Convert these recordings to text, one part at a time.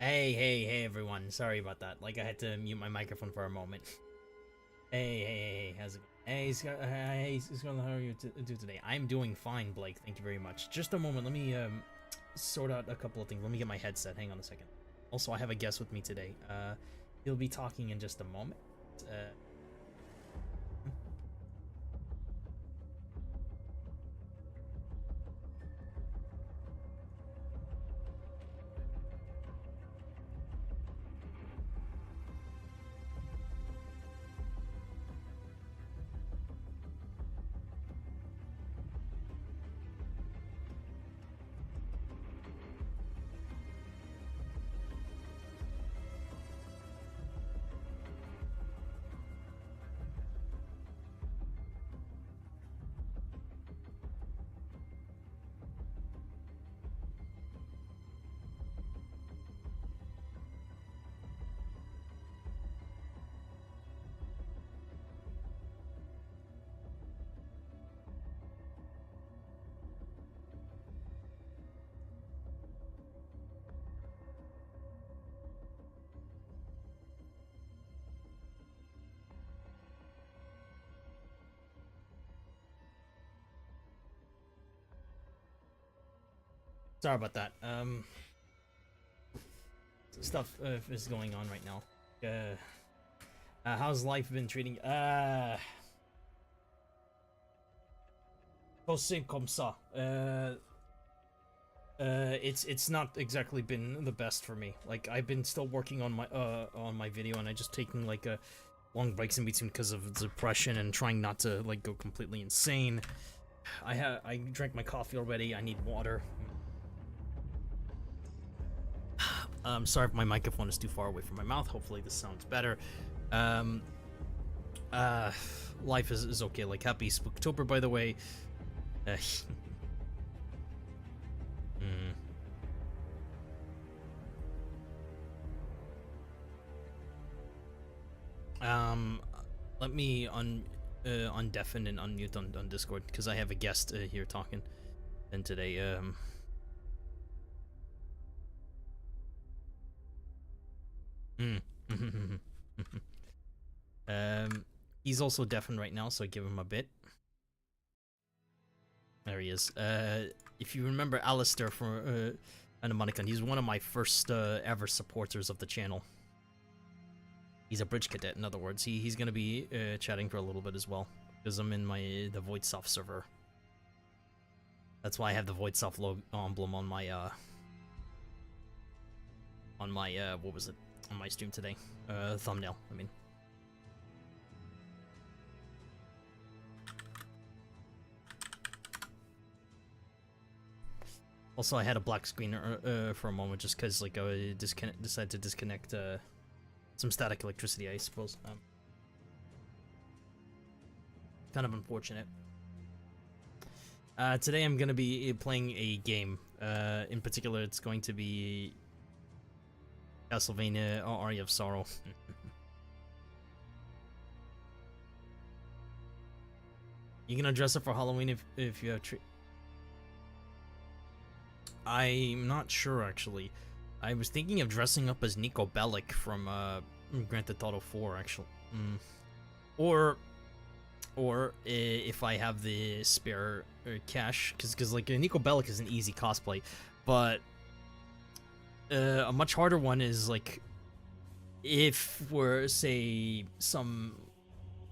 Hey, everyone. Sorry about that. Like, I had to mute my microphone for a moment. Hey, how's it going? Hey, Scarlet, how are you do today? I'm doing fine, Blake. Thank you very much. Just a moment. Let me, sort out a couple of things. Let me get my headset. Hang on a second. Also, I have a guest with me today. He'll be talking in just a moment. Sorry about that. Stuff is going on right now. How's life been treating? Comme ça. It's not exactly been the best for me. Like, I've been still working on my video, and I just taking like a long breaks in between because of depression and trying not to like go completely insane. I drank my coffee already. I need water. Sorry if my microphone is too far away from my mouth. Hopefully this sounds better. Life is okay. Like, happy Spooktober, by the way. Let me undeafen and unmute on Discord because I have a guest here talking. And today, he's also deafened right now, so I give him a bit. There he is. If you remember Alistair from Animaticon, he's one of my first ever supporters of the channel. He's a bridge cadet, in other words. He's gonna be chatting for a little bit as well, because I'm in the Voidsoft server. That's why I have the Voidsoft emblem on my what was it? On my stream today. Thumbnail, I mean. Also, I had a black screen for a moment just because, like, I decided to disconnect some static electricity, I suppose. Kind of unfortunate. Today I'm gonna be playing a game. In particular, it's going to be Castlevania Aria of Sorrow. You gonna dress up for Halloween if you have I'm not sure, actually. I was thinking of dressing up as Nico Bellic from Grand Theft Auto 4, actually. Or if I have the spare cash, because like Nico Bellic is an easy cosplay, but a much harder one is like if we're, say, some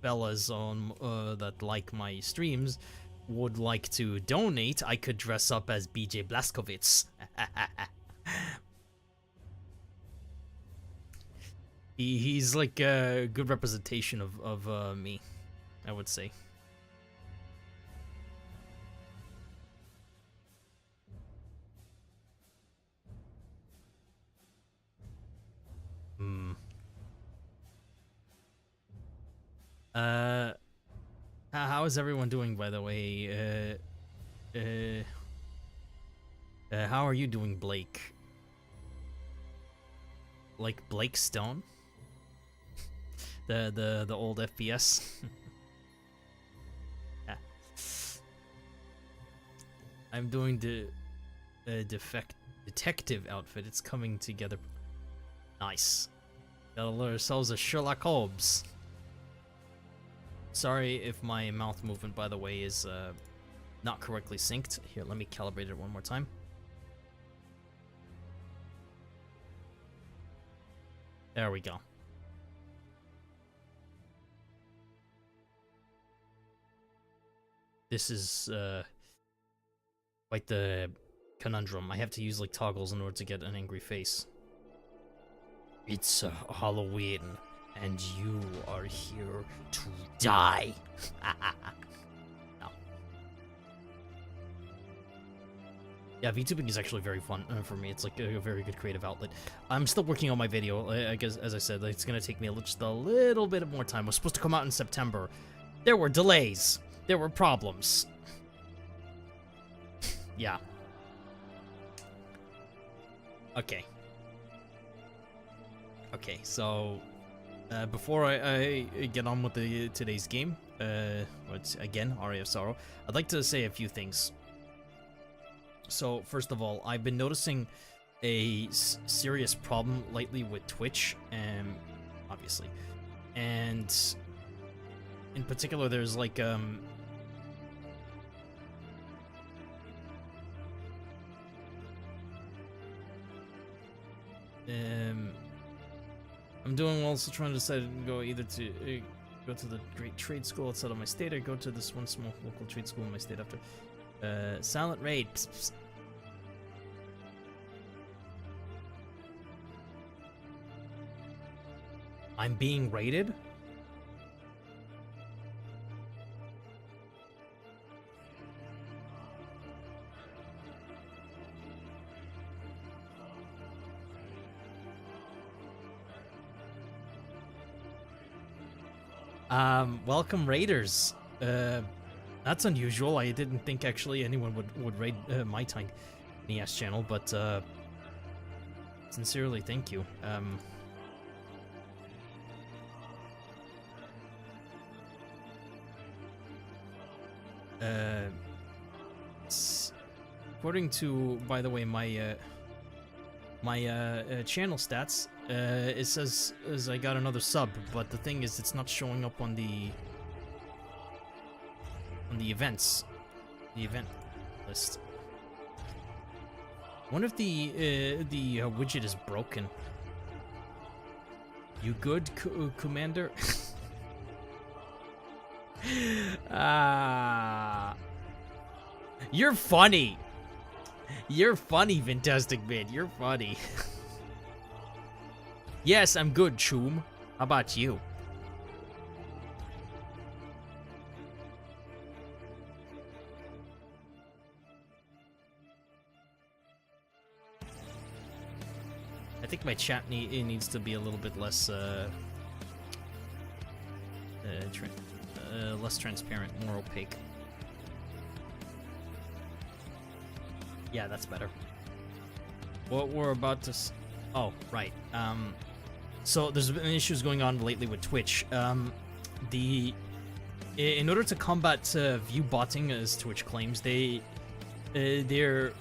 fellas on that like my streams would like to donate, I could dress up as BJ Blazkowicz. He's like a good representation of me, I would say. How is everyone doing, by the way? How are you doing, Blake? Like Blake Stone? the old FPS? Yeah. I'm doing the detective outfit. It's coming together. Nice. Got ourselves a Sherlock Holmes. Sorry if my mouth movement, by the way, is not correctly synced. Here, let me calibrate it one more time. There we go. This is quite the conundrum. I have to use like toggles in order to get an angry face. It's Halloween, and you are here to die. No. Yeah, VTubing is actually very fun for me. It's like a very good creative outlet. I'm still working on my video. I guess, as I said, it's gonna take me just a little bit more time. It was supposed to come out in September. There were delays. There were problems. Yeah. Okay. Okay, so before I get on with today's game, it's again Aria of Sorrow, I'd like to say a few things. So first of all, I've been noticing a serious problem lately with Twitch, obviously, and in particular, there's like I'm doing well, so trying to decide to go either to go to the great trade school outside of my state or go to this one small local trade school in my state after. Silent raid. Psst, psst. I'm being raided? Welcome raiders. That's unusual. I didn't think actually anyone would raid my tiny ass channel, but sincerely thank you. According to, by the way, my channel stats, it says as I got another sub, but the thing is, it's not showing up on the event list. I wonder if the widget is broken. You good, Commander? You're funny. You're funny, Fantastic Man. You're funny. Yes, I'm good, Choom. How about you? I think my chat needs to be a little bit less less transparent, more opaque. Yeah, that's better. What we're about to... Oh, right. So there's been issues going on lately with Twitch. In order to combat view botting, as Twitch claims, they're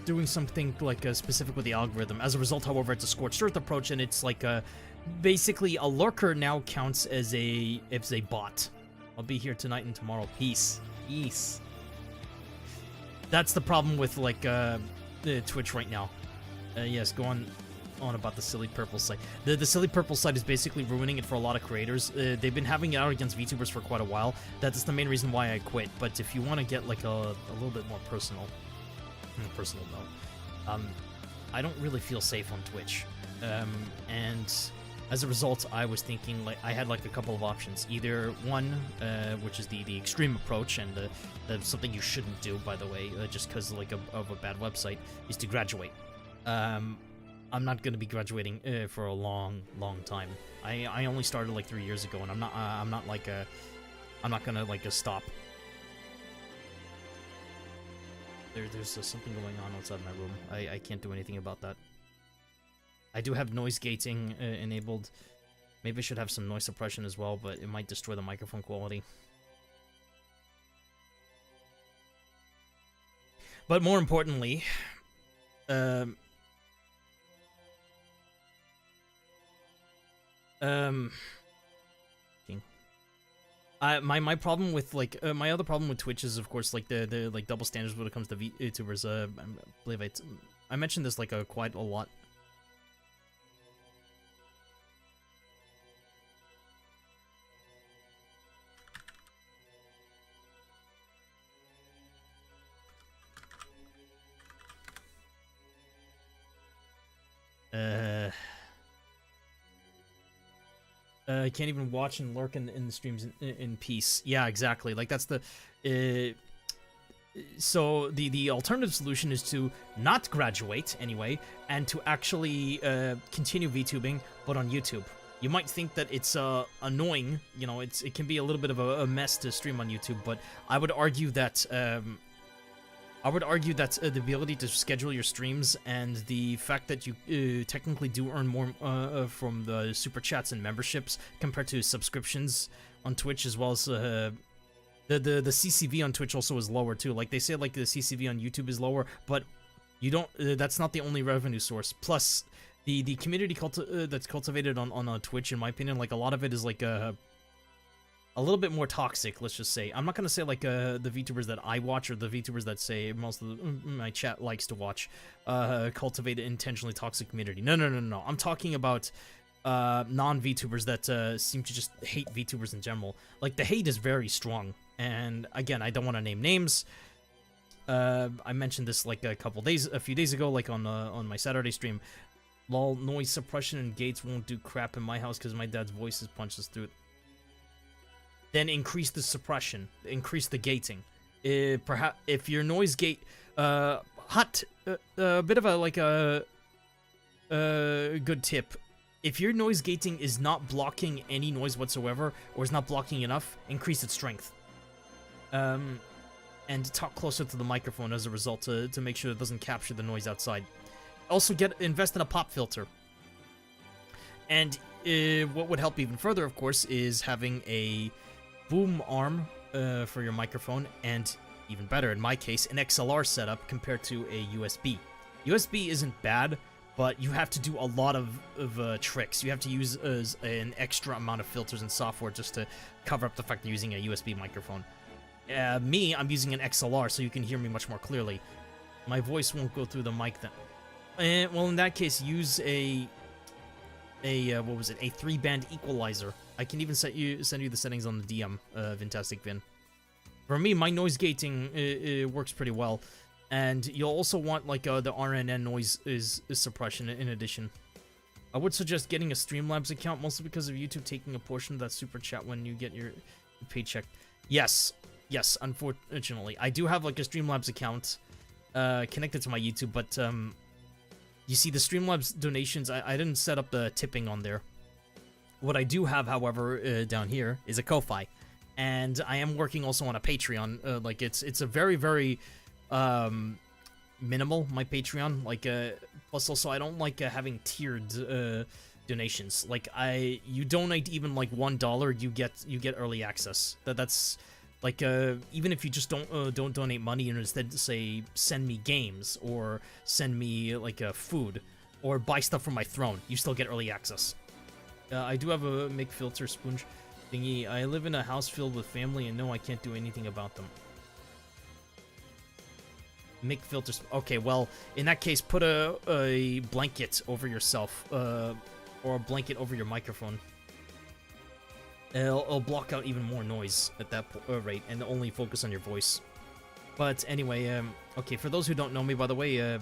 doing something like specific with the algorithm. As a result, however, it's a scorched earth approach, and it's like basically a lurker now counts as a bot. I'll be here tonight and tomorrow. Peace. Peace. That's the problem with like Twitch right now. Yes, go on about the silly purple site. The silly purple site is basically ruining it for a lot of creators. They've been having it out against VTubers for quite a while. That's the main reason why I quit. But if you want to get like a little bit more personal note, I don't really feel safe on Twitch, and as a result, I was thinking like I had like a couple of options. Either one, which is the extreme approach, and the something you shouldn't do, by the way, just because like of a bad website, is to graduate. I'm not going to be graduating for a long time. I only started like 3 years ago, and I'm not gonna like stop. There's something going on outside my room. I can't do anything about that. I do have noise gating enabled. Maybe I should have some noise suppression as well, but it might destroy the microphone quality. But more importantly, Um, my problem with like my other problem with Twitch is of course like the like double standards when it comes to VTubers. I believe I mentioned this like quite a lot. I can't even watch and lurk in the streams in peace. Yeah, exactly. Like that's the. So the alternative solution is to not graduate anyway, and to actually continue VTubing, but on YouTube. You might think that it's annoying, you know, it can be a little bit of a mess to stream on YouTube, but I would argue that the ability to schedule your streams and the fact that you technically do earn more from the super chats and memberships compared to subscriptions on Twitch, as well as the CCV on Twitch also is lower too. Like they say, like the CCV on YouTube is lower, but you don't. That's not the only revenue source. Plus, the community that's cultivated on Twitch, in my opinion, like a lot of it is like a little bit more toxic, let's just say. I'm not gonna say like the VTubers that I watch or the VTubers that say most of my chat likes to watch cultivate an intentionally toxic community. No. I'm talking about non-VTubers that seem to just hate VTubers in general. Like the hate is very strong, and again, I don't want to name names. I mentioned this like a few days ago, like on my Saturday stream. Lol, noise suppression and gates won't do crap in my house because my dad's voices punches through it. Then increase the suppression, increase the gating. Perhaps if your noise gate, a bit of a like a good tip. If your noise gating is not blocking any noise whatsoever, or is not blocking enough, increase its strength. And talk closer to the microphone as a result to make sure it doesn't capture the noise outside. Also, invest in a pop filter. And what would help even further, of course, is having a boom arm for your microphone, and even better in my case, an XLR setup compared to a USB. USB isn't bad, but you have to do a lot of tricks. You have to use an extra amount of filters and software just to cover up the fact that you're using a USB microphone. I'm using an XLR, so you can hear me much more clearly. My voice won't go through the mic then. Well, in that case, use a 3-band equalizer. I can even send you the settings on the DM, Vintastic Vin. For me, my noise gating it works pretty well, and you'll also want like the RNN noise is suppression in addition. I would suggest getting a Streamlabs account, mostly because of YouTube taking a portion of that super chat when you get your paycheck. Yes, unfortunately, I do have like a Streamlabs account connected to my YouTube, but you see, the Streamlabs donations, I didn't set up the tipping on there. What I do have, however, down here is a Ko-Fi. And I am working also on a Patreon. Like, it's a very, very minimal, my Patreon. Like, plus also, I don't like having tiered donations. Like, you donate even, like, $1, you get early access. That's... Like, even if you just don't donate money and instead say, send me games, or send me, like, food, or buy stuff from my throne, you still get early access. I do have a make filter sponge thingy. I live in a house filled with family, and no, I can't do anything about them. Make filters. Okay, well, in that case, put a blanket over yourself, or a blanket over your microphone. It'll block out even more noise at that rate, and only focus on your voice. But anyway, okay, for those who don't know me, by the way,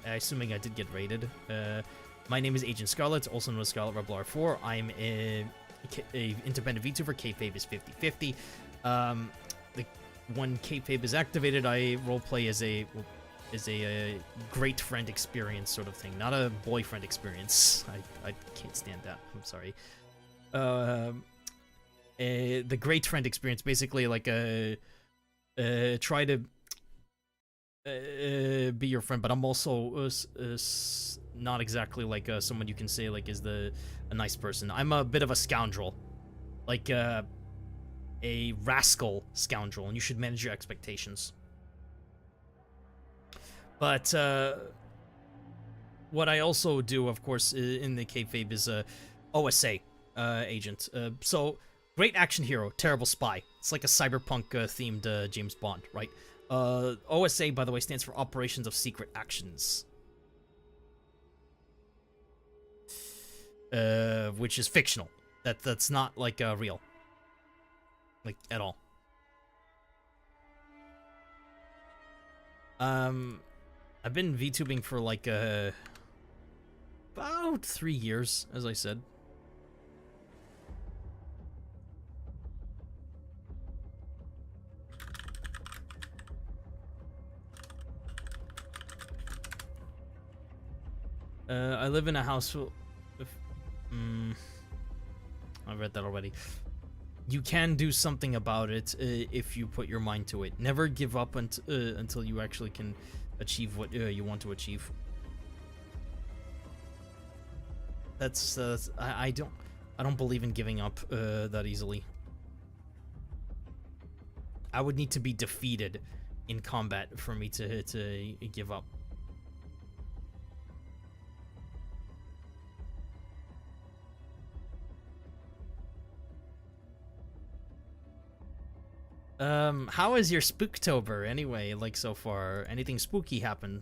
assuming I did get raided, my name is Agent Scarlet, also known as Scarlet Rebel R4. I'm a independent VTuber. Kayfabe is 50/50. When Kayfabe is activated, I roleplay as a great friend experience sort of thing, not a boyfriend experience. I can't stand that. I'm sorry. The great friend experience, basically like try to be your friend, but I'm also not exactly like someone you can say like is a nice person. I'm a bit of a scoundrel, like a rascal scoundrel, and you should manage your expectations. But what I also do, of course, in the kayfabe is OSA. agent. So great action hero, terrible spy. It's like a cyberpunk themed James Bond, right? OSA, by the way, stands for Operations of Secret Actions. Which is fictional. That's not like real. Like at all. I've been VTubing for like about 3 years, as I said. I live in a house full of... I read that already. You can do something about it if you put your mind to it. Never give up until you actually can achieve what you want to achieve. That's I don't believe in giving up that easily. I would need to be defeated in combat for me to give up. How is your Spooktober anyway, like so far? Anything spooky happen?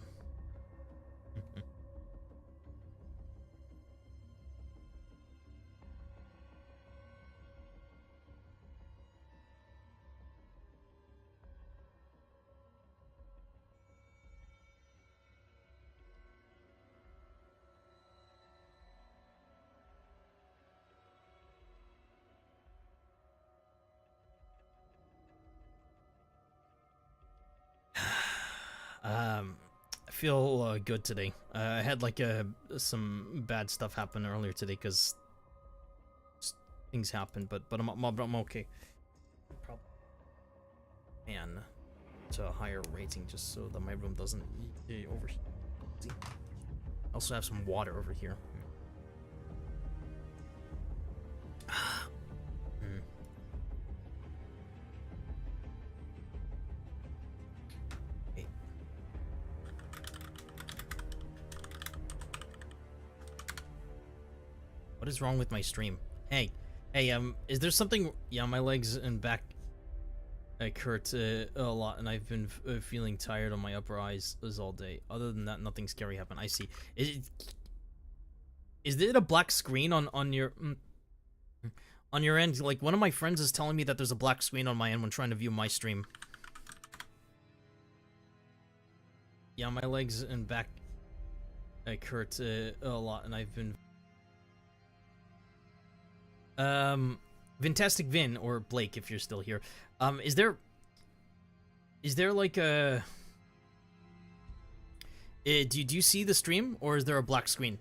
I feel good today. I had like some bad stuff happen earlier today because things happen, but I'm okay. Man, to a higher rating just so that my room doesn't overheat. I also have some water over here. What is wrong with my stream? Hey, is there something? Yeah, my legs and back hurt a lot, and I've been feeling tired on my upper eyes all day. Other than that, nothing scary happened. I see. Is there a black screen on your end? Like, one of my friends is telling me that there's a black screen on my end when trying to view my stream. Yeah, my legs and back hurt a lot, and I've been... Fantastic Vin, or Blake, if you're still here. Is there like a... do you see the stream, or is there a black screen?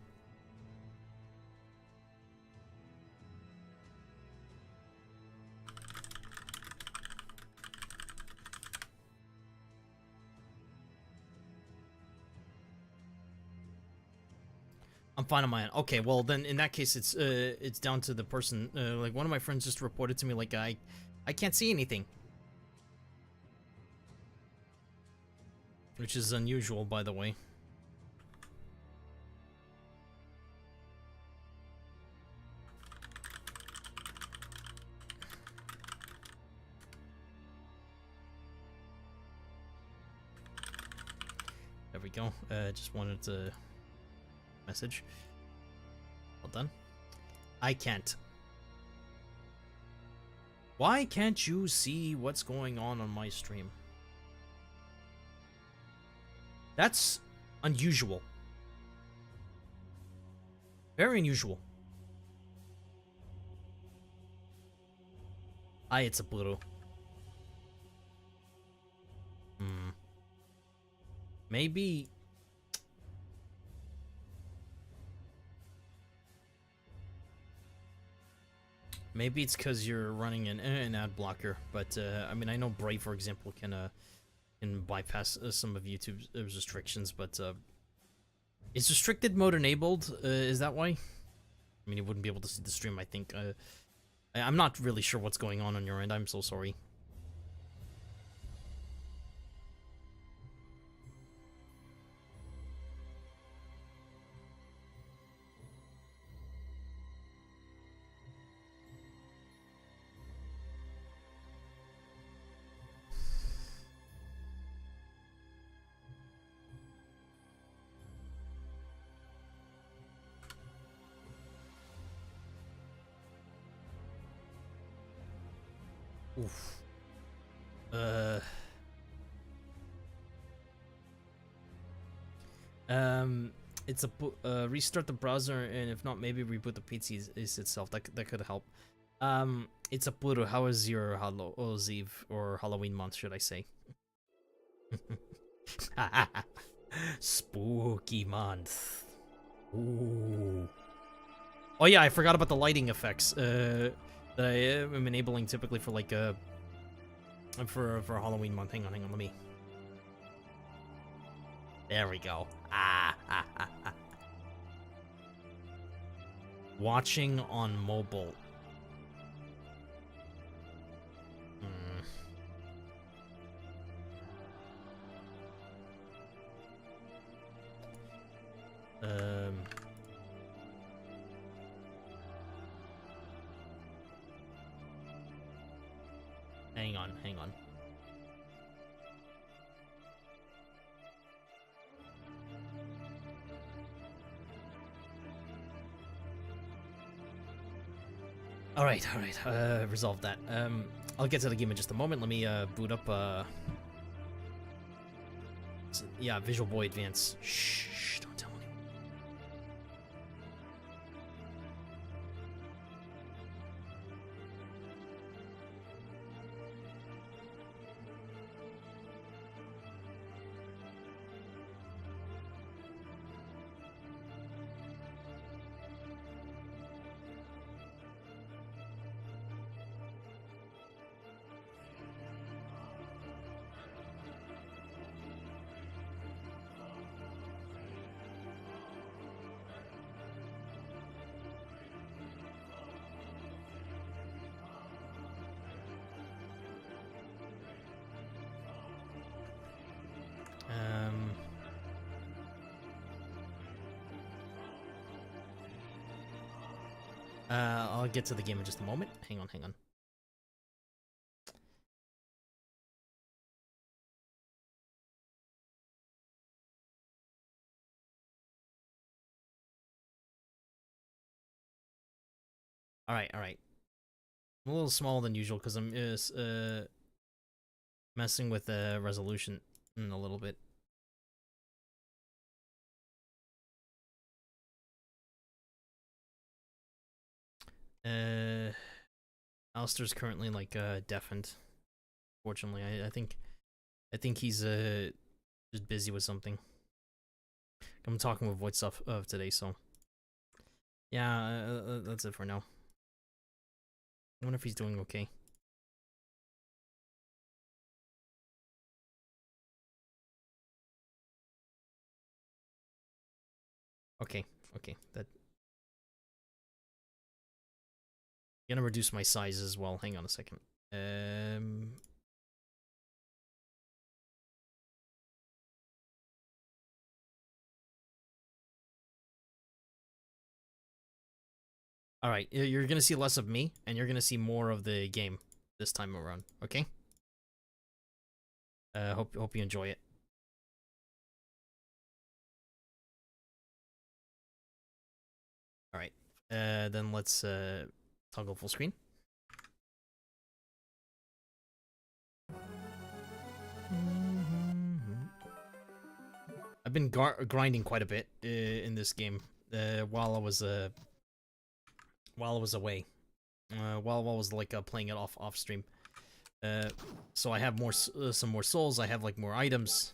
I'm fine on my end. Okay, well then in that case it's down to the person. Like, one of my friends just reported to me like I can't see anything, which is unusual, by the way. There we go. Just wanted to message. Well done. I can't. Why can't you see what's going on my stream? That's unusual. Very unusual. It's a blue. Maybe... Maybe it's because you're running an ad blocker, but I mean, I know Brave, for example, can bypass some of YouTube's restrictions, but is restricted mode enabled? Is that why? I mean, you wouldn't be able to see the stream, I think. I'm not really sure what's going on your end. I'm so sorry. Oof. It's a restart the browser, and if not, maybe reboot the PC is itself. That could help. It's a puro. How is your Hallows Eve or Halloween month, should I say? Spooky month. Ooh. Oh yeah, I forgot about the lighting effects. That I am enabling typically for like for Halloween month. Hang on, let me. There we go. Watching on mobile. Hang on. All right. Resolve that. I'll get to the game in just a moment. Let me boot up. Yeah, Visual Boy Advance. Shh, don't tell anyone. I'll get to the game in just a moment. Hang on. All right. I'm a little smaller than usual because I'm messing with the resolution in a little bit. Alistair's currently like deafened. Fortunately, I think he's just busy with something. I'm talking with voice stuff today, so yeah, that's it for now. I wonder if he's doing okay. Okay, that. I'm gonna reduce my size as well. Hang on a second. All right, you're gonna see less of me, and you're gonna see more of the game this time around. Okay. Hope you enjoy it. All right. Then let's toggle full screen. I've been grinding quite a bit in this game while I was away. While I was like playing it off stream. So I have some more souls. I have like more items.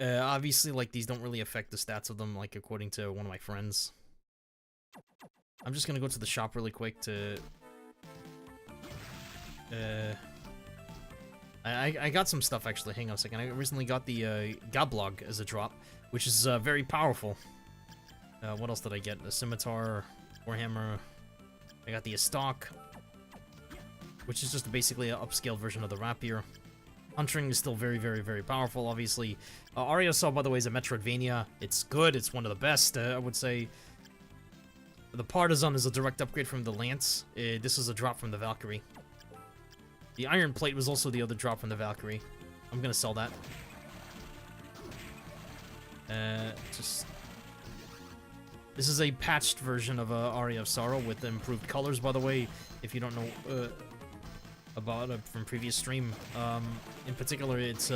Obviously, like these don't really affect the stats of them, like according to one of my friends. I'm just gonna go to the shop really quick to. I got some stuff actually. Hang on a second. I recently got the Gablog as a drop, which is very powerful. What else did I get? A scimitar, warhammer. I got the Estoc, which is just basically an upscaled version of the rapier. Huntering is still very, very, very powerful, obviously. Aria, by the way, is a Metroidvania. It's good. It's one of the best, I would say. The Partisan is a direct upgrade from the Lance. This is a drop from the Valkyrie. The Iron Plate was also the other drop from the Valkyrie. I'm gonna sell that. This is a patched version of Aria of Sorrow with improved colors, by the way, if you don't know about it from previous stream. In particular, it's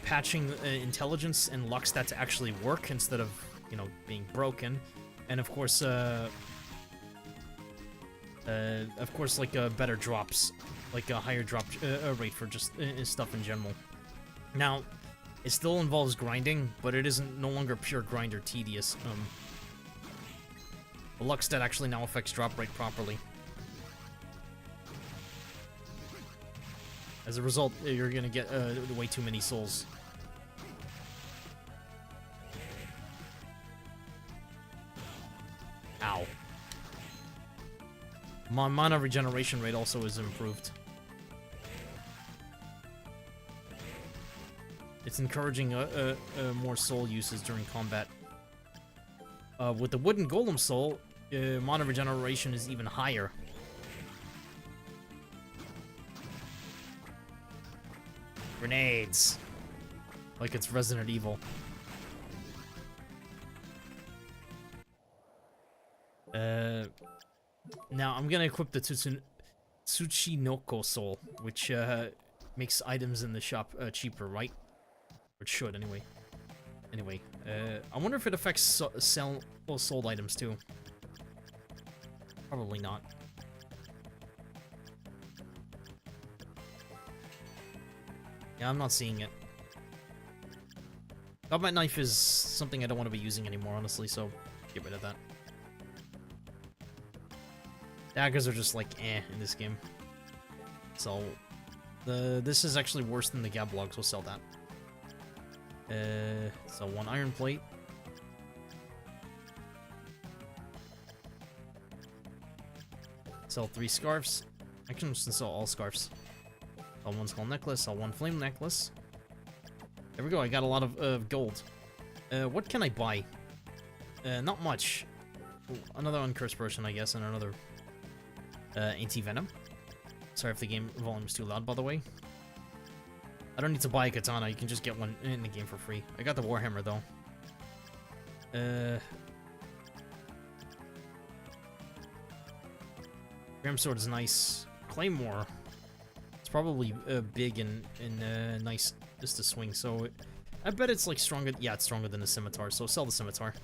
patching intelligence and luck stat to actually work instead of, you know, being broken. And of course, like better drops, like a higher drop rate for just stuff in general. Now, it still involves grinding, but it isn't no longer pure grind or tedious. The luck stat actually now affects drop rate properly. As a result, you're gonna get way too many souls. Ow. My mana regeneration rate also is improved. It's encouraging more soul uses during combat. With the wooden golem soul, mana regeneration is even higher. Grenades. Like it's Resident Evil. Now I'm gonna equip the Tsuchinoko soul, which makes items in the shop cheaper, right? Or it should, anyway. Anyway, I wonder if it affects sold items too. Probably not. Yeah, I'm not seeing it. Combat knife is something I don't want to be using anymore, honestly, so get rid of that. Daggers are just like, eh, in this game. So, this is actually worse than the Gablog, so sell that. So 1 iron plate. Sell 3 scarves. I can just sell all scarves. Sell 1 skull necklace, sell 1 flame necklace. There we go, I got a lot of gold. What can I buy? Not much. Ooh, another uncursed person, I guess, and another anti-venom. Sorry if the game volume is too loud, by the way. I don't need to buy a katana, you can just get one in the game for free. I got the Warhammer, though. Grimsword is nice. Claymore. It's probably big and nice just to swing, so I bet it's like stronger. Yeah, it's stronger than the scimitar, so sell the scimitar.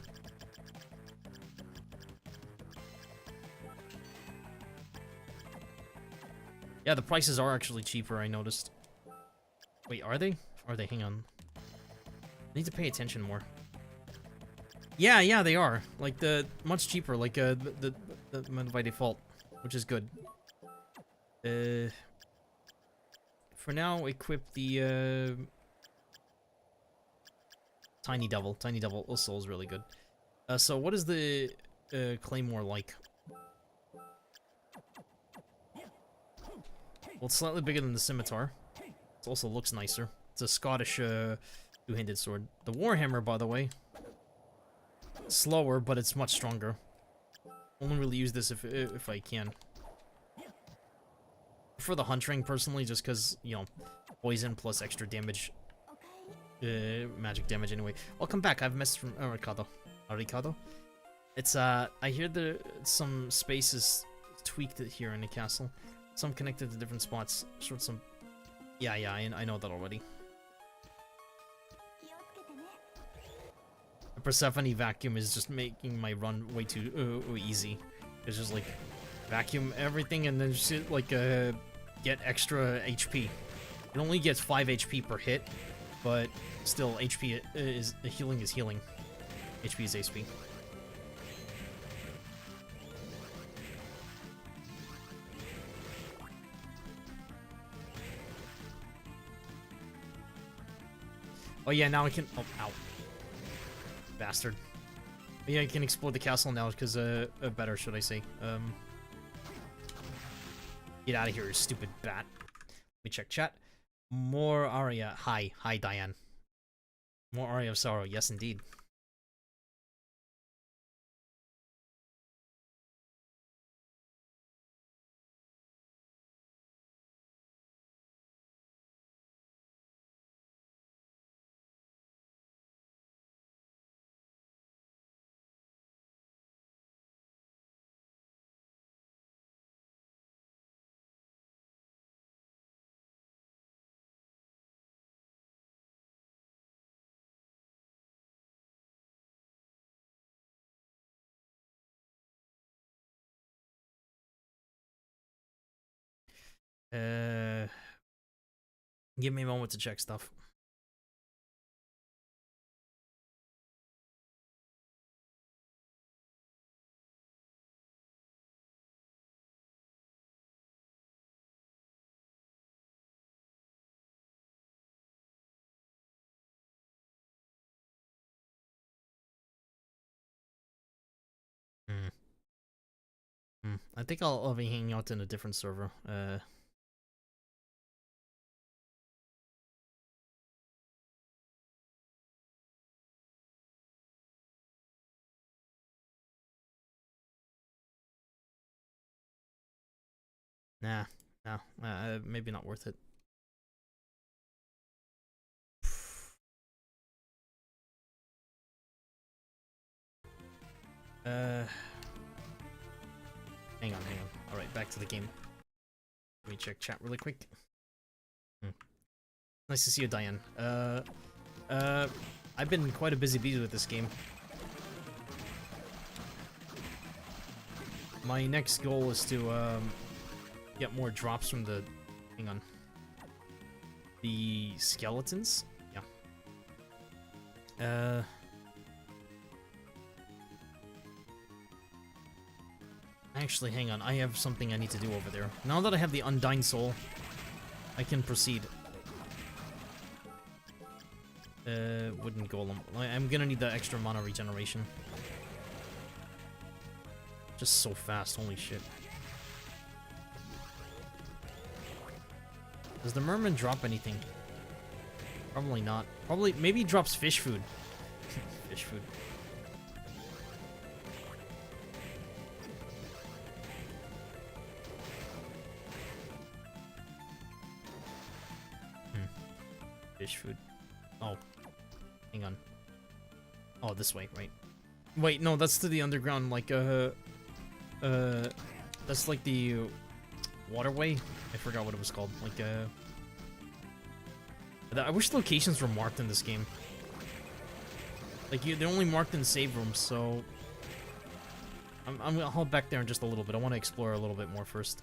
Yeah, the prices are actually cheaper, I noticed. Wait, are they? Are they? Hang on. I need to pay attention more. Yeah, they are. Like, much cheaper, like, the by default, which is good. For now, equip the, Tiny Devil. Tiny Devil also is really good. So what is the, Claymore like? Well, it's slightly bigger than the Scimitar. It also looks nicer. It's a Scottish, two-handed sword. The Warhammer, by the way. Slower, but it's much stronger. Only really use this if I can. For the Hunt Ring, personally, just because, you know, poison plus extra damage. Magic damage, anyway. I'll come back. I have a message from Ricardo. It's, I hear some spaces tweaked here in the castle. Some connected to different spots. Short some... Yeah, I know that already. The Persephone vacuum is just making my run way too easy. It's just like, vacuum everything and then just, like, get extra HP. It only gets 5 HP per hit, but still, HP is... healing is healing. HP is HP. Oh yeah, now I can... Oh, ow. Bastard. Yeah, I can explore the castle now, because, better, should I say. Get out of here, you stupid bat. Let me check chat. More Aria. Hi, Diane. More Aria of Sorrow. Yes, indeed. Give me a moment to check stuff. I think I'll be hanging out in a different server. Nah, no, maybe not worth it. Hang on. Alright, back to the game. Let me check chat really quick. Nice to see you, Diane. I've been quite a busy bee with this game. My next goal is to, get more drops from the... Hang on. The skeletons? Yeah. Actually, hang on. I have something I need to do over there. Now that I have the Undying Soul, I can proceed. Wooden Golem. I'm gonna need the extra mana regeneration. Just so fast, holy shit. Does the merman drop anything? Probably not. Maybe he drops fish food. Fish food. Fish food. Oh. Hang on. Oh, this way, right? Wait, no, that's to the underground, like, that's like the waterway? I forgot what it was called. Like, I wish locations were marked in this game. Like, they're only marked in save rooms, so... I'm gonna hold back there in just a little bit. I want to explore a little bit more first.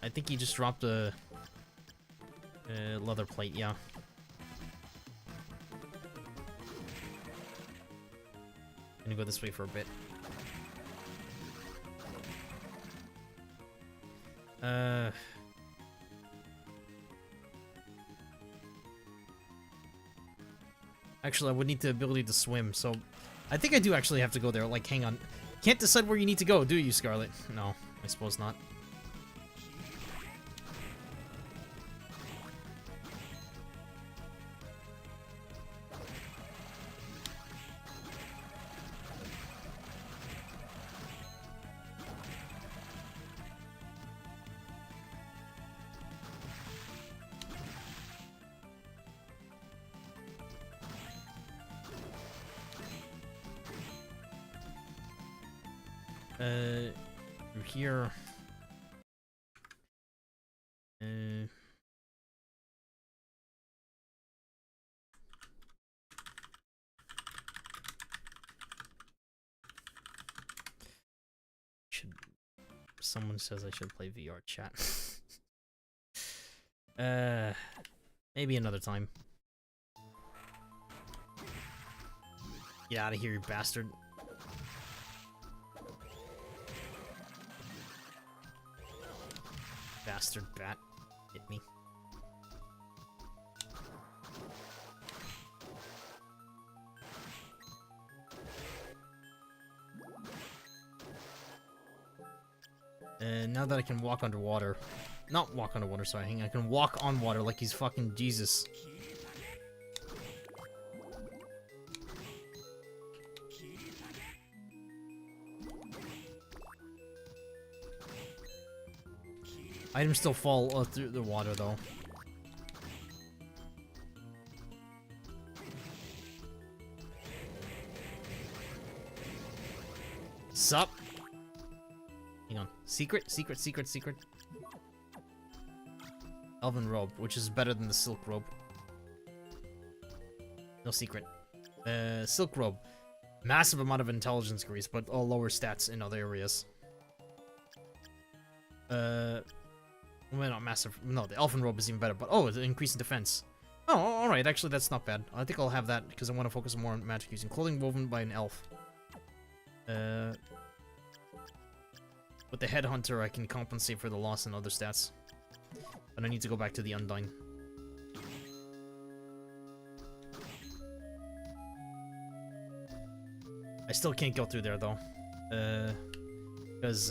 I think he just dropped a leather plate, yeah. Gonna go this way for a bit. Actually, I would need the ability to swim, so... I think I do actually have to go there. Like, hang on. Can't decide where you need to go, do you, Scarlet? No, I suppose not. Through here. Someone says I should play VR chat. Maybe another time. Get out of here, you bastard. Bastard bat. Hit me. Now that I can walk underwater. Not walk underwater, sorry. Hang on. I can walk on water like he's fucking Jesus. Items still fall through the water, though. Sup? Hang on. Secret? Elven robe, which is better than the silk robe. No secret. Silk robe. Massive amount of intelligence increase, but lower stats in other areas. Well, not massive. No, the elfin robe is even better, but it's an increase in defense. Oh, alright, actually that's not bad. I think I'll have that because I want to focus more on magic using clothing woven by an elf. With the headhunter, I can compensate for the loss in other stats. But I need to go back to the Undyne. I still can't go through there though. Because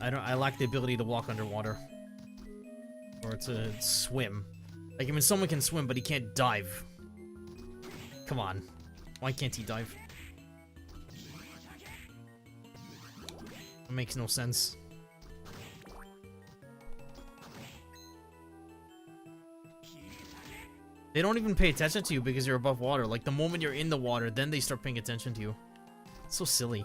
I lack the ability to walk underwater. Or to swim. Like, I mean, someone can swim, but he can't dive. Come on. Why can't he dive? It makes no sense. They don't even pay attention to you because you're above water. Like, the moment you're in the water, then they start paying attention to you. It's so silly.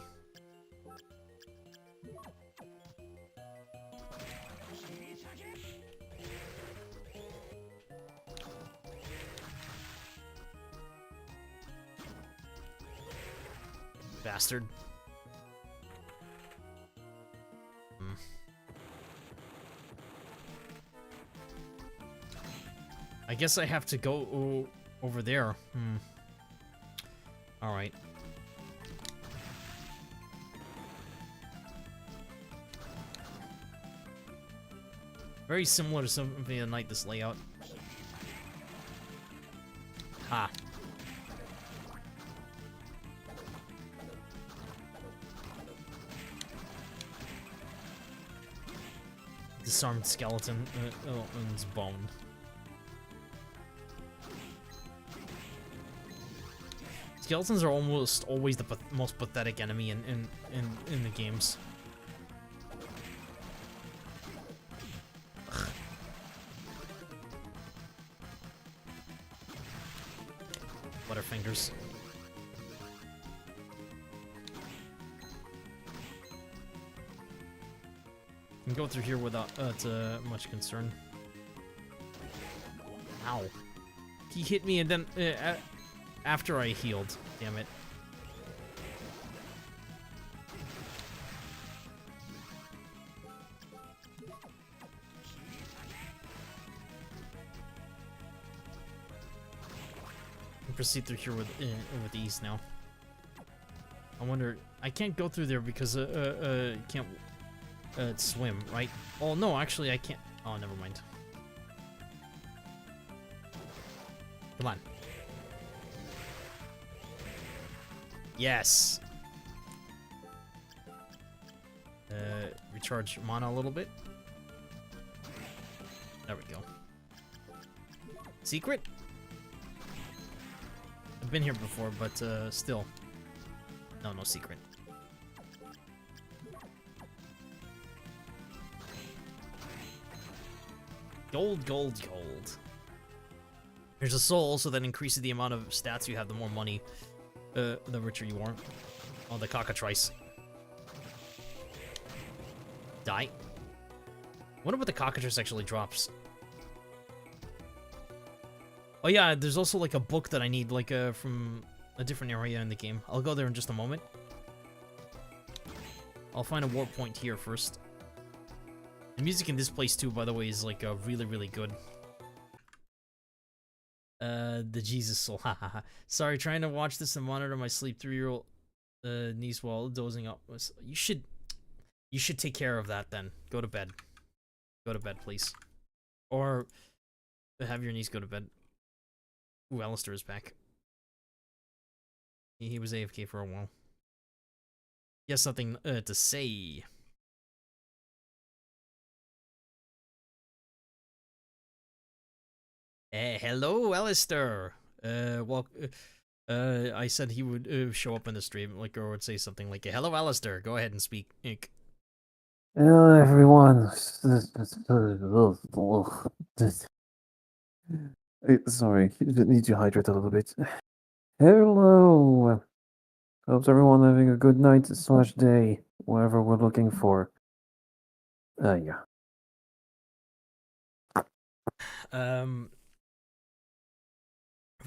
Bastard. I guess I have to go over there. Alright. Very similar to Symphony of the Night, this layout. Ha. Disarmed skeleton and its bone. Skeletons are almost always the most pathetic enemy in the games. Ugh. Butterfingers. Can go through here without much concern. Ow. He hit me and then after I healed. Damn it. Can proceed through here with ease now. I wonder. I can't go through there because can't swim, right? Oh no, actually I can't. Oh, never mind. Come on. Yes. Recharge mana a little bit. There we go. Secret? I've been here before, but still. No secret. Gold, gold, gold. There's a soul also that increases the amount of stats you have, the more money, the richer you are. Oh, the cockatrice. Die. Wonder what the cockatrice actually drops. Oh yeah, there's also like a book that I need, like from a different area in the game. I'll go there in just a moment. I'll find a warp point here first. The music in this place too, by the way, is like really, really good. The Jesus soul, hahaha. Sorry, trying to watch this and monitor my sleep 3-year-old niece while dozing up. You should take care of that then. Go to bed. Go to bed, please. Or have your niece go to bed. Ooh, Alistair is back. He was AFK for a while. He has something to say. Hello, Alistair. I said he would show up in the stream, like, or would say something like, "Hello, Alistair. Go ahead and speak." Hello, everyone. Sorry, need to hydrate a little bit. Hello. Hope everyone having a good night / day, whatever we're looking for. Yeah.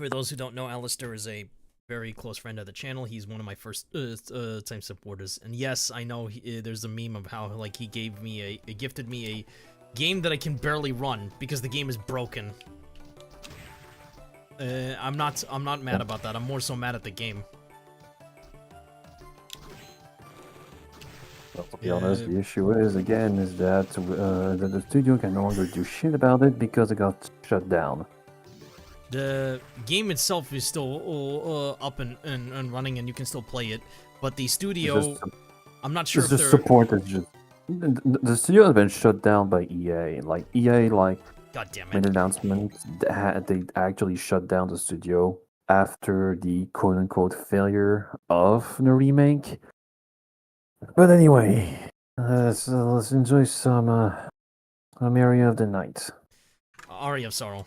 For those who don't know, Alistair is a very close friend of the channel. He's one of my first time supporters. And yes, I know there's a meme of how like he gave me gifted me a game that I can barely run because the game is broken. I'm not mad about that. I'm more so mad at the game. Well, to be honest, the issue is that the studio can no longer do shit about it because it got shut down. The game itself is still up and running, and you can still play it. But the studio, I'm not sure if they're... support is just... The studio has been shut down by EA. Like, EA, God damn it. made an announcement that they actually shut down the studio after the quote-unquote failure of the remake. But anyway, so let's enjoy some Aria of the Night. Aria of Sorrow.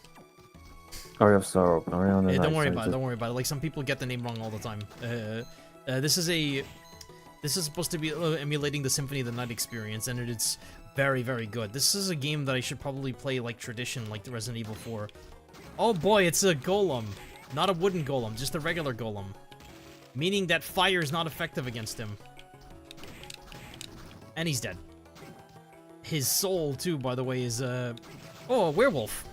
Aria of Sorrow. Aria of the Night. Don't worry about it. Don't worry about it. Like, some people get the name wrong all the time. This is supposed to be emulating the Symphony of the Night experience, and it's very, very good. This is a game that I should probably play like tradition, like the Resident Evil 4. Oh boy, it's a golem. Not a wooden golem, just a regular golem. Meaning that fire is not effective against him. And he's dead. His soul, too, by the way, is, oh, a werewolf.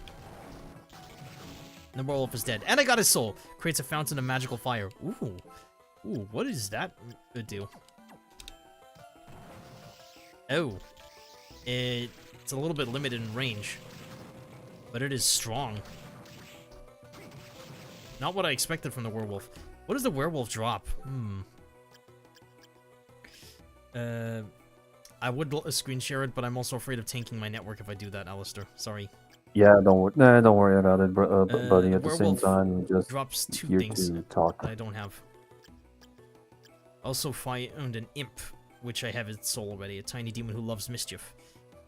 The werewolf is dead. And I got his soul. Creates a fountain of magical fire. Ooh. Ooh, what does that do? Oh. It's a little bit limited in range. But it is strong. Not what I expected from the werewolf. What does the werewolf drop? I would screen share it, but I'm also afraid of tanking my network if I do that, Alistair. Sorry. Yeah, don't worry about it, buddy. At the same time, just drops two here things to talk. that I don't have. Also found an imp, which I have its soul already. A tiny demon who loves mischief.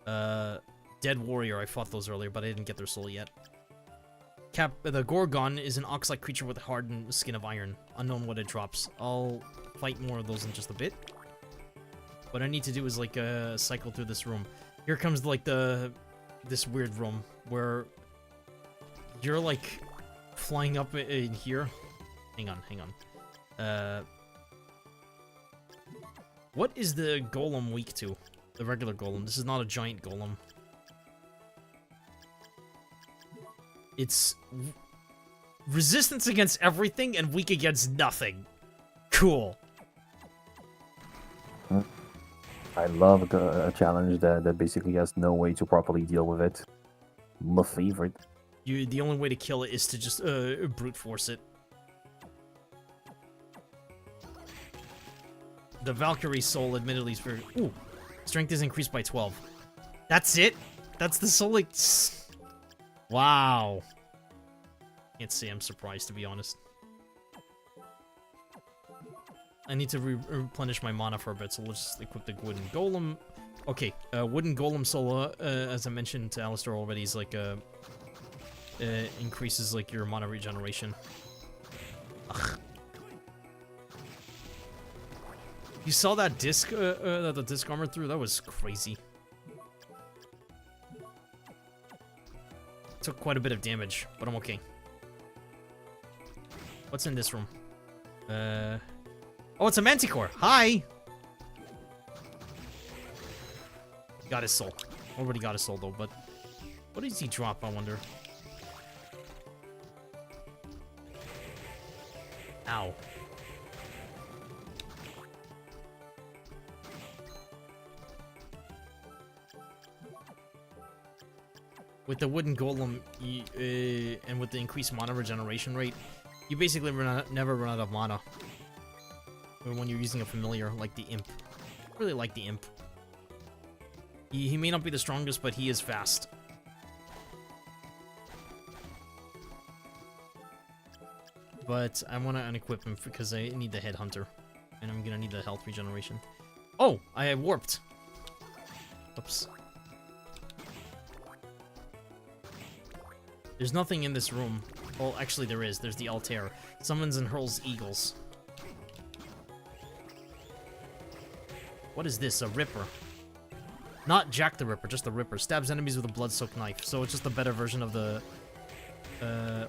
Dead warrior. I fought those earlier, but I didn't get their soul yet. The Gorgon is an ox-like creature with a hardened skin of iron. Unknown what it drops. I'll fight more of those in just a bit. What I need to do is like cycle through this room. Here comes like this weird room where you're like flying up in here. Hang on. What is the golem weak to? The regular golem. This is not a giant golem. It's resistance against everything and weak against nothing. Cool. I love a challenge that basically has no way to properly deal with it. My favorite. The only way to kill it is to just brute force it. The Valkyrie soul, admittedly, is very... Ooh, strength is increased by 12. That's it? That's the soul, like... Wow. Can't say I'm surprised, to be honest. I need to replenish my mana for a bit, so let's just equip the wooden golem. Okay, wooden golem soul, as I mentioned to Alistair already, is like, increases, like, your mana regeneration. Ugh. You saw that disc, that the disc armor through? That was crazy. Took quite a bit of damage, but I'm okay. What's in this room? Oh, it's a manticore. Hi! Got his soul. Already got his soul, though, but... What does he drop, I wonder? Ow. With the wooden golem, and with the increased mana regeneration rate, you basically never run out of mana. When you're using a familiar like the imp. I really like the imp. He may not be the strongest, but he is fast. But I want to unequip him because I need the headhunter. And I'm gonna need the health regeneration. Oh! I have warped! Oops. There's nothing in this room. Well, actually there is. There's the altar. Summons and hurls eagles. What is this? A Ripper. Not Jack the Ripper, just the Ripper. Stabs enemies with a blood-soaked knife. So it's just a better version of the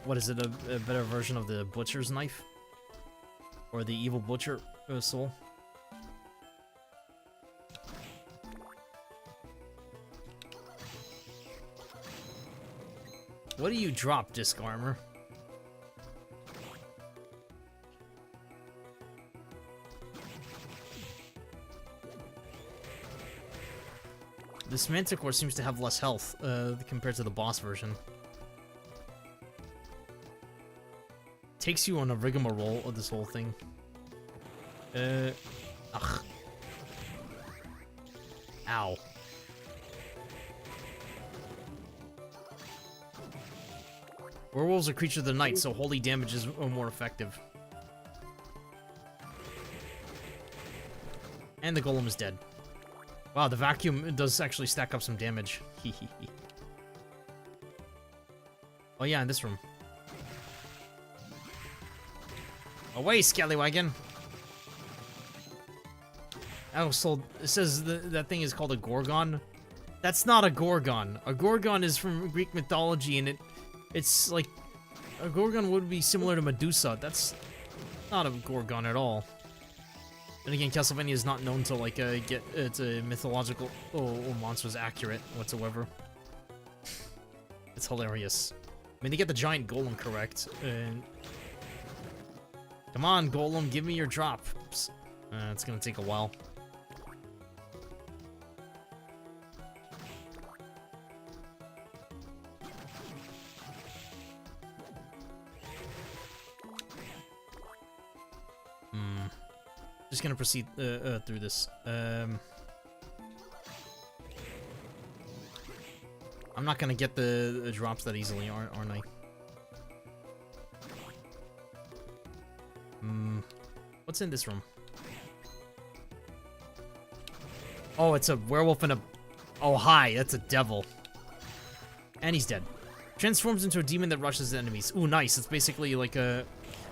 What is it? A better version of the butcher's knife? Or the evil butcher soul? What do you drop, disc armor? This Manticore seems to have less health compared to the boss version. Takes you on a rigmarole of this whole thing. Ugh. Ow. Werewolves are creatures of the night, so holy damage is more effective. And the golem is dead. Wow, the vacuum does actually stack up some damage. Oh yeah, in this room. Away, Scallywagon! Oh, so it says that thing is called a Gorgon? That's not a Gorgon. A Gorgon is from Greek mythology, and it's like... A Gorgon would be similar to Medusa. That's not a Gorgon at all. And again, Castlevania is not known to, like, get its mythological monsters accurate whatsoever. It's hilarious. I mean, they get the giant golem correct, and... Come on, golem, give me your drops. It's gonna take a while. Just gonna proceed through this. I'm not gonna get the drops that easily, aren't I? What's in this room? Oh, it's a werewolf and a... Oh, hi, that's a devil. And he's dead. Transforms into a demon that rushes enemies. Ooh, nice. It's basically like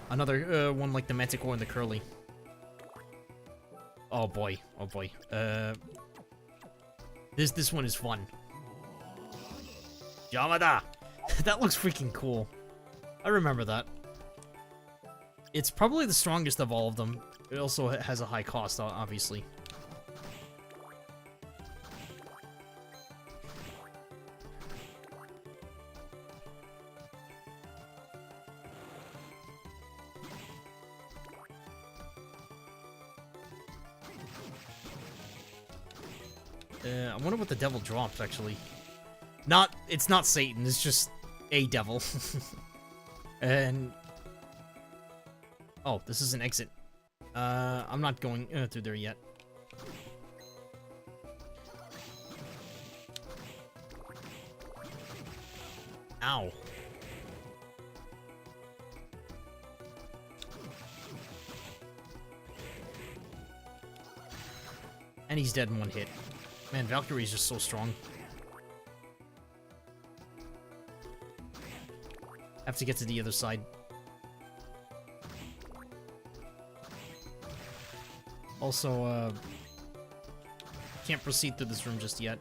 another one like the Manticore and the Curly. Oh boy, oh boy. This one is fun. Yamada! That looks freaking cool. I remember that. It's probably the strongest of all of them. It also has a high cost, obviously. I wonder what the devil drops, actually. It's not Satan, it's just a devil. And... Oh, this is an exit. I'm not going through there yet. Ow. And he's dead in one hit. Man, Valkyrie's just so strong. Have to get to the other side. Also, can't proceed through this room just yet.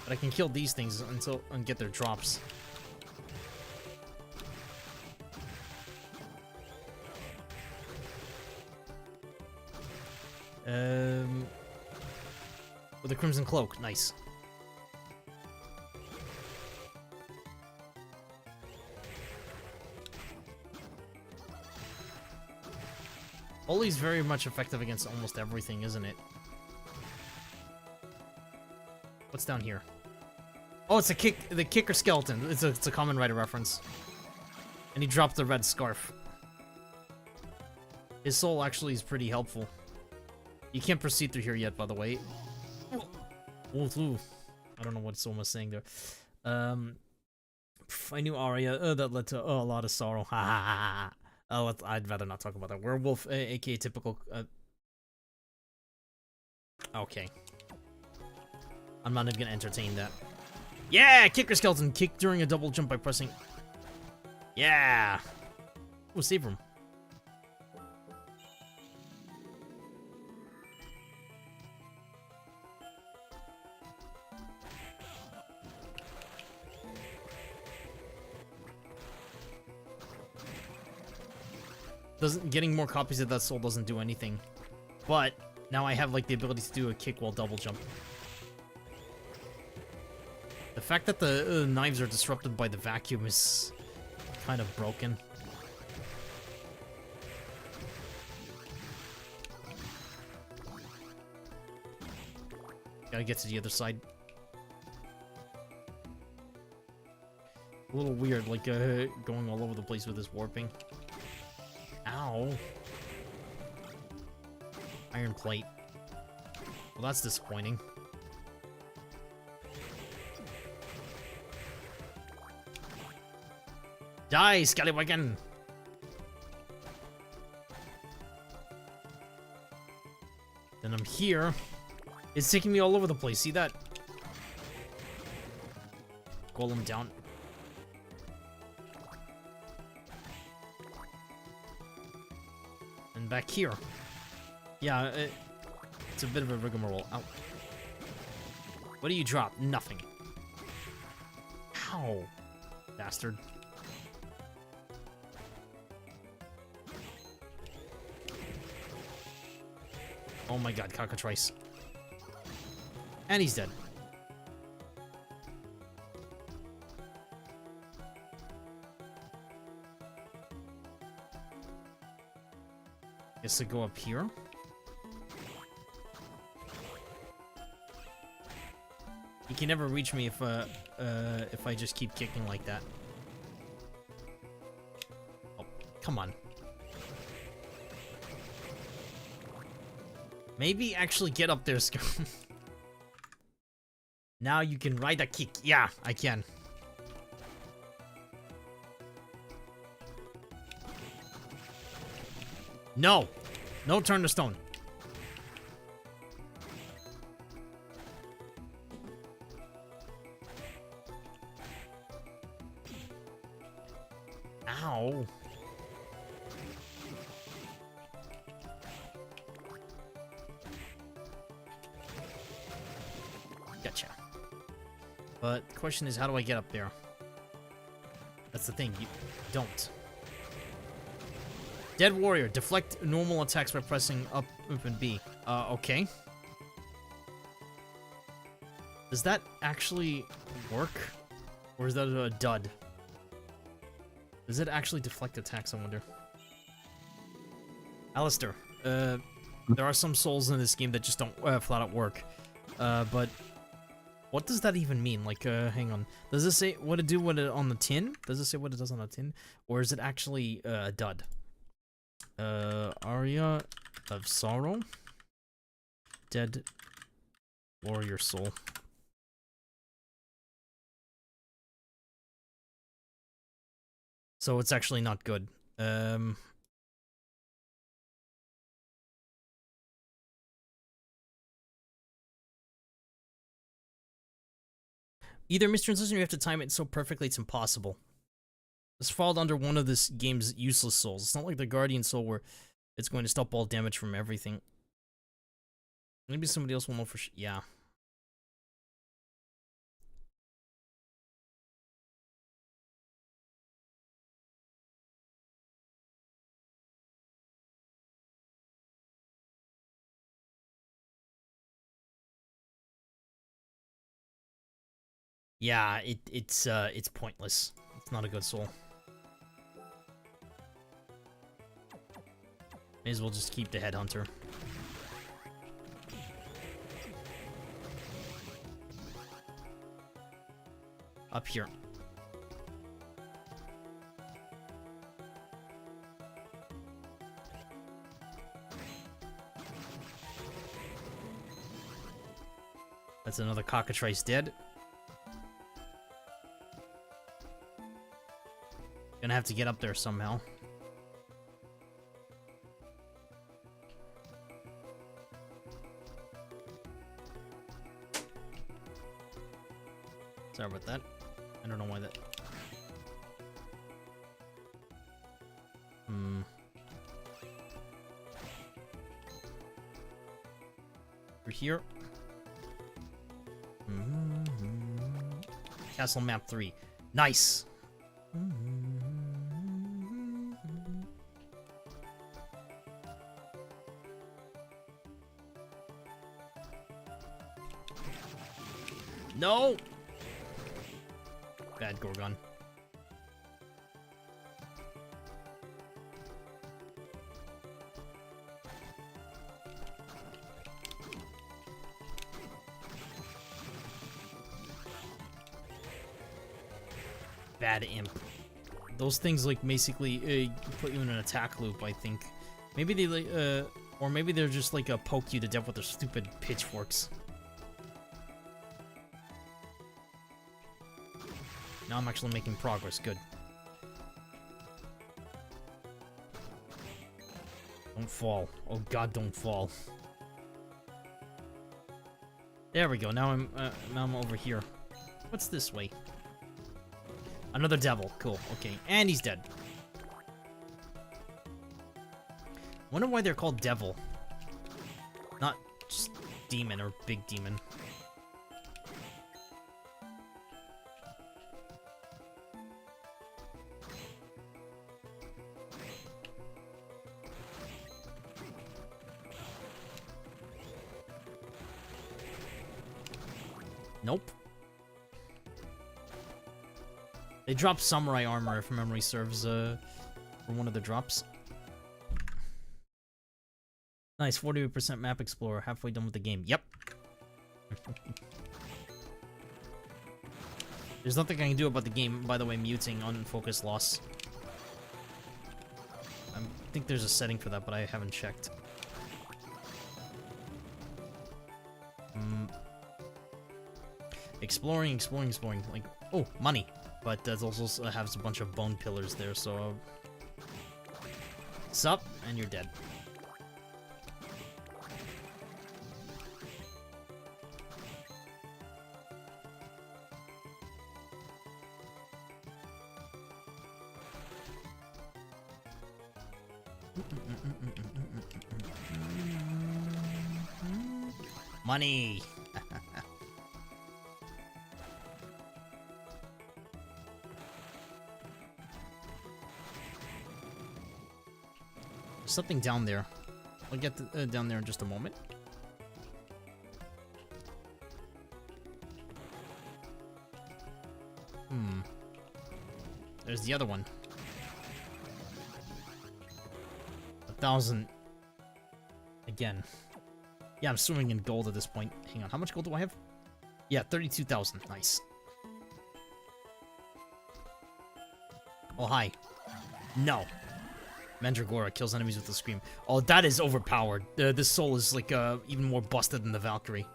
But I can kill these things and get their drops. With a Crimson Cloak, nice. Oli's very much effective against almost everything, isn't it? What's down here? Oh, it's the kicker skeleton. It's a Kamen Rider reference. And he dropped the red scarf. His soul actually is pretty helpful. You can't proceed through here yet, by the way. I don't know what someone was saying there. I knew Aria. That led to a lot of sorrow. Ha ha ha. Oh, I'd rather not talk about that. Werewolf, aka typical. Okay. I'm not even gonna entertain that. Yeah, kicker skeleton. Kick during a double jump by pressing. Yeah. Oh, save room. getting more copies of that soul doesn't do anything. But now I have like the ability to do a kick while double jump. The fact that the knives are disrupted by the vacuum is kind of broken. Gotta get to the other side. A little weird, like going all over the place with this warping. Ow. Iron plate. Well, that's disappointing. Die, scallywaggon! Then I'm here. It's taking me all over the place. See that? Golem down. And back here. Yeah, it's a bit of a rigmarole. Ow. What do you drop? Nothing. Ow. Bastard. Oh my god, cockatrice. And he's dead. Guess I go up here. You can never reach me if I just keep kicking like that. Oh, come on. Maybe actually get up there, Scarlet. Now you can ride a kick. Yeah, I can. No! No turn to stone. Ow. Gotcha. But the question is, how do I get up there? That's the thing, you don't. Dead warrior, deflect normal attacks by pressing up and B. Okay. Does that actually work? Or is that a dud? Does it actually deflect attacks, I wonder? Alistair, there are some souls in this game that just don't flat out work. But what does that even mean? Like, hang on. Does it say what to do with it on the tin? Does it say what it does on the tin? Or is it actually a dud? Aria of Sorrow. Dead warrior soul. So it's actually not good. Either mistranslation or you have to time it so perfectly it's impossible. This falls under one of this game's useless souls. It's not like the Guardian Soul where it's going to stop all damage from everything. Maybe somebody else will know for sure. Yeah. Yeah, it's pointless. It's not a good soul. May as well just keep the headhunter. Up here. That's another cockatrice dead. Gonna have to get up there somehow. Sorry about that. I don't know why that... We're here. Castle map 3. Nice! No! Bad Gorgon. Bad Imp. Those things, like, basically put you in an attack loop, I think. Maybe they, like, or maybe they're just, like, poke you to death with their stupid pitchforks. Now I'm actually making progress. Good. Don't fall. Oh god, don't fall. There we go. Now I'm over here. What's this way? Another devil. Cool. Okay. And he's dead. Wonder why they're called devil. Not just demon or big demon. Nope. They dropped samurai armor, if memory serves, for one of the drops. Nice, 48% map explorer, halfway done with the game. Yep. There's nothing I can do about the game, by the way, muting on focus loss. I think there's a setting for that, but I haven't checked. Exploring. Like, oh, money. But that also has a bunch of bone pillars there, so... Sup? And you're dead. Money! There's something down there. I'll get down there in just a moment. There's the other one. 1,000. Again. Yeah, I'm swimming in gold at this point. Hang on, how much gold do I have? Yeah, 32,000. Nice. Oh, hi. No. Mandragora kills enemies with a scream. Oh, that is overpowered. This soul is, like, even more busted than the Valkyrie.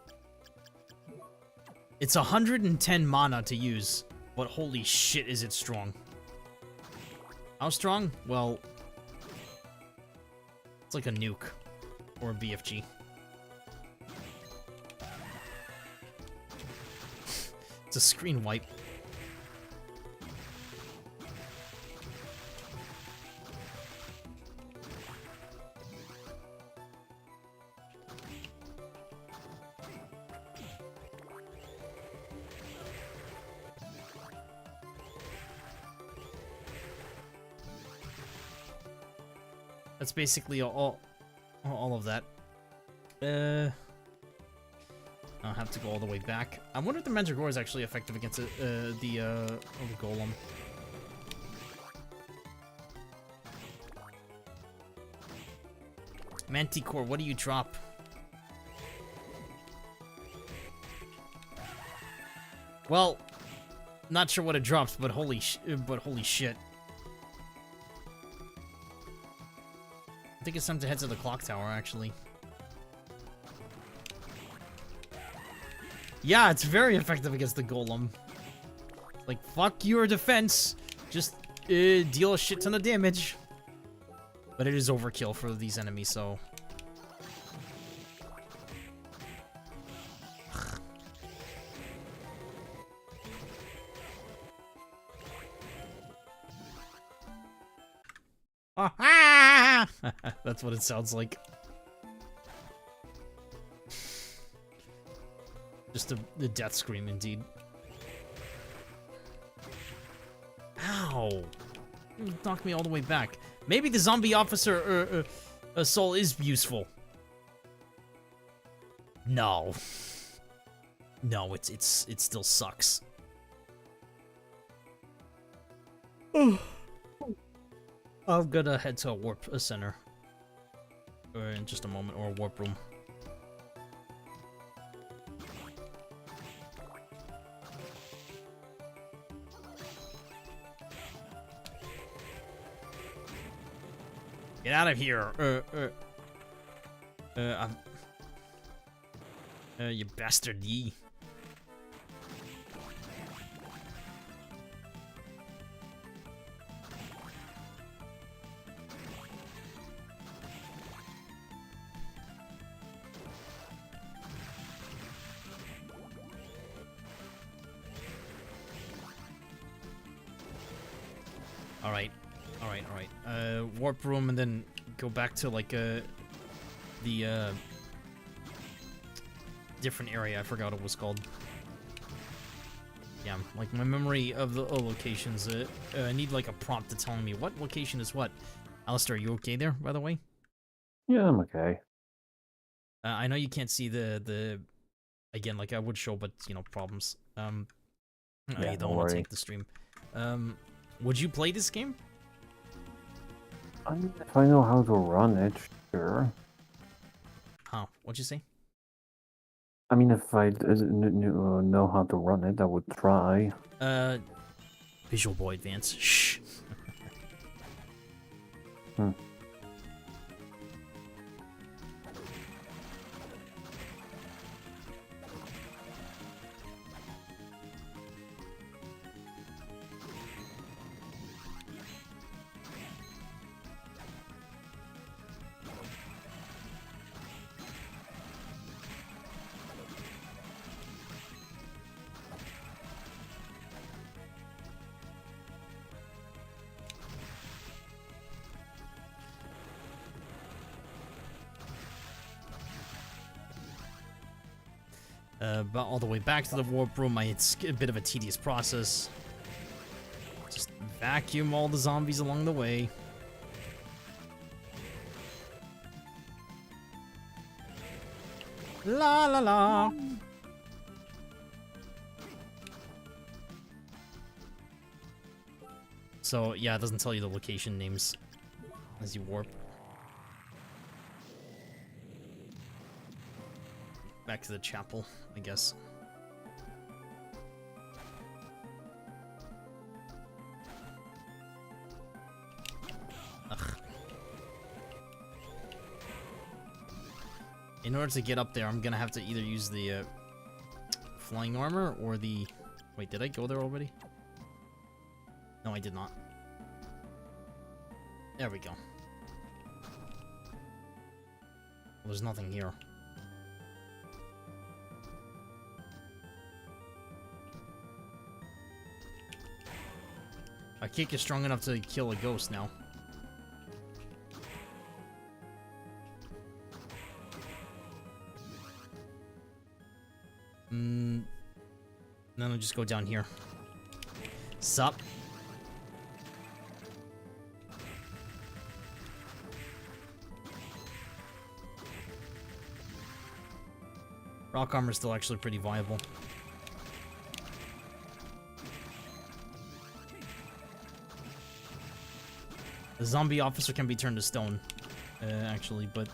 It's 110 mana to use, but holy shit is it strong. How strong? Well... It's like a nuke. Or a BFG. It's a screen wipe. That's basically all of that. I'll have to go all the way back. I wonder if the Mandragora is actually effective against the Golem. Manticore, what do you drop? Well, not sure what it drops, but holy shit. I think it's time to head to the clock tower, actually. Yeah, it's very effective against the Golem. Like, fuck your defense. Just deal a shit ton of damage. But it is overkill for these enemies, so... That's what it sounds like. Just the death scream, indeed. Ow! You knocked me all the way back. Maybe the zombie officer soul is useful. No. No, it still sucks. I'm gonna head to a warp center in just a moment, or a warp room. Get out of here! You bastard, ye. Alright. Warp room and then go back to, like, the, different area. I forgot what it was called. Yeah, like, my memory of the locations, I need, like, a prompt to tell me what location is what. Alistair, are you okay there, by the way? Yeah, I'm okay. I know you can't see the again, like I would show, but, you know, problems. Yeah, you don't don't want to worry. take the stream. Would you play this game? I mean, if I know how to run it, sure. Huh, what'd you say? I mean, if I know how to run it, I would try. Visual Boy Advance. Shh. But all the way back to the warp room, it's a bit of a tedious process. Just vacuum all the zombies along the way. La la la. So, yeah, it doesn't tell you the location names as you warp. Back to the chapel, I guess. Ugh. In order to get up there, I'm gonna have to either use the flying armor or the... Wait, did I go there already? No, I did not. There we go. There's nothing here. My kick is strong enough to kill a ghost now. Then I'll just go down here. Sup? Rock armor is still actually pretty viable. The zombie officer can be turned to stone, actually, but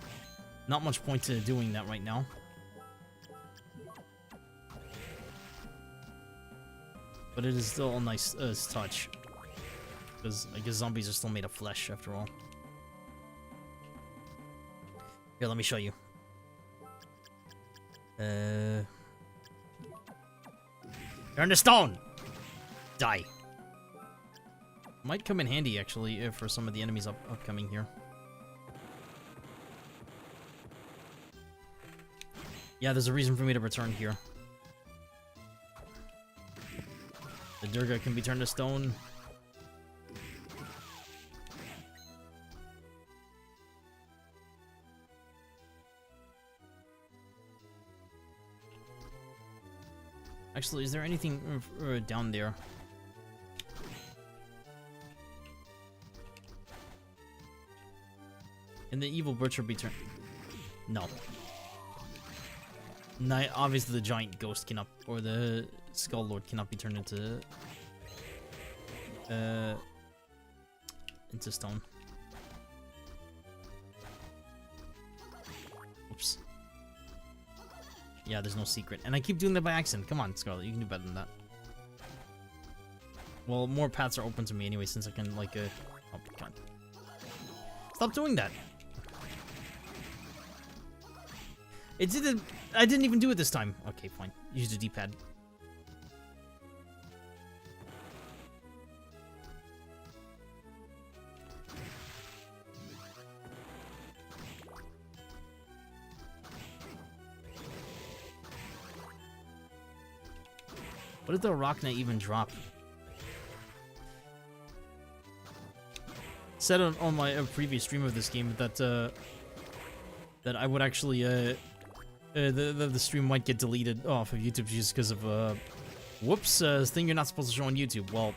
not much point to doing that right now. But it is still a nice touch, because I guess zombies are still made of flesh after all. Here, let me show you. Turn to stone! Die. Might come in handy, actually, for some of the enemies upcoming here. Yeah, there's a reason for me to return here. The Durga can be turned to stone. Actually, is there anything down there? Can the evil butcher be turned? No. Obviously the giant ghost cannot, or the skull lord cannot be turned into stone. Oops. Yeah, there's no secret. And I keep doing that by accident. Come on, Scarlet, you can do better than that. Well, more paths are open to me anyway, since I can, like, oh, God. Stop doing that! It didn't... I didn't even do it this time. Okay, fine. Use the D-pad. What did the Arachna even drop? Said on my previous stream of this game that that I would actually the stream might get deleted off of YouTube just because of whoops, thing you're not supposed to show on YouTube. Well,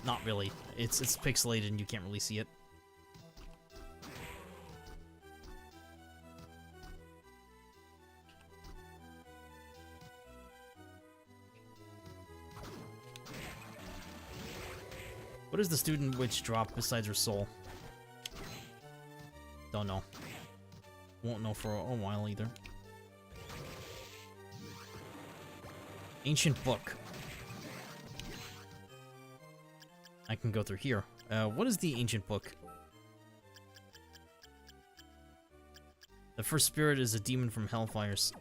not really. It's pixelated and you can't really see it. What does the student witch drop besides her soul? Don't know. Won't know for a while either. Ancient book. I can go through here. What is the ancient book? The first spirit is a demon from Hellfires.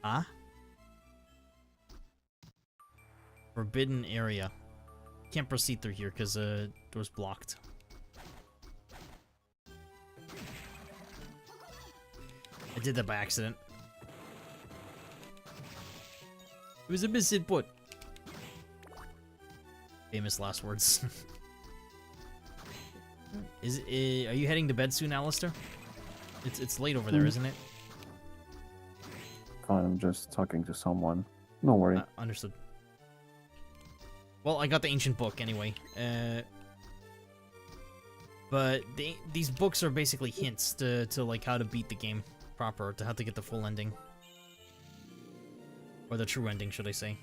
Ah? Forbidden area. Can't proceed through here because door's blocked. I did that by accident. It was a misinput. Famous last words. Are you heading to bed soon, Alistair? It's late over there, isn't it? Fine, I'm just talking to someone. No worry. Understood. Well, I got the ancient book anyway. But these books are basically hints to like how to beat the game proper, to how to get the full ending. Or the true ending, should I say.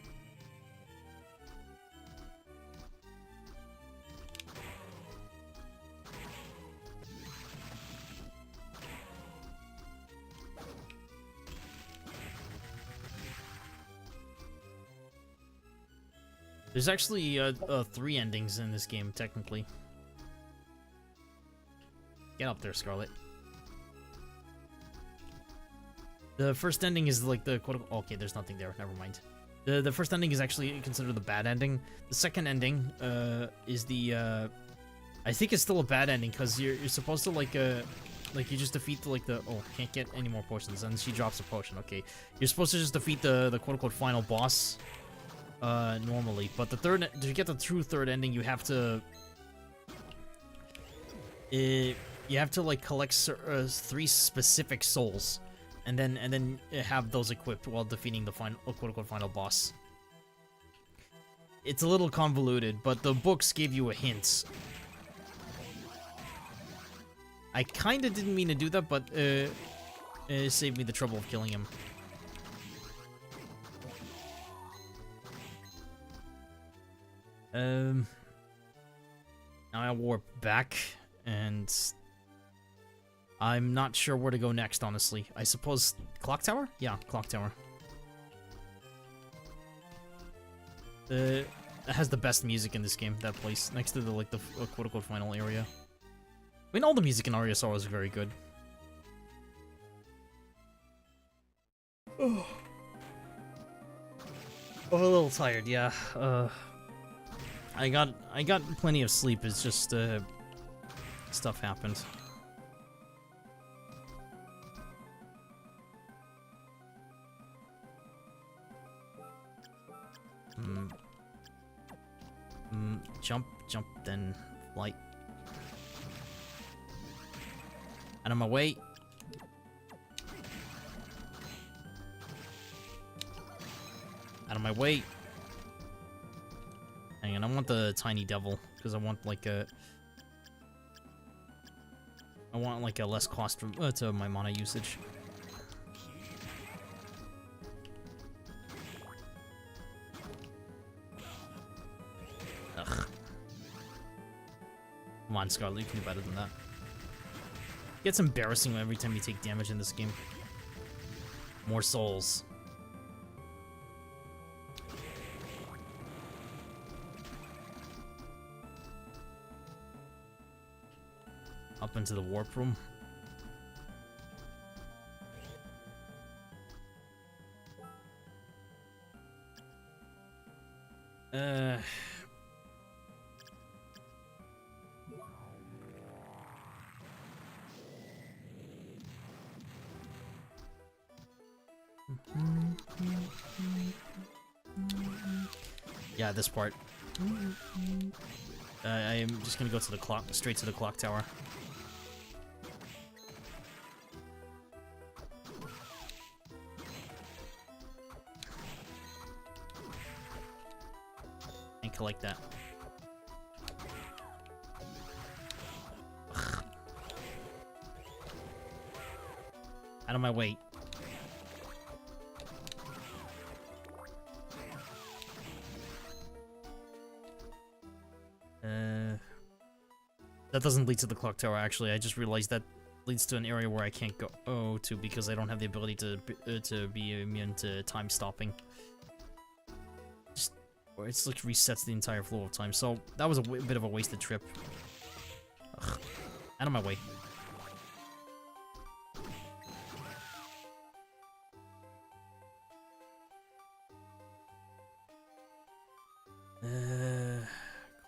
There's actually 3 endings in this game, technically. Get up there, Scarlet. The first ending is like the quote. Okay, there's nothing there. Never mind. The first ending is actually considered the bad ending. The second ending is the I think it's still a bad ending because you're supposed to like you just defeat the can't get any more potions, and she drops a potion. Okay, you're supposed to just defeat the quote unquote final boss normally, but the third, to get the true third ending, you have to like collect 3 specific souls, and then have those equipped while defeating the final quote unquote final boss. It's a little convoluted, but the books gave you a hint. I kinda didn't mean to do that, but it saved me the trouble of killing him. Now I warp back, and I'm not sure where to go next, honestly. I suppose Clock Tower? Yeah, Clock Tower. It has the best music in this game, that place, next to the quote-unquote final area. I mean, all the music in Aria is very good. Oh. I'm a little tired, yeah. I got plenty of sleep, it's just, stuff happened. Jump, then flight. Out of my way. Out of my way. Hang on, I want the tiny devil, because I want like a less cost to my mana usage. Come on, Scarlet, you can do better than that. It gets embarrassing every time you take damage in this game. More souls. Up into the warp room. Yeah, this part. I am just gonna go to the clock, straight to the clock tower. And collect that. Ugh. Out of my way. That doesn't lead to the clock tower, actually. I just realized that leads to an area where I can't go to because I don't have the ability to be immune to time stopping. Or it's like resets the entire flow of time. So that was a bit of a wasted trip. Ugh. Out of my way.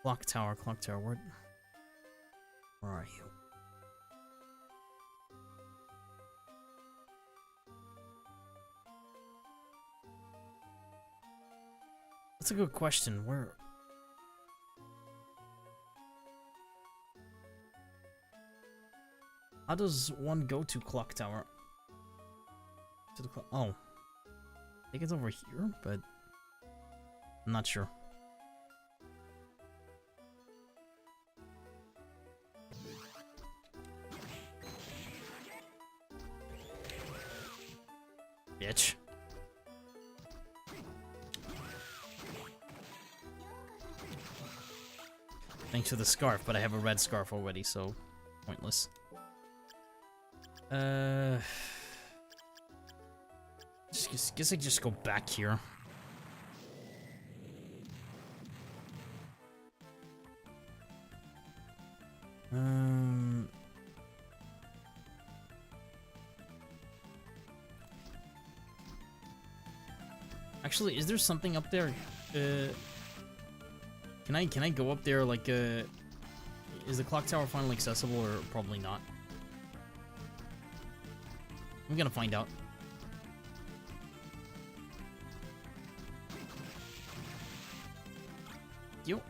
Clock tower, where are you? That's a good question. Where? How does one go to clock tower? To the clock? Oh, I think it's over here, but I'm not sure. Bitch. Thanks for the scarf, but I have a red scarf already, so pointless. Guess I just go back here. Actually, is there something up there? Can I go up there? Like, is the clock tower finally accessible, or probably not? I'm gonna find out. Yo.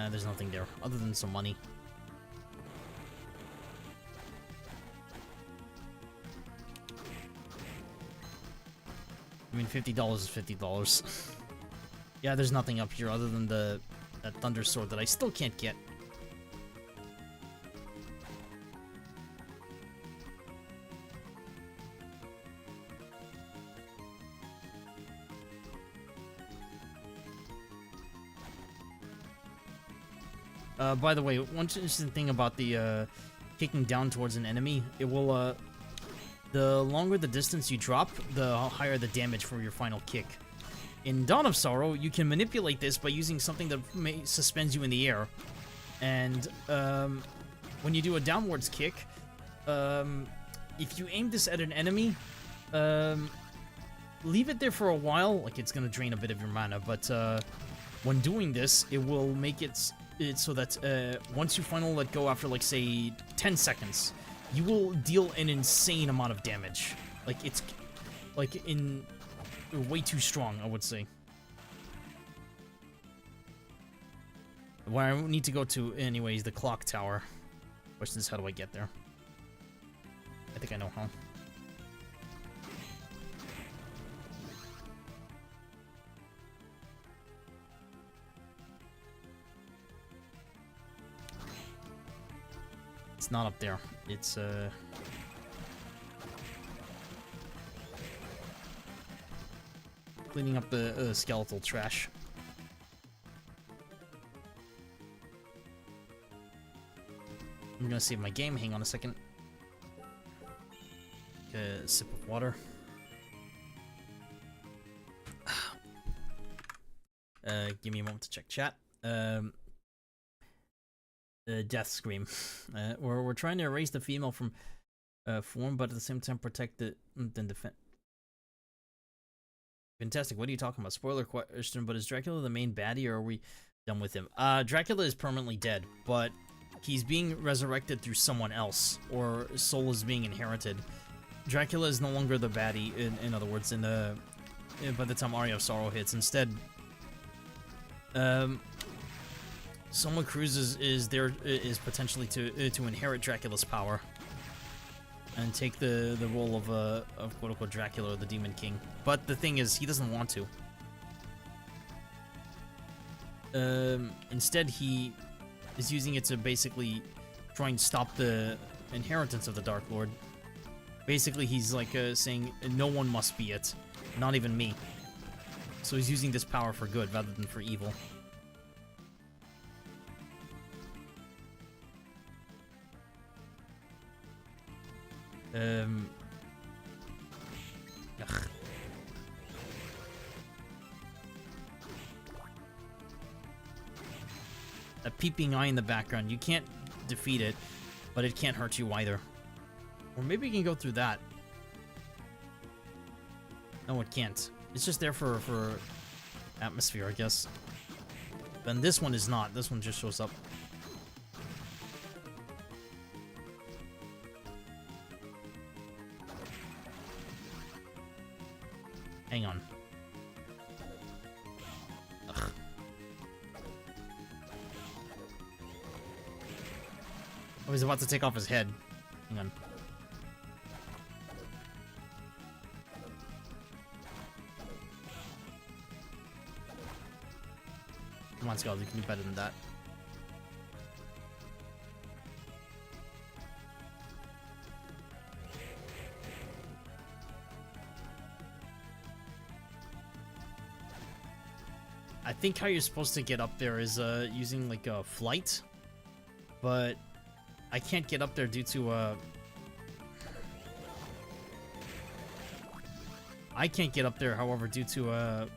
There's nothing there other than some money. I mean, $50 is $50. Yeah, there's nothing up here other than that thunder sword that I still can't get. By the way, one interesting thing about the kicking down towards an enemy, it will the longer the distance you drop, the higher the damage for your final kick. In Dawn of Sorrow, you can manipulate this by using something that suspends you in the air. And when you do a downwards kick, if you aim this at an enemy, leave it there for a while. Like, it's going to drain a bit of your mana, but when doing this, it will make it so that once you finally let go after, like, say, 10 seconds, you will deal an insane amount of damage. Like, it's, like, way too strong, I would say. Where I need to go to, anyways, the clock tower. Question is, how do I get there? I think I know how. It's not up there. It's, cleaning up the skeletal trash. I'm gonna save my game. Hang on a second. A sip of water. Give me a moment to check chat. Death scream. We're trying to erase the female from form, but at the same time protect the then defend. Fantastic. What are you talking about? Spoiler question, but is Dracula the main baddie, or are we done with him? Dracula is permanently dead, but he's being resurrected through someone else, or his soul is being inherited. Dracula is no longer the baddie, in other words, by the time Aria of Sorrow hits. Instead, someone Cruz is potentially to inherit Dracula's power and take the role of quote unquote Dracula or the Demon King. But the thing is, he doesn't want to. Instead, he is using it to basically try and stop the inheritance of the Dark Lord. Basically, he's like saying, no one must be it, not even me. So he's using this power for good rather than for evil. Ugh. A peeping eye in the background. You can't defeat it, but it can't hurt you either. Or maybe you can go through that. No, it can't. It's just there for atmosphere, I guess. Then this one is not. This one just shows up. Hang on. Ugh. I was about to take off his head. Hang on. Come on, Scarlet, you can do better than that. I think how you're supposed to get up there is using like a flight, but I can't get up there due to I can't get up there, however, due to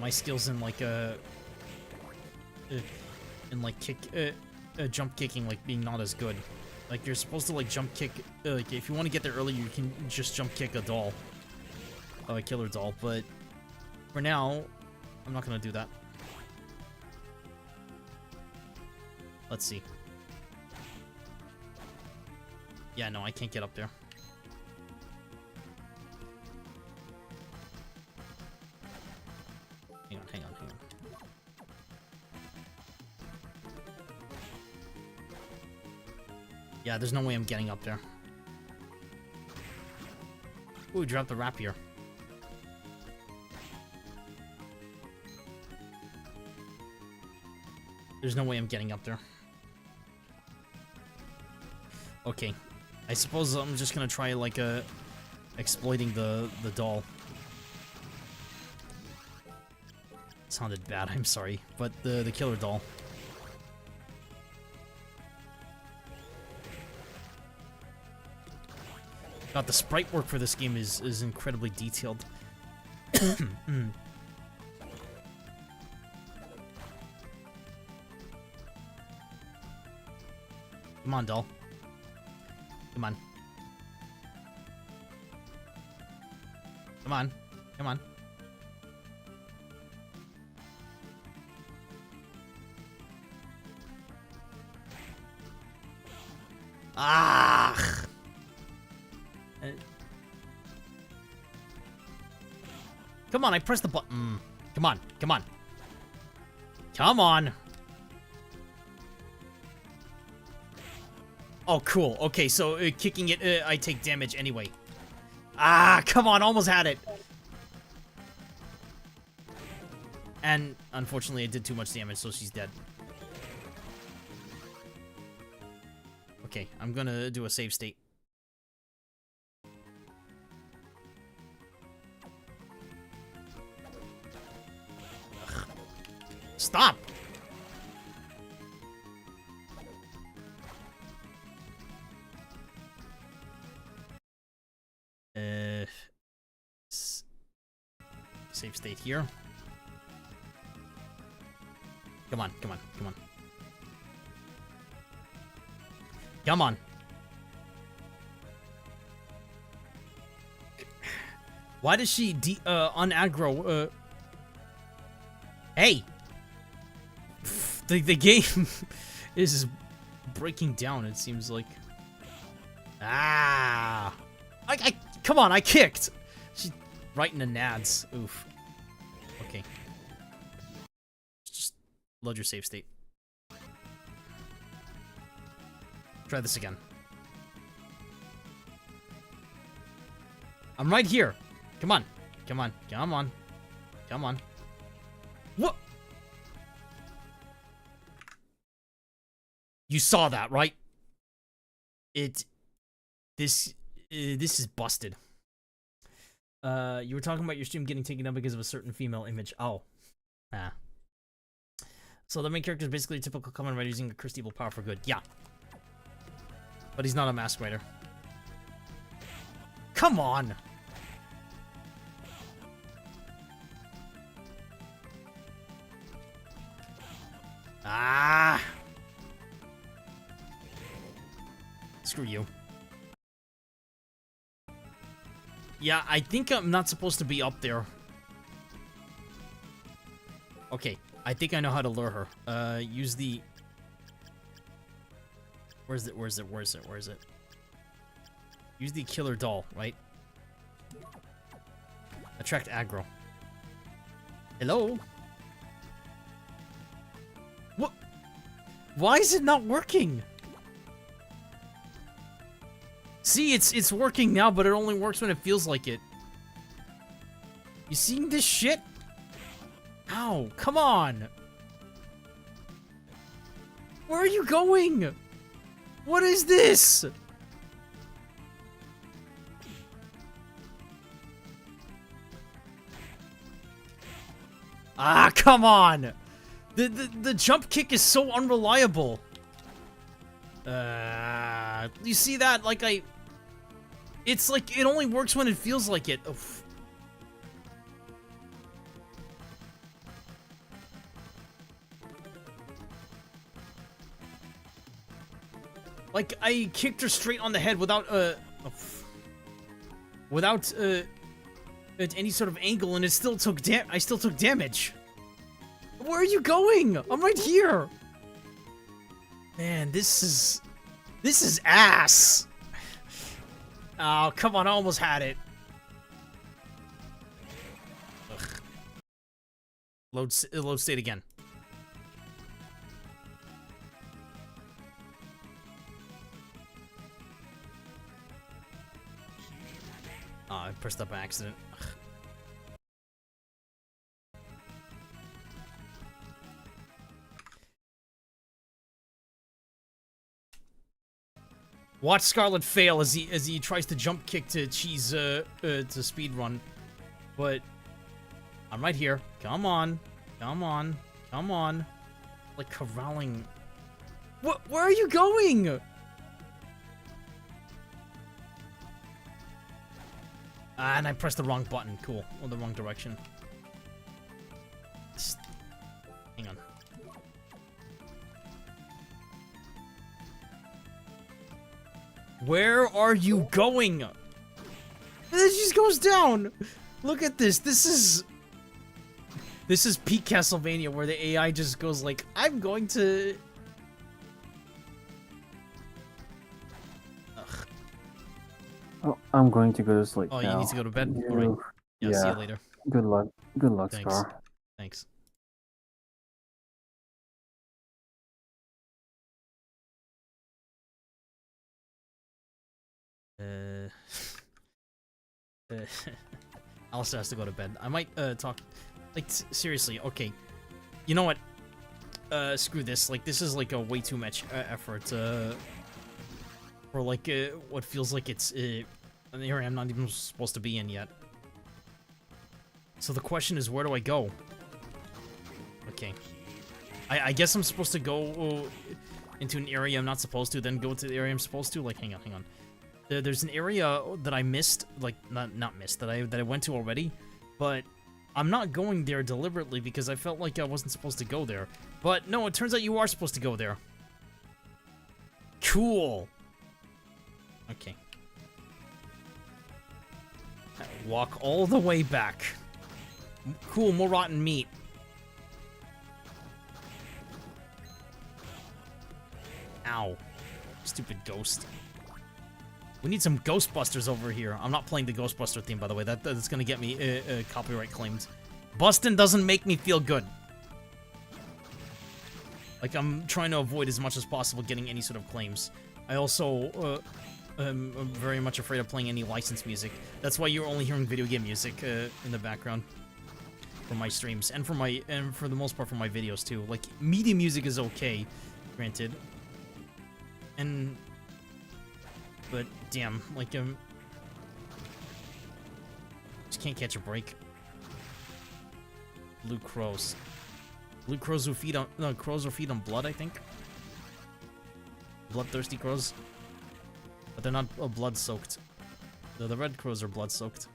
my skills in like jump kicking, like being not as good. Like you're supposed to like jump kick, like if you want to get there early, you can just jump kick a doll, a killer doll. But for now, I'm not gonna do that. Let's see. Yeah, no, I can't get up there. Hang on. Yeah, there's no way I'm getting up there. Ooh, dropped the rapier. There's no way I'm getting up there. Okay. I suppose I'm just gonna try, like, exploiting the doll. It sounded bad, I'm sorry. But the killer doll. God, the sprite work for this game is incredibly detailed. Come on, doll. Come on. Come on. Come on. Ah! Come on, I pressed the button. Come on, come on. Come on. Oh, cool. Okay, so kicking it, I take damage anyway. Ah, come on, almost had it. And unfortunately, it did too much damage, so she's dead. Okay, I'm gonna do a save state. Ugh. Stop! Save state here. Come on, come on, come on. Come on. Why does she unaggro? Hey! The game is breaking down, it seems like. Ah! Come on, I kicked! She's right in the nads. Oof. Okay. Just load your save state. Try this again. I'm right here. Come on. Come on. Come on. Come on. What? You saw that, right? This is busted. You were talking about your stream getting taken down because of a certain female image. Oh. Ah. So the main character is basically a typical Kamen Rider using a cursed evil power for good. Yeah. But he's not a Mask Rider. Come on! Ah! Screw you. Yeah, I think I'm not supposed to be up there. Okay, I think I know how to lure her. Use the... Where's it? Where's it? Where's it? Where's it? Use the killer doll, right? Attract aggro. Hello? What? Why is it not working? See, it's working now, but it only works when it feels like it. You seeing this shit? Ow, come on! Where are you going? What is this? Ah, come on! The jump kick is so unreliable. You see that? Like it's like it only works when it feels like it. Oof. Like I kicked her straight on the head without at any sort of angle, and it still took I still took damage. Where are you going? I'm right here. Man, this is ass. Oh, come on, I almost had it. Ugh. Load state again. Oh, I pressed up by accident. Ugh. Watch Scarlet fail as he tries to jump kick to cheese to speed run, but I'm right here. Come on, come on, come on! Like corralling. What? Where are you going? And I pressed the wrong button. Cool. Or the wrong direction. Just hang on. Where are you going? And then she just goes down. Look at this. This is peak Castlevania, where the AI just goes like, I'm going to... Ugh. Oh, I'm going to go to sleep now. You need to go to bed? Alright. Yeah, see you later. Good luck. Good luck, Thanks. Scar. Thanks. Alistair has to go to bed. I might talk like seriously. Okay, you know what? Screw this. Like this is like a way too much effort for like what feels like it's an area I'm not even supposed to be in yet. So the question is, where do I go? Okay, I guess I'm supposed to go into an area I'm not supposed to, then go to the area I'm supposed to. Like, hang on. There's an area that I missed, like not missed, that I went to already, but I'm not going there deliberately because I felt like I wasn't supposed to go there. But no, it turns out you are supposed to go there. Cool. Okay. Walk all the way back. Cool, more rotten meat. Ow. Stupid ghost. We need some Ghostbusters over here. I'm not playing the Ghostbuster theme, by the way. That's gonna get me copyright claimed. Bustin' doesn't make me feel good. Like, I'm trying to avoid as much as possible getting any sort of claims. I also am very much afraid of playing any licensed music. That's why you're only hearing video game music in the background for my streams and for the most part for my videos too. Like, media music is okay, granted. But damn, like just can't catch a break. Blue crows. Blue crows who feed on crows who feed on blood, I think. Bloodthirsty crows. But they're not blood soaked. The red crows are blood soaked.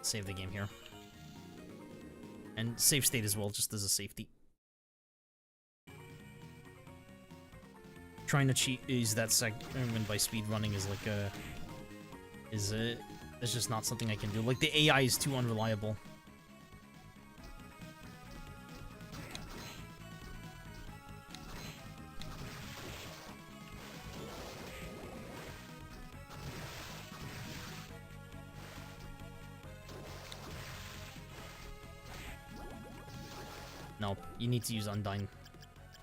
Save the game here. And save state as well, just as a safety. Trying to cheat is that segment by speed running is like it's just not something I can do. Like, the AI is too unreliable. No, you need to use Undyne.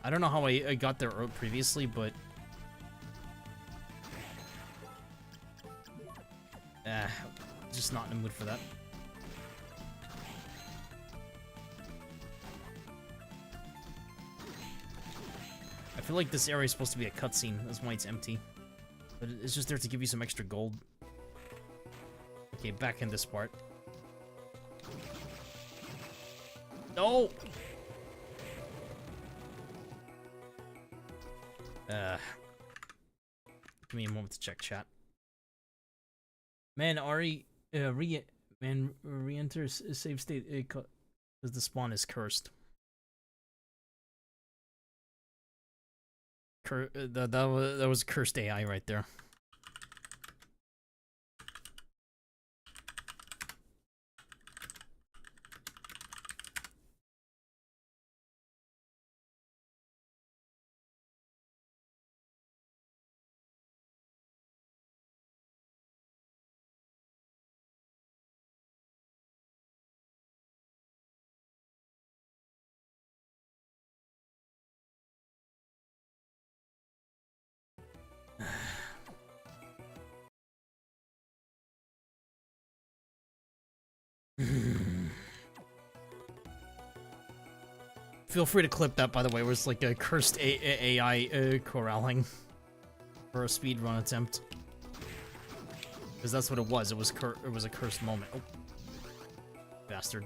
I don't know how I got there previously, but... just not in the mood for that. I feel like this area is supposed to be a cutscene, that's why it's empty. But it's just there to give you some extra gold. Okay, back in this part. No! Give me a moment to check chat. Man, Ari, re-enters save state because the spawn is cursed. That was cursed AI right there. Feel free to clip that, by the way, where it's like a cursed AI corralling for a speedrun attempt. Because that's what it was. It was a cursed moment. Oh. Bastard.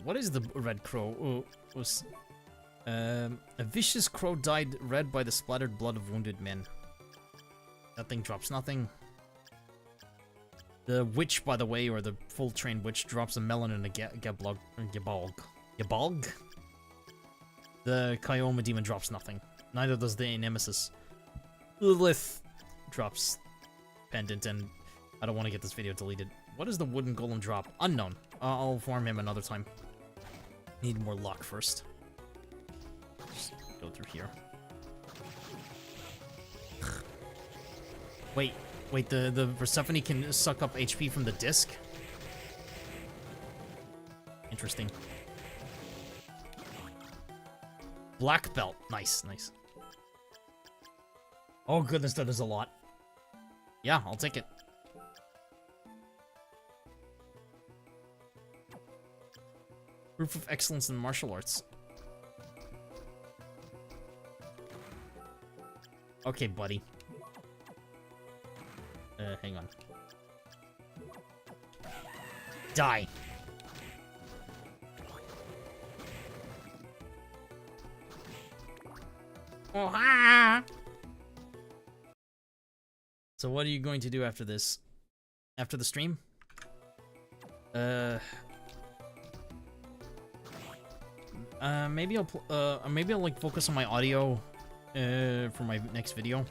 What is the red crow? A vicious crow died red by the splattered blood of wounded men. That thing drops nothing. The witch, by the way, or the full trained witch, drops a melon and a gabolg. Gabolg? The Kyoma demon drops nothing. Neither does the Nemesis. Lilith drops pendant, and I don't want to get this video deleted. What does the wooden golem drop? Unknown. I'll farm him another time. Need more luck first. Just go through here. Wait, the Persephone can suck up HP from the disc? Interesting. Black belt. Nice, nice. Oh goodness, that is a lot. Yeah, I'll take it. Proof of excellence in martial arts. Okay, buddy. Hang on. Die. Oh, ah! So what are you going to do after this? After the stream? Maybe I'll like focus on my audio for my next video,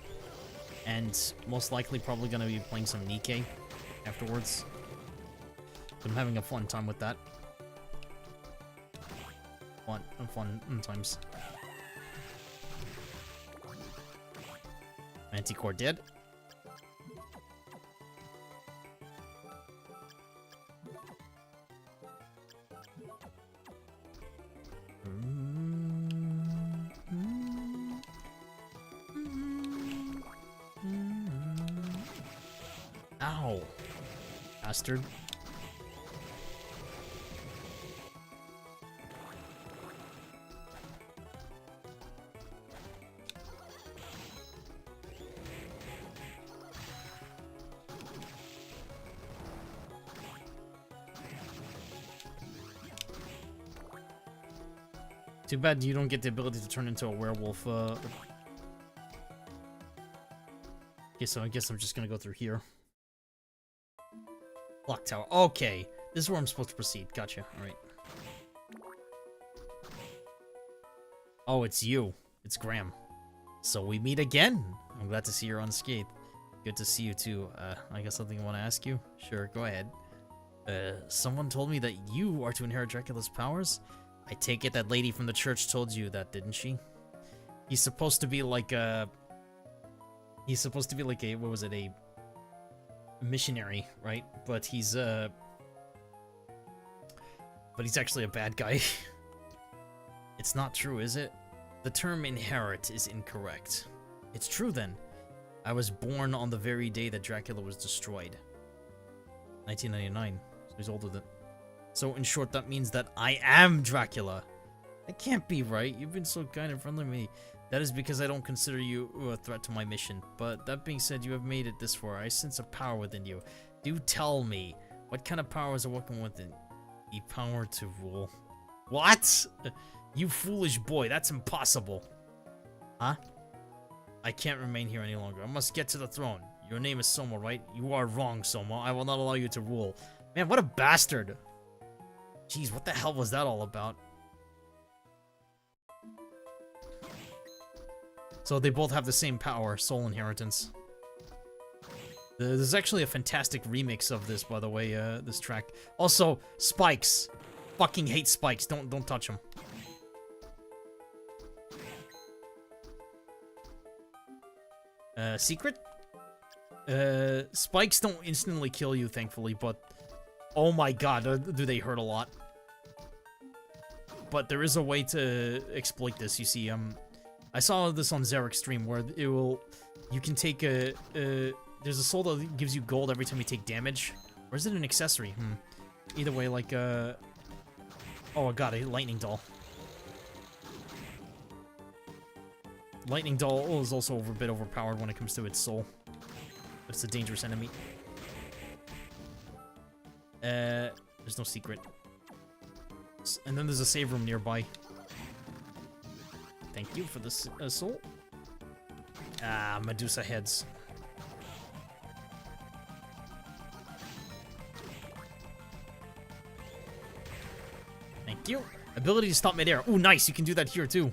and most likely probably gonna be playing some Nikkei afterwards. I'm having a fun time with that. Fun times. Manticore dead. Ow. Bastard. Too bad you don't get the ability to turn into a werewolf. Okay, so I guess I'm just gonna go through here. Clock tower. Okay, this is where I'm supposed to proceed. Gotcha. All right. Oh, it's you. It's Graham. So we meet again. I'm glad to see you're unscathed. Good to see you too. I got something I want to ask you. Sure, go ahead. Someone told me that you are to inherit Dracula's powers. I take it that lady from the church told you that, didn't she? He's supposed to be like a... He's supposed to be like a... What was it? A missionary, right? But he's actually a bad guy. It's not true, is it? The term inherit is incorrect. It's true then. I was born on the very day that Dracula was destroyed. 1999. So he's older than... So, in short, that means that I am Dracula. That can't be right. You've been so kind and friendly to me. That is because I don't consider you a threat to my mission. But that being said, you have made it this far. I sense a power within you. Do tell me, what kind of powers are working within? The power to rule. What? You foolish boy, that's impossible. Huh? I can't remain here any longer. I must get to the throne. Your name is Soma, right? You are wrong, Soma. I will not allow you to rule. Man, what a bastard. Jeez, what the hell was that all about? So they both have the same power, soul inheritance. There's actually a fantastic remix of this, by the way, this track. Also, spikes. Fucking hate spikes. Don't touch them. Secret? Spikes don't instantly kill you, thankfully, but... Oh my god, do they hurt a lot. But there is a way to exploit this, you see, I saw this on Zarek's stream, where it will... You can take a... There's a soul that gives you gold every time you take damage. Or is it an accessory? Either way, like, Oh, god, a lightning doll. Lightning doll is also a bit overpowered when it comes to its soul. But it's a dangerous enemy. There's no secret. And then there's a save room nearby. Thank you for this soul. Ah, Medusa heads. Thank you. Ability to stop midair. Ooh, nice. You can do that here too.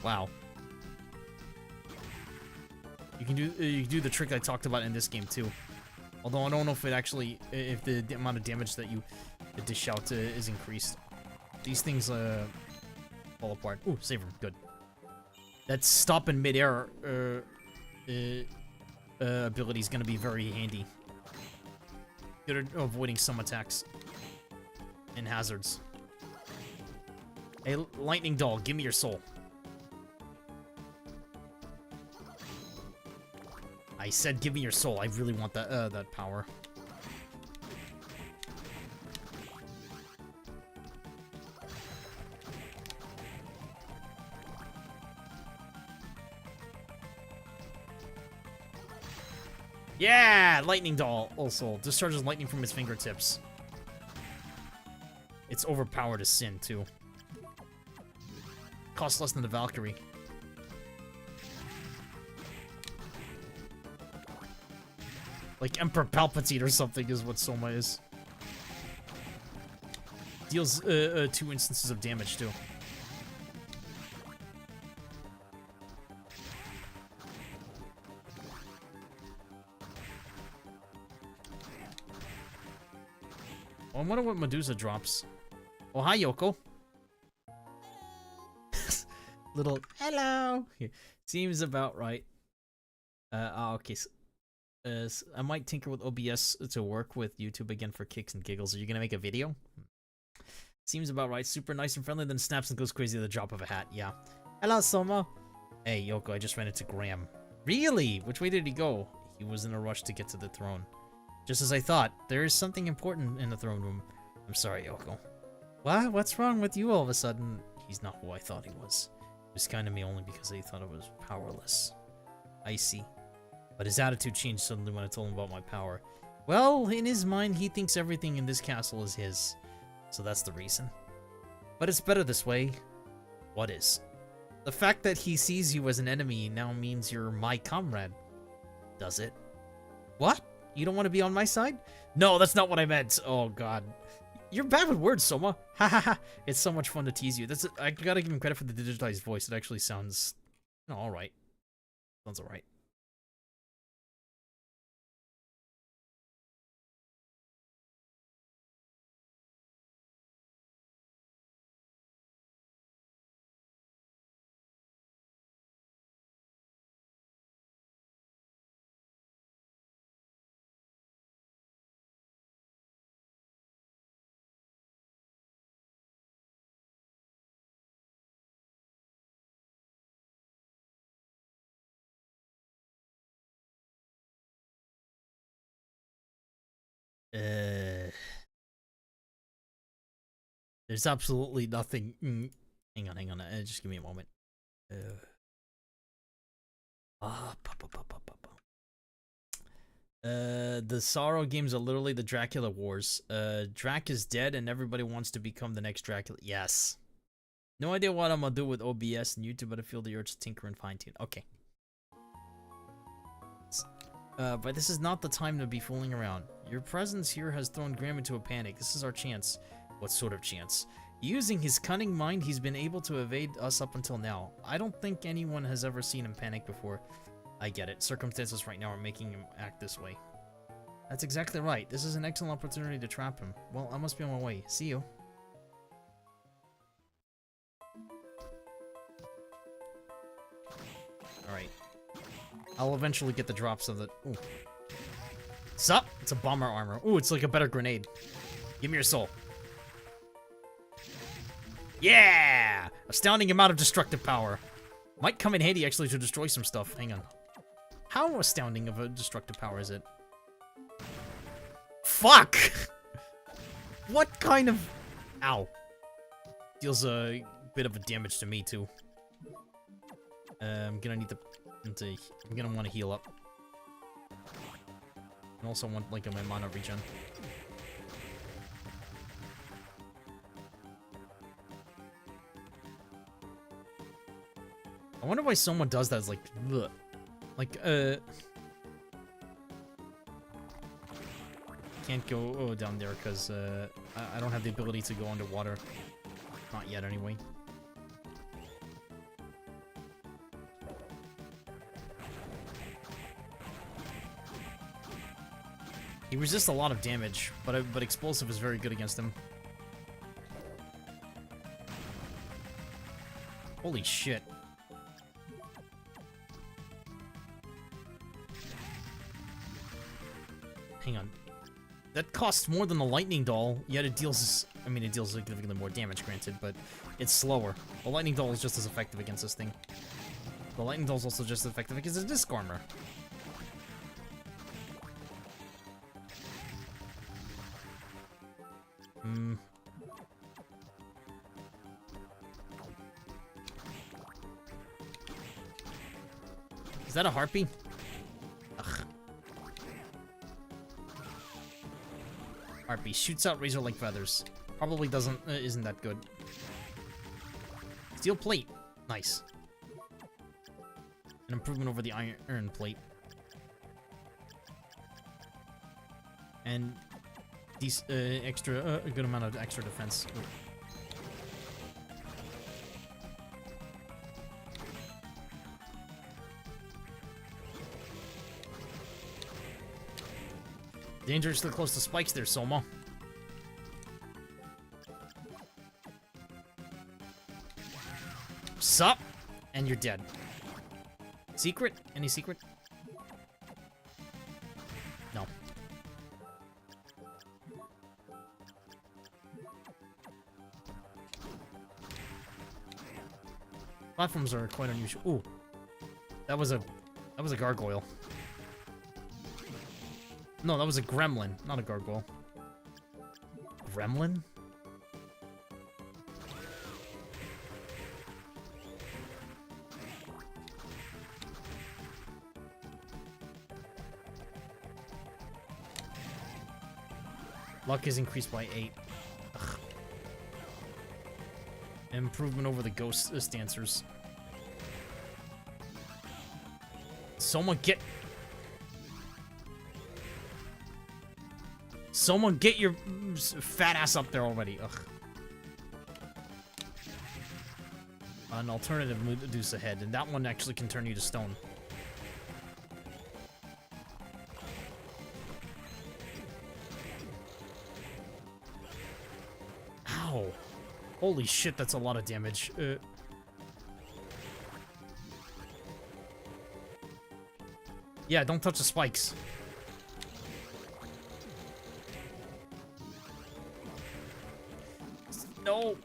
Wow. You can do the trick I talked about in this game too. Although I don't know if it actually, if the amount of damage that you dish out is increased. These things fall apart. Ooh, save room. Good. That stop in midair ability is gonna be very handy. Good at avoiding some attacks and hazards. Hey, lightning doll, give me your soul. I said give me your soul. I really want that that power. Yeah! Lightning doll also discharges lightning from his fingertips. It's overpowered as sin, too. Costs less than the Valkyrie. Like Emperor Palpatine or something is what Soma is. Deals 2 instances of damage, too. I wonder what Medusa drops. Oh, hi, Yoko. Little hello. Seems about right. Okay. So, I might tinker with OBS to work with YouTube again for kicks and giggles. Are you gonna make a video? Seems about right. Super nice and friendly, then snaps and goes crazy at the drop of a hat. Yeah. Hello, Soma. Hey, Yoko, I just ran into Graham. Really? Which way did he go? He was in a rush to get to the throne. Just as I thought. There is something important in the throne room. I'm sorry, Yoko. What? What's wrong with you all of a sudden? He's not who I thought he was. He was kind to me only because he thought I was powerless. I see. But his attitude changed suddenly when I told him about my power. Well, in his mind, he thinks everything in this castle is his. So that's the reason. But it's better this way. What is? The fact that he sees you as an enemy now means you're my comrade. Does it? What? You don't want to be on my side? No, that's not what I meant. Oh, God. You're bad with words, Soma. Ha ha ha. It's so much fun to tease you. I gotta give him credit for the digitized voice. It actually sounds... Oh, alright. Sounds alright. There's absolutely nothing. Hang on. Just give me a moment. The Sorrow games are literally the Dracula Wars. Drac is dead and everybody wants to become the next Dracula. Yes. No idea what I'm gonna do with OBS and YouTube, but I feel the urge to tinker and fine tune. Okay. But this is not the time to be fooling around. Your presence here has thrown Graham into a panic. This is our chance. What sort of chance? Using his cunning mind, he's been able to evade us up until now. I don't think anyone has ever seen him panic before. I get it. Circumstances right now are making him act this way. That's exactly right. This is an excellent opportunity to trap him. Well, I must be on my way. See you. Alright. I'll eventually get the drops of the... Ooh. Sup? It's a bomber armor. Ooh, it's like a better grenade. Give me your soul. Yeah! Astounding amount of destructive power. Might come in handy, actually, to destroy some stuff. Hang on. How astounding of a destructive power is it? Fuck! What kind of... Ow. Deals a bit of a damage to me, too. I'm gonna need to... I'm gonna want to heal up. And also want, like, my mana regen. I wonder why someone does that. It's like, ugh. Like, can't go down there because I don't have the ability to go underwater. Not yet, anyway. He resists a lot of damage, but explosive is very good against him. Holy shit. Hang on. That costs more than the lightning doll, yet it deals... I mean, it deals significantly more damage, granted, but it's slower. The lightning doll is just as effective against this thing. The lightning doll is also just as effective against the disc armor. Is that a harpy? Ugh. Harpy shoots out razor-like feathers. Probably isn't that good. Steel plate. Nice. An improvement over the iron plate. And these a good amount of extra defense. Dangerously close to spikes there, Soma. Sup? And you're dead. Secret? Any secret? No. Platforms are quite unusual. Ooh. That was a gargoyle. No, that was a gremlin, not a gargoyle. Gremlin? Luck is increased by 8. Ugh. Improvement over the ghost stancers. Someone get your fat ass up there already. Ugh. An alternative Medusa head, and that one actually can turn you to stone. Ow. Holy shit, that's a lot of damage. Yeah, don't touch the spikes. No.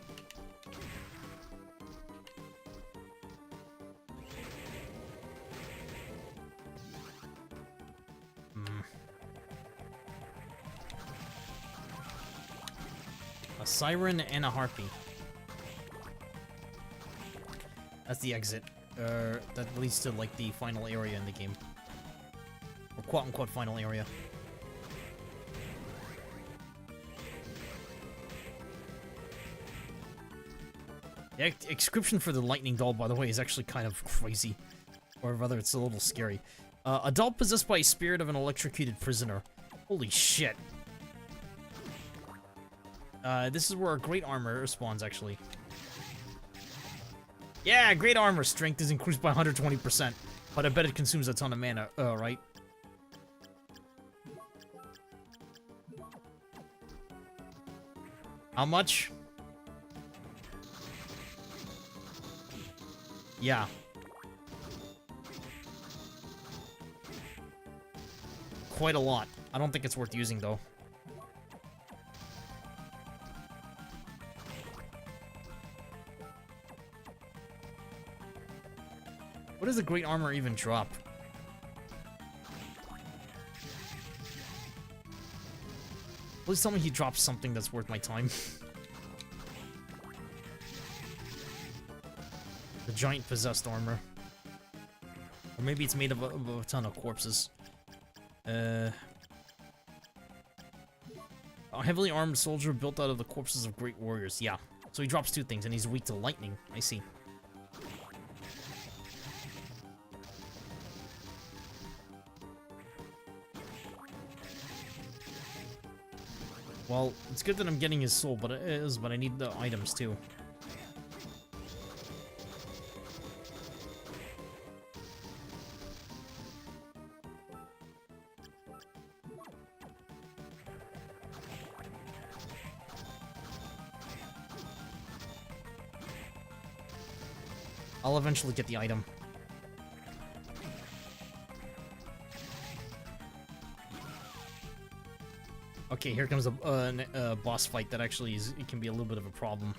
A siren and a harpy. That's the exit. That leads to like the final area in the game. Or quote-unquote final area. The description for the lightning doll, by the way, is actually kind of crazy. Or rather, it's a little scary. A doll possessed by a spirit of an electrocuted prisoner. Holy shit. This is where our great armor spawns, actually. Yeah, great armor strength is increased by 120%. But I bet it consumes a ton of mana, right? How much? Yeah. Quite a lot. I don't think it's worth using, though. What does the great armor even drop? Please tell me he drops something that's worth my time. The giant possessed armor. Or maybe it's made of a ton of corpses. A heavily armed soldier built out of the corpses of great warriors. Yeah. So he drops 2 things, and he's weak to lightning. I see. Well, it's good that I'm getting his soul, but I need the items too. I'll eventually get the item. Okay, here comes a boss fight that actually it can be a little bit of a problem.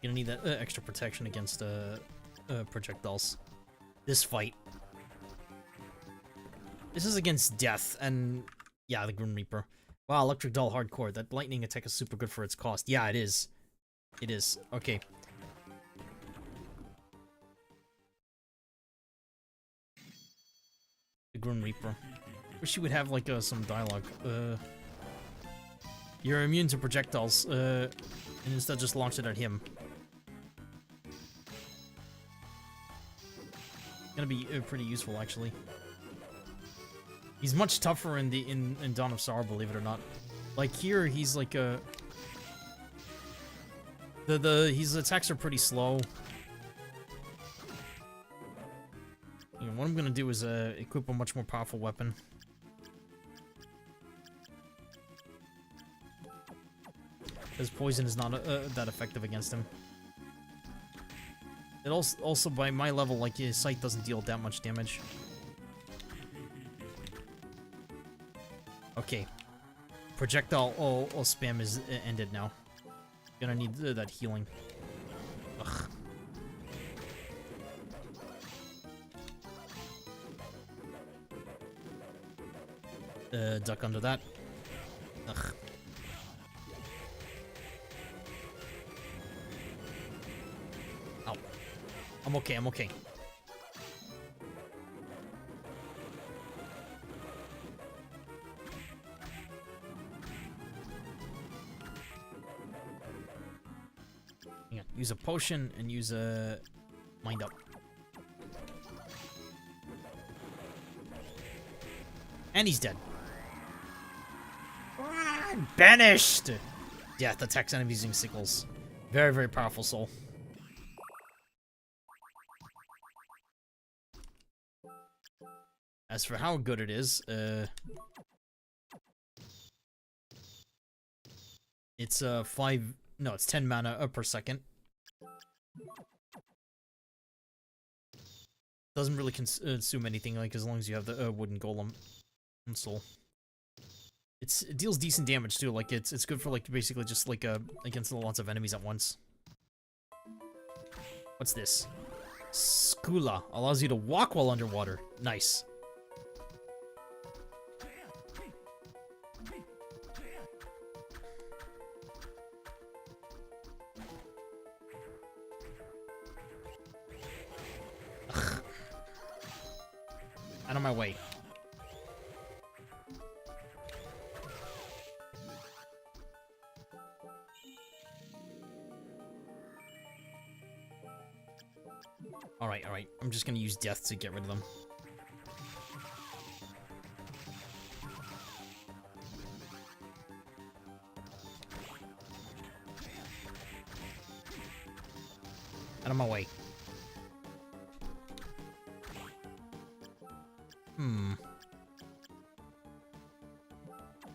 Gonna need that extra protection against projectiles. This fight. This is against death, and yeah, the Grim Reaper. Wow, Electric Doll hardcore. That lightning attack is super good for its cost. Yeah, it is. It is. Okay. The Grim Reaper. Wish you would have, like, some dialogue. You're immune to projectiles, and instead just launch it at him. Gonna be pretty useful, actually. He's much tougher in Dawn of Sorrow, believe it or not. Like here, he's like his attacks are pretty slow. You know, what I'm gonna do is equip a much more powerful weapon. Because poison is not that effective against him. It also by my level, like his sight doesn't deal that much damage. Okay. Projectile spam is ended now. Gonna need that healing. Ugh. Duck under that. Ugh. Ow. I'm okay, I'm okay. Hang on. Use a potion and use a mind up. And he's dead. Banished! Death attacks enemies using sickles. Very, very powerful soul. As for how good it is, it's 10 mana per second. Doesn't really consume anything, like, as long as you have the wooden golem and soul. It deals decent damage too, like it's good for, like, basically just like against lots of enemies at once. What's this? Skula allows you to walk while underwater. Nice. Ugh. Out of my way. Alright, alright. I'm just gonna use death to get rid of them. Out of my way.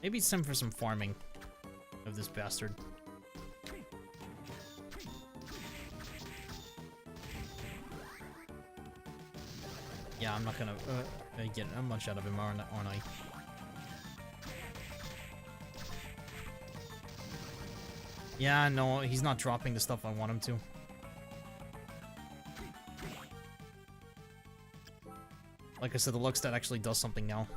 Maybe it's time for some farming of this bastard. Yeah, I'm not gonna get much out of him, aren't I? Yeah, no, he's not dropping the stuff I want him to. Like I said, the luck stat actually does something now.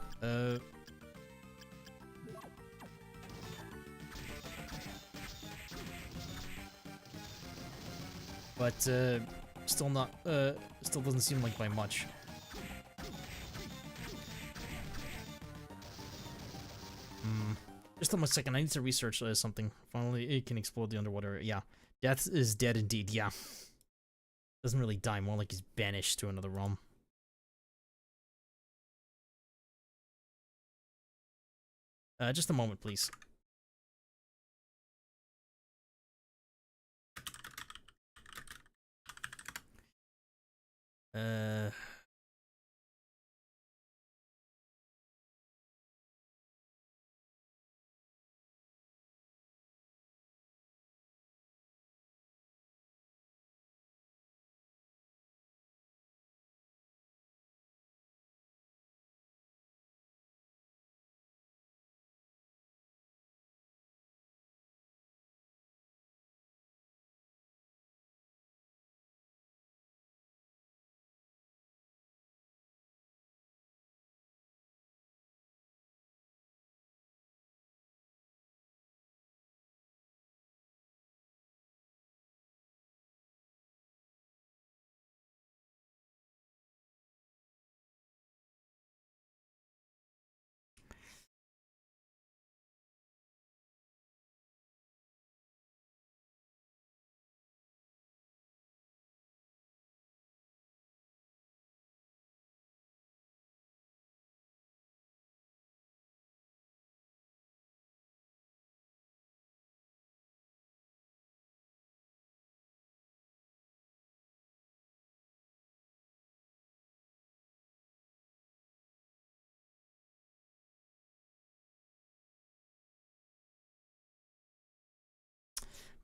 But, still not, still doesn't seem like by much. Just a second, I need to research something. Finally, it can explode the underwater. Yeah. Death is dead indeed, yeah. Doesn't really die, more like he's banished to another realm. Just a moment, please.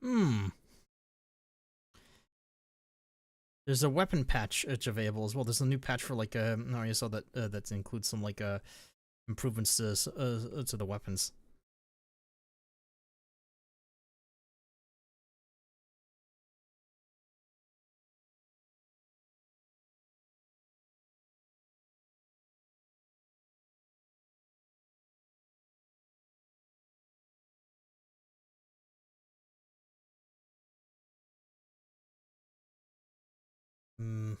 Hmm. There's a weapon patch it's available as well. There's a new patch for like Aria saw that that includes some like improvements to the weapons. Hmm.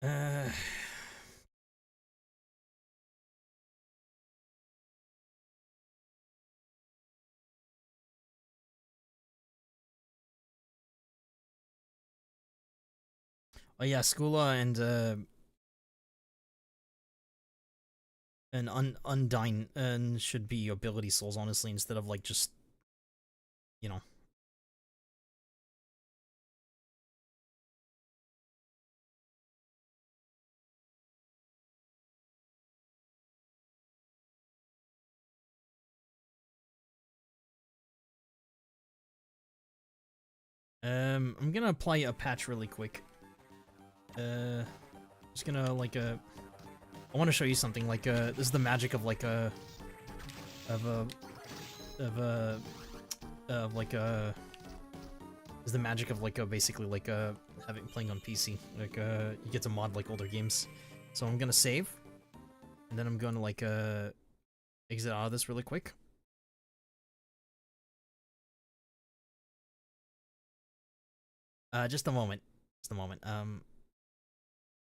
Uh. Oh yeah, Skula and Undyne should be ability souls honestly instead of like just you know. I'm gonna apply a patch really quick. Just gonna like I want to show you something like this is the magic of like a of a of a of like a is the magic of like a basically like having playing on PC like you get to mod like older games. So I'm gonna save and then I'm gonna like exit out of this really quick. Just a moment. Just a moment.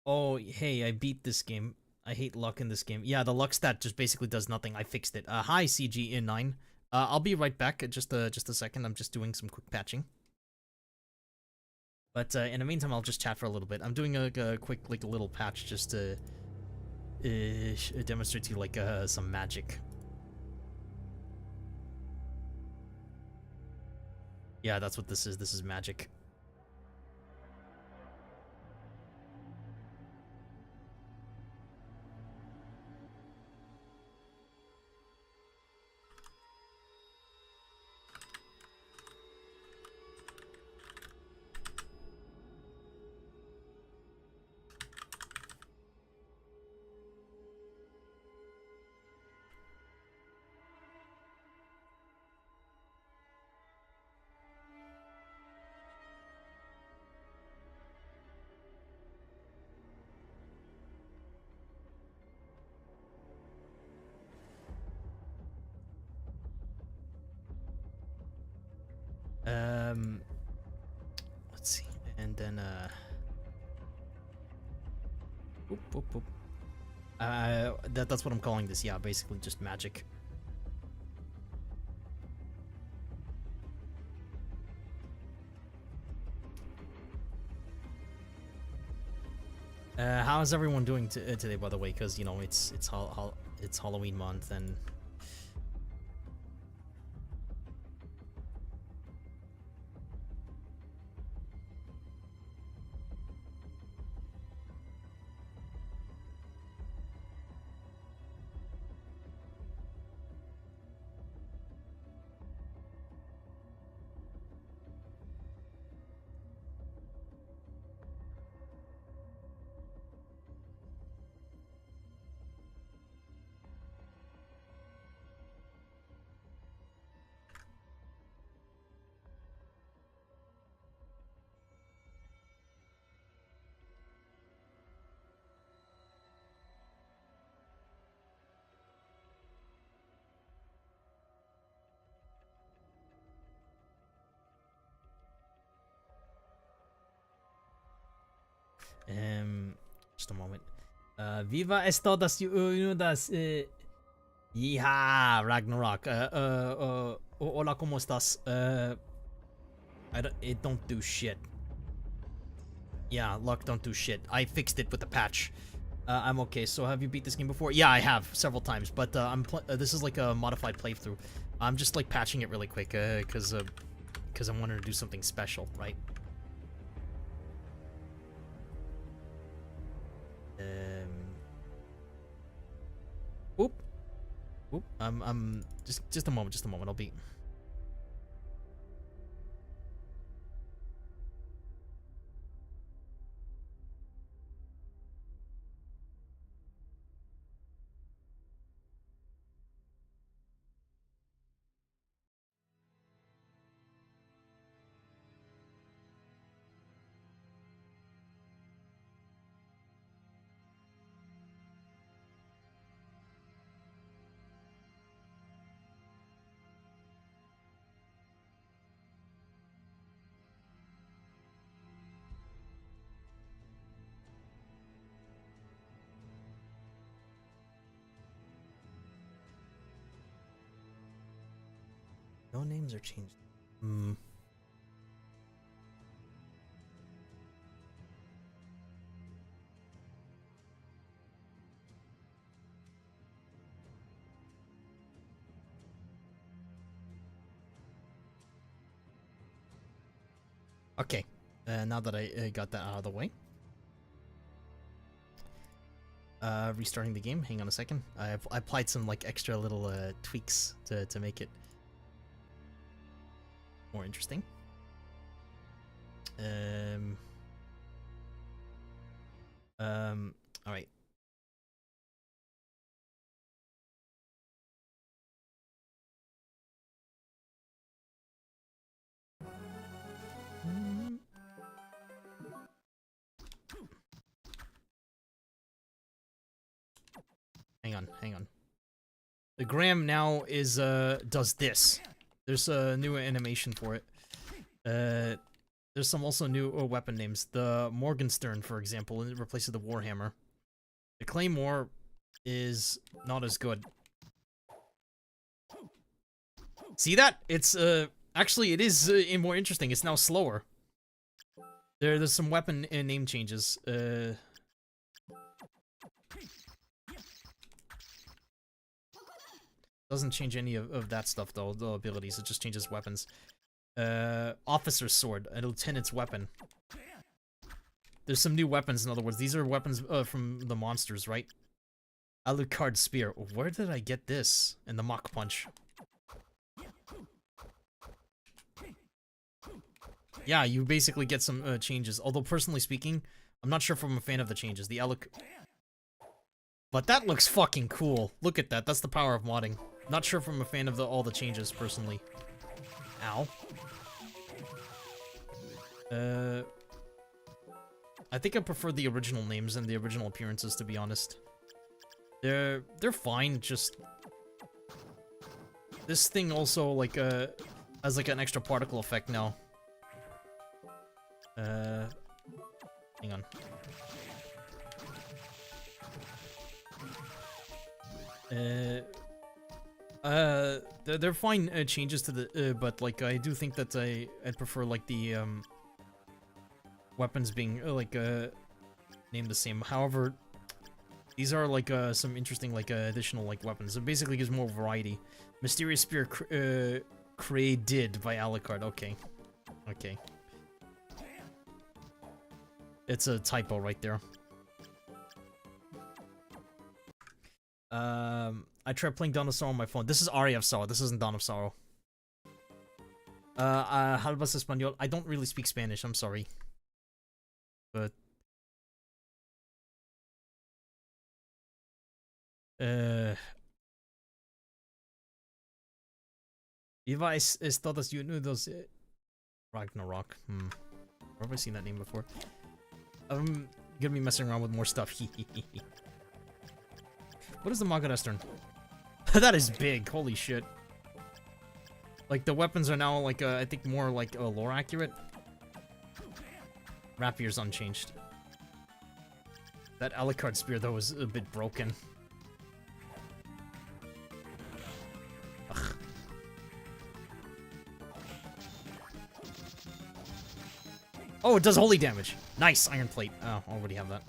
Oh, hey, I beat this game. I hate luck in this game. Yeah, the luck stat just basically does nothing. I fixed it. Hi, CG in 9. I'll be right back. Just a second. I'm just doing some quick patching. But in the meantime, I'll just chat for a little bit. I'm doing a quick, like, a little patch just to demonstrate to you, like, some magic. Yeah, that's what this is. This is magic. Um, let's see. And then, Oop, oop, oop. That's what I'm calling this. Yeah, basically just magic. How is everyone doing today, by the way? Because you know it's Halloween month, and Just a moment. Viva estas unidas. Yeehaw, Ragnarok. Hola, ¿cómo estás? It don't do shit. Yeah, luck don't do shit. I fixed it with the patch. I'm okay. So have you beat this game before? Yeah, I have several times, but this is like a modified playthrough. I'm just like patching it really quick, cause I wanted to do something special, right? Oop. Oop. Just a moment. I'll be. No names are changed. Okay. Now that I got that out of the way. Restarting the game. Hang on a second. I applied some like extra little tweaks to make it more interesting. All right. Hang on. The Graham now is does this. There's a new animation for it. There's some also new weapon names. The Morgenstern, for example, it replaces the Warhammer. The Claymore is not as good. See that? It's actually it is more interesting. It's now slower. There's some weapon name changes. Doesn't change any of that stuff though, the abilities. It just changes weapons. Officer's sword, a lieutenant's weapon. There's some new weapons, in other words. These are weapons from the monsters, right? Alucard spear. Where did I get this? In the Mach punch. Yeah, you basically get some changes. Although, personally speaking, I'm not sure if I'm a fan of the changes. The But that looks fucking cool. Look at that. That's the power of modding. Not sure if I'm a fan of all the changes, personally. Ow. I think I prefer the original names and the original appearances, to be honest. They're fine, just... This thing also, like, has, like, an extra particle effect now. Hang on. They're fine changes to the, but like I do think that I'd prefer like the weapons being like named the same. However, these are like some interesting like additional like weapons. It basically gives more variety. Mysterious spear created by Alucard. Okay, okay. It's a typo right there. I tried playing Dawn of Sorrow on my phone. This is Aria of Sorrow. This isn't Dawn of Sorrow. Hablas Español. I don't really speak Spanish. I'm sorry. But... Viva es todos unidos. Ragnarok. Where have I seen that name before? I'm gonna be messing around with more stuff. What is the Magadestern? That is big. Holy shit. Like, the weapons are now, like, I think more, like, lore accurate. Rapier's unchanged. That Alucard spear, though, was a bit broken. Ugh. Oh, it does holy damage. Nice, Iron Plate. Oh, I already have that.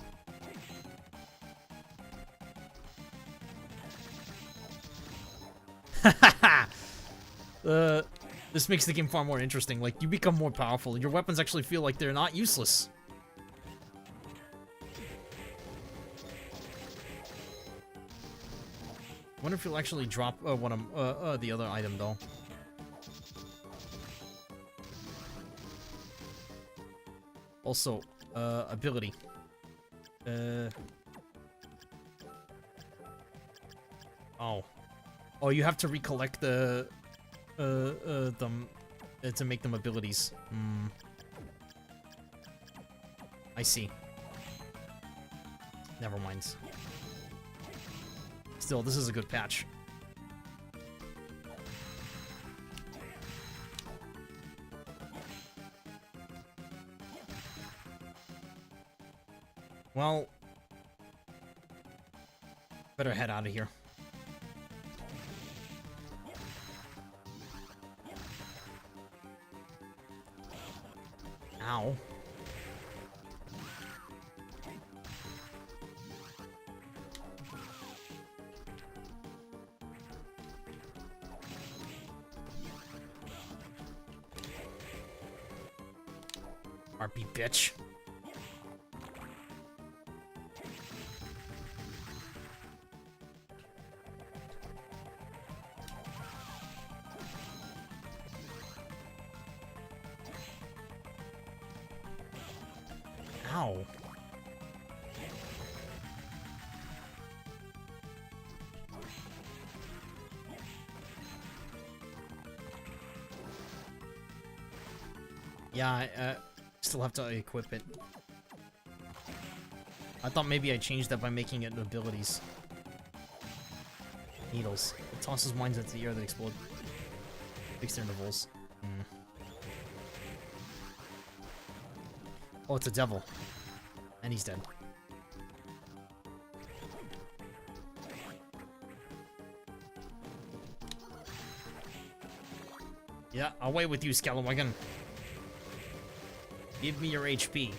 This makes the game far more interesting. Like, you become more powerful. Your weapons actually feel like they're not useless. I wonder if you'll actually drop the other item, though. Also, ability. Oh. Oh, you have to recollect them to make them abilities. Hmm. I see. Never mind. Still, this is a good patch. Well, better head out of here. Ow. RP bitch. Ow. Yeah, I still have to equip it. I thought maybe I changed that by making it abilities. Needles. It tosses mines into the air that explode. Fix their intervals. Hmm. Oh, it's a devil. And he's dead. Yeah, away with you, Scalawagon. Give me your HP.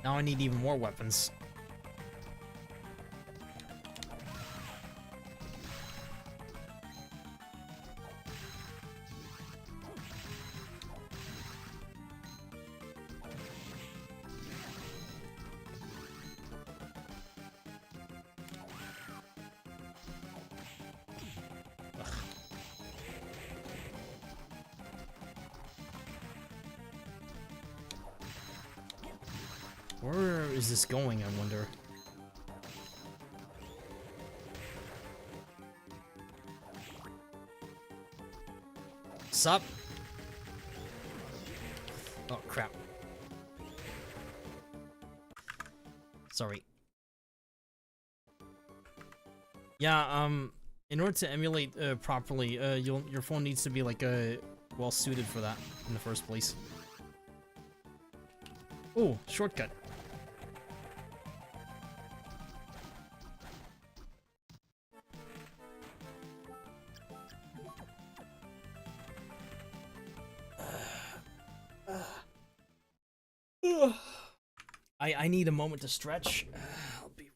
Now I need even more weapons. Where is this going, I wonder? Sup? Oh, crap. Sorry. Yeah, in order to emulate properly, your phone needs to be like well suited for that in the first place. Oh, shortcut. I need a moment to stretch. I'll be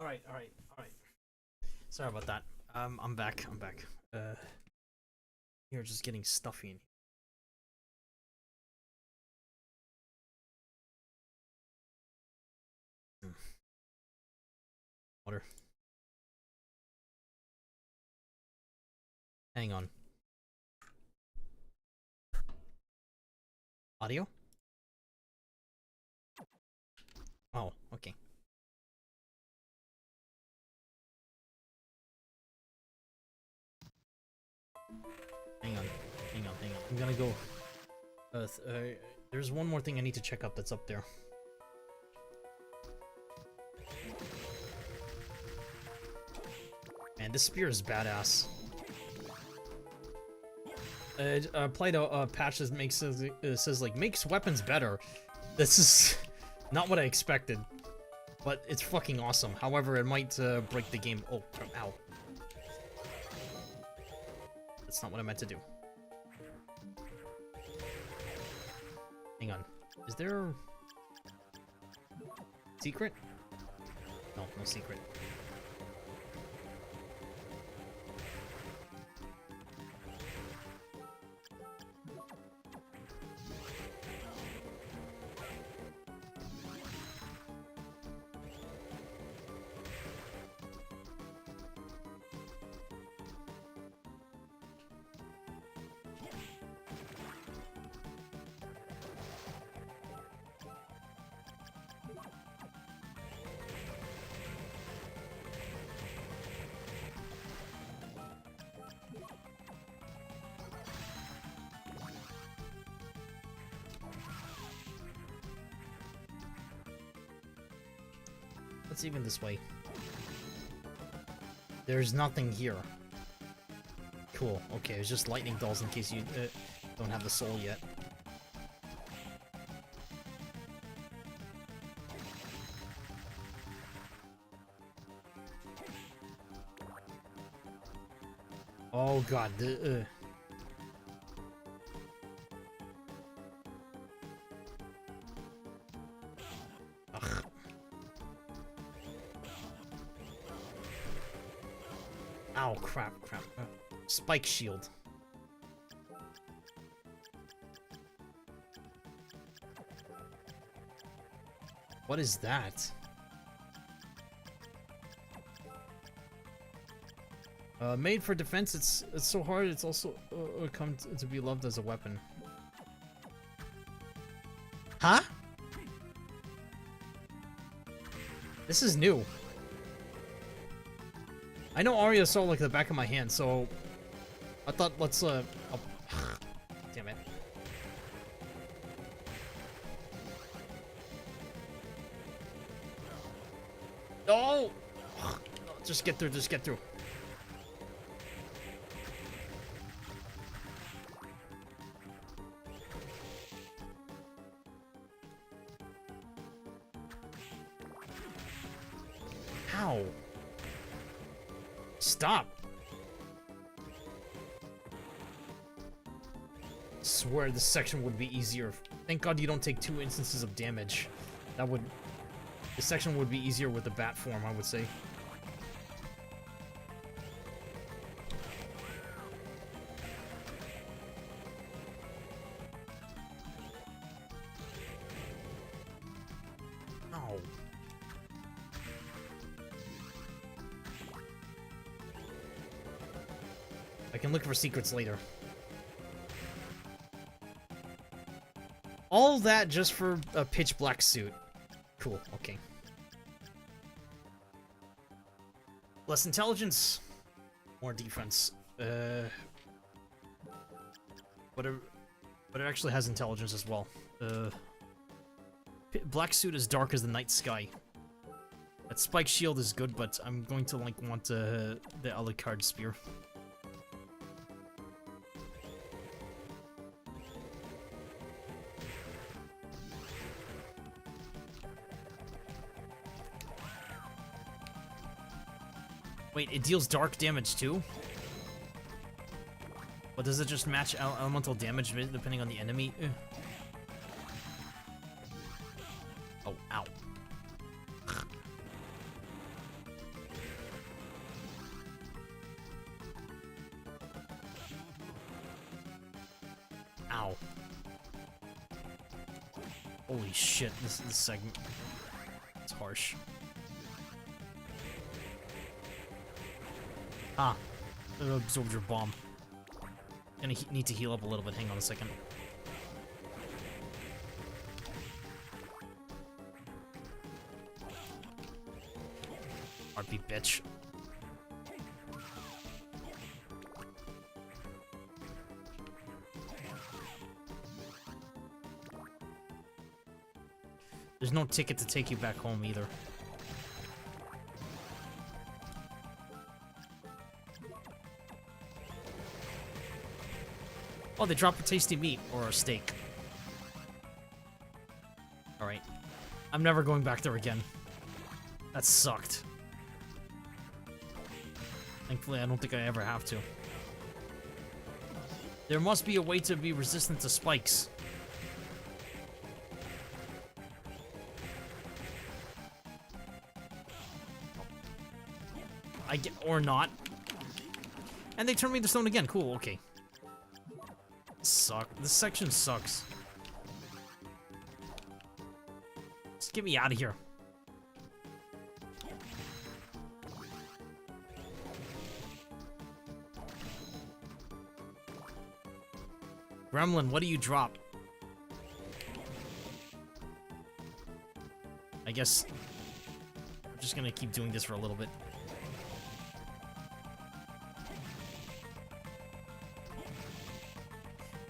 Alright. Sorry about that. I'm back. You're just getting stuffy in here. Water. Hang on. Audio? Oh, okay. Hang on. I'm gonna go. There's one more thing I need to check up that's up there. Man, this spear is badass. Played a patch that makes says like makes weapons better. This is not what I expected, but it's fucking awesome. However, it might break the game. Oh, ow! That's not what I meant to do. Hang on. Is there secret? No, no secret. Let's even this way. There's nothing here. Cool. Okay, it's just lightning dolls in case you don't have the soul yet. Oh god, Ugh. Ow, crap. Spike shield. What is that? Made for defense, it's so hard, it's also come to be loved as a weapon. Huh? This is new. I know Aria saw like the back of my hand, so I thought let's oh. Damn it. No! Just get through. How? Stop! Swear this section would be easier. Thank God you don't take 2 instances of damage. That would... This section would be easier with the bat form, I would say. Oh. I can look for secrets later. All that just for a pitch black suit. Cool, okay. Less intelligence, more defense. But it actually has intelligence as well. Black suit is dark as the night sky. That spike shield is good, but I'm going to like want the Alucard spear. Wait, it deals dark damage too? But does it just match elemental damage depending on the enemy? Oh, ow. Ow. Holy shit, this segment. It's harsh. Ah. It absorbed your bomb. Gonna need to heal up a little bit. Hang on a second. Heartbeat, bitch. There's no ticket to take you back home either. Oh, they dropped a tasty meat or a steak. Alright. I'm never going back there again. That sucked. Thankfully, I don't think I ever have to. There must be a way to be resistant to spikes. Or not. And they turned me to stone again. Cool, okay. This section sucks. Just get me out of here. Gremlin, what do you drop? I guess I'm just gonna keep doing this for a little bit.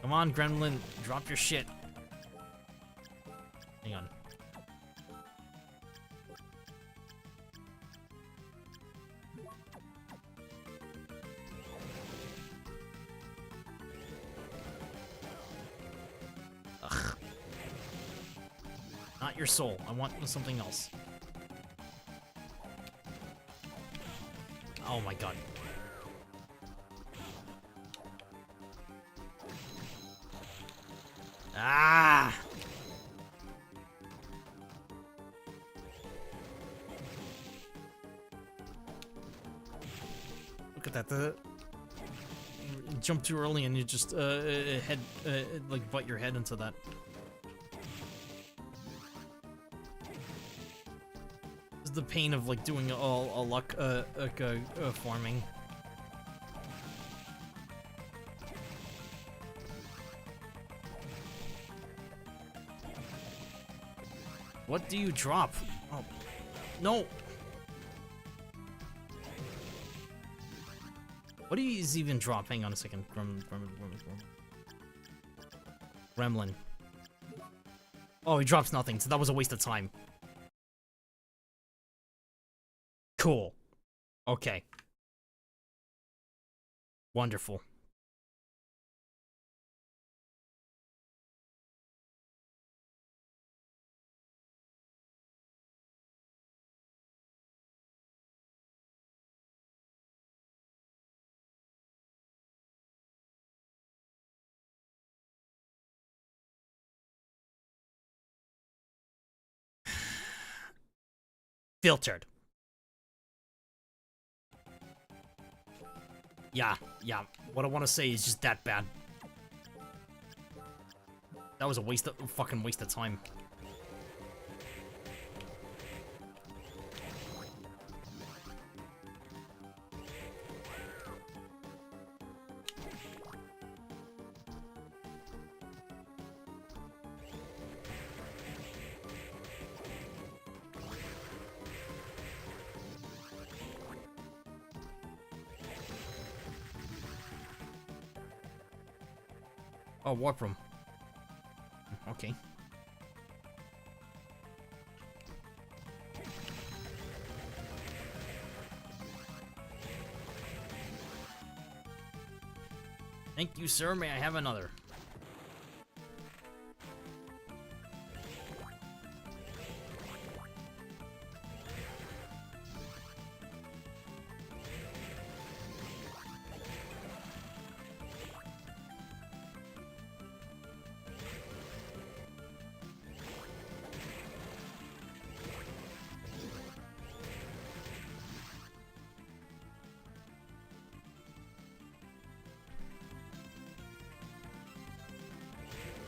Come on, Gremlin, drop your shit. Hang on. Ugh. Not your soul. I want something else. Oh my god. Ah! Look at that. You jump too early and you just like butt your head into that. This is the pain of like doing a luck farming. What do you drop? Oh, no. What do you even drop? Hang on a second. Gremlin. Oh, he drops nothing, so that was a waste of time. Cool. Okay. Wonderful. Filtered. Yeah. What I want to say is just that bad. That was a fucking waste of time. Oh, warp room. Okay. Thank you, sir. May I have another?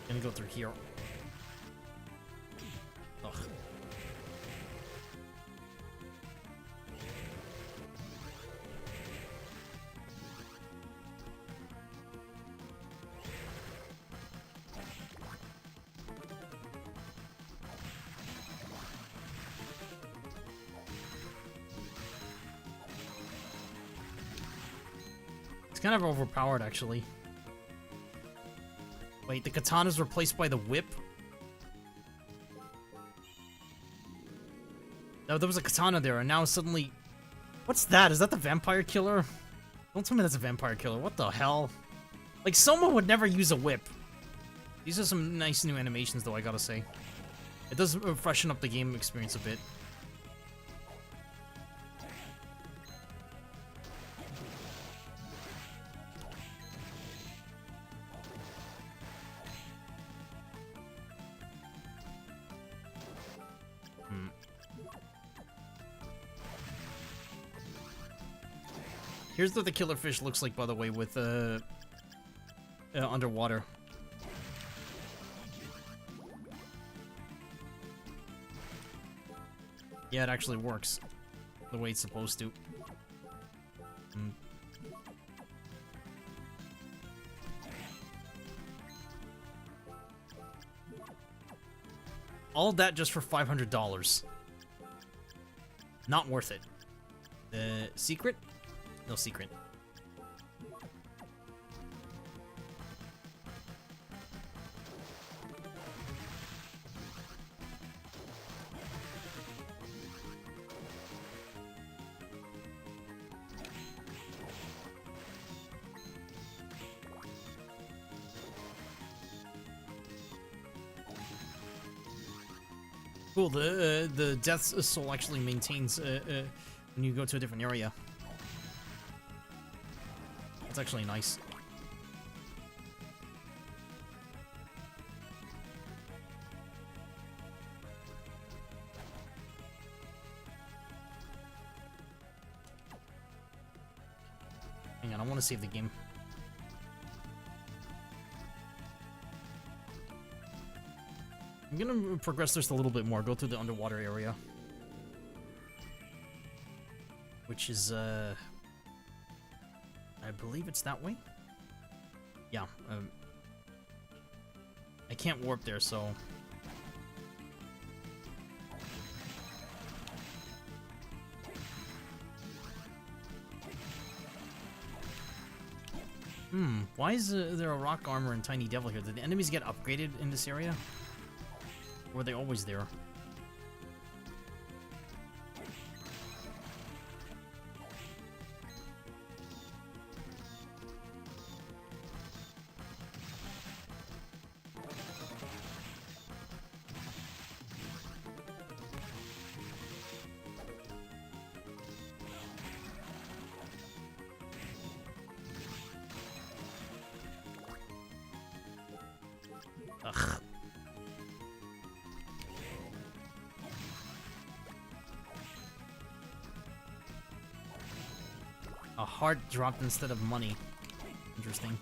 Gonna go through here. Ugh. It's kind of overpowered, actually. Wait, the katana's replaced by the whip? No, there was a katana there, and now suddenly... What's that? Is that the vampire killer? Don't tell me that's a vampire killer. What the hell? Like, Soma would never use a whip. These are some nice new animations, though, I gotta say. It does freshen up the game experience a bit. Here's what the killer fish looks like, by the way, with underwater. Yeah, it actually works the way it's supposed to. All that just for $500. Not worth it. Secret? No secret. Cool, the Death's Soul actually maintains when you go to a different area. That's actually nice. Hang on, I want to save the game. I'm gonna progress just a little bit more, go through the underwater area. Which is, I believe it's that way? Yeah, I can't warp there, so... Why is there a rock armor and tiny devil here? Did the enemies get upgraded in this area? Or were they always there? Ugh. A heart dropped instead of money. Interesting.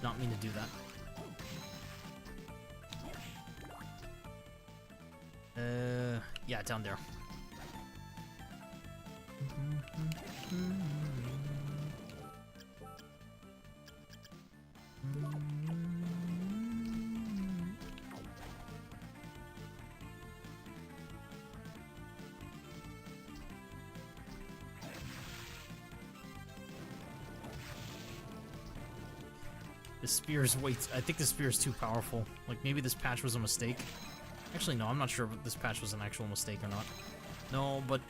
Not mean to do that. Yeah, down there. The spear's I think the spear is too powerful. Like, maybe this patch was a mistake. Actually, no, I'm not sure if this patch was an actual mistake or not. No, but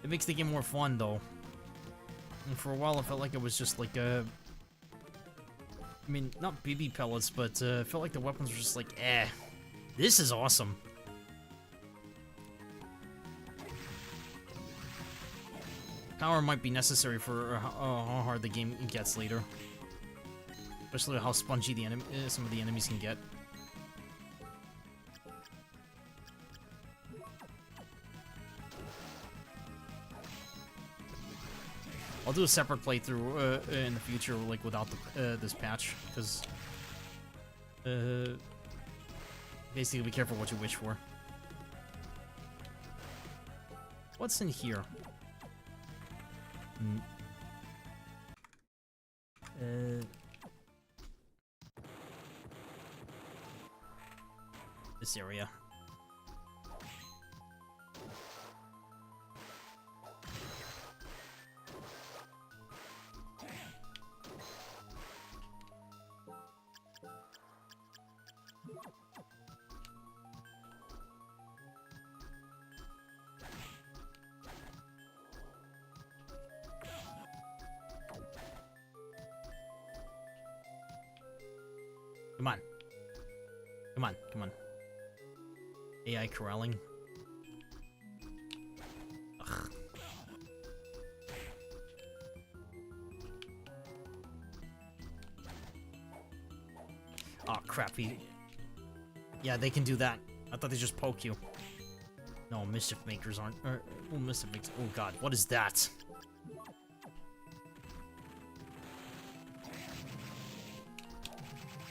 it makes the game more fun, though. And for a while, it felt like it was just like a... I mean, not BB pellets, but it felt like the weapons were just like, eh. This is awesome. Power might be necessary for how hard the game gets later. Especially how spongy the some of the enemies can get. I'll do a separate playthrough in the future, like without the, this patch, because basically be careful what you wish for. What's in here? This area. Come on. Come on, come on. AI corralling. Ugh. Oh, crap. Yeah, they can do that. I thought they just poke you. No, mischief makers aren't. Oh, mischief makers. Oh, God. What is that?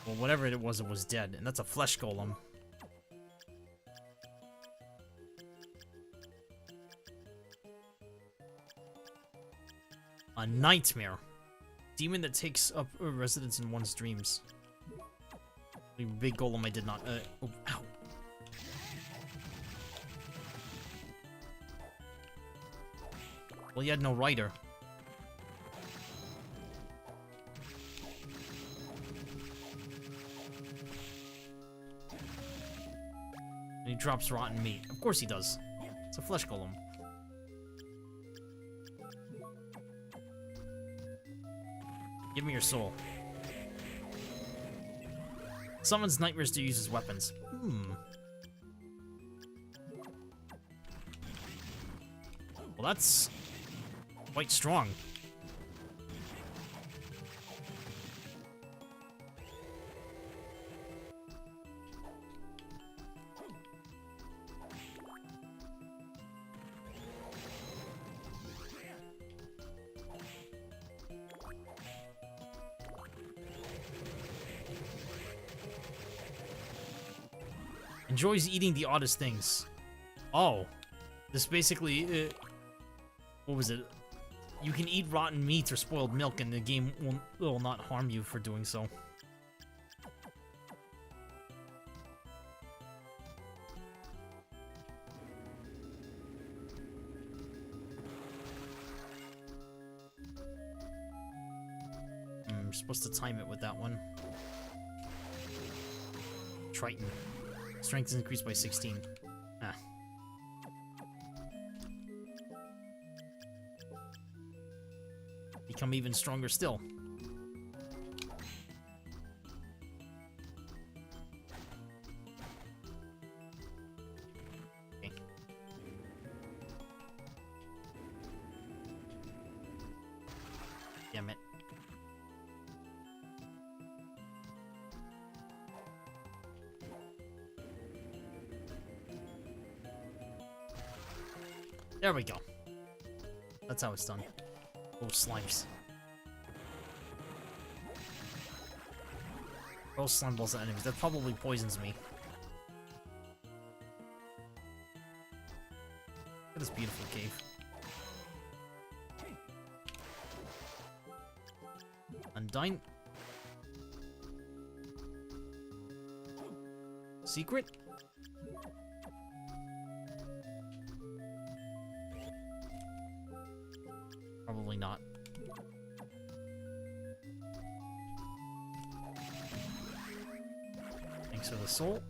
Well, whatever it was dead. And that's a flesh golem. A nightmare. Demon that takes up residence in one's dreams. A big golem I did not. Oh, ow. Well, you had no rider. And he drops rotten meat. Of course he does. It's a flesh golem. Give me your soul. Summons nightmares to use as weapons. Well, that's quite strong. Enjoys eating the oddest things. Oh. This basically... what was it? You can eat rotten meat or spoiled milk and the game will not harm you for doing so. You're supposed to time it with that one. Triton. Strength is increased by 16. Ah. Become even stronger still. Okay. Damn it. There we go. That's how it's done. Oh, slimes. Throw slime balls at enemies. That probably poisons me. Look at this beautiful cave. Undyne. Secret? Probably not. Thanks for the soul.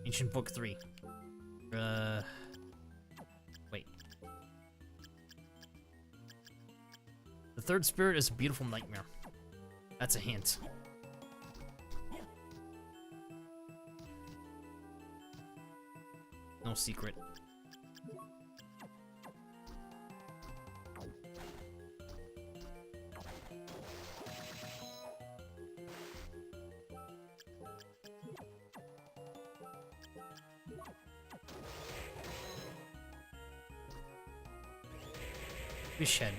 Ancient Book 3. Wait. The third spirit is a beautiful nightmare. That's a hint. No secret. Fish head.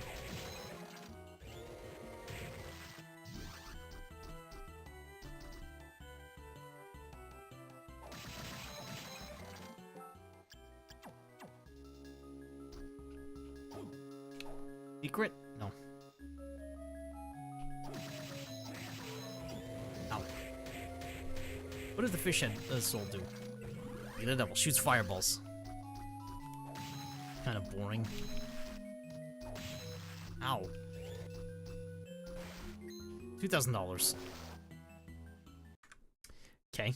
Secret? No. Ow. What does the fish head soul do? The devil shoots fireballs. Kind of boring. Ow. $2,000. Okay.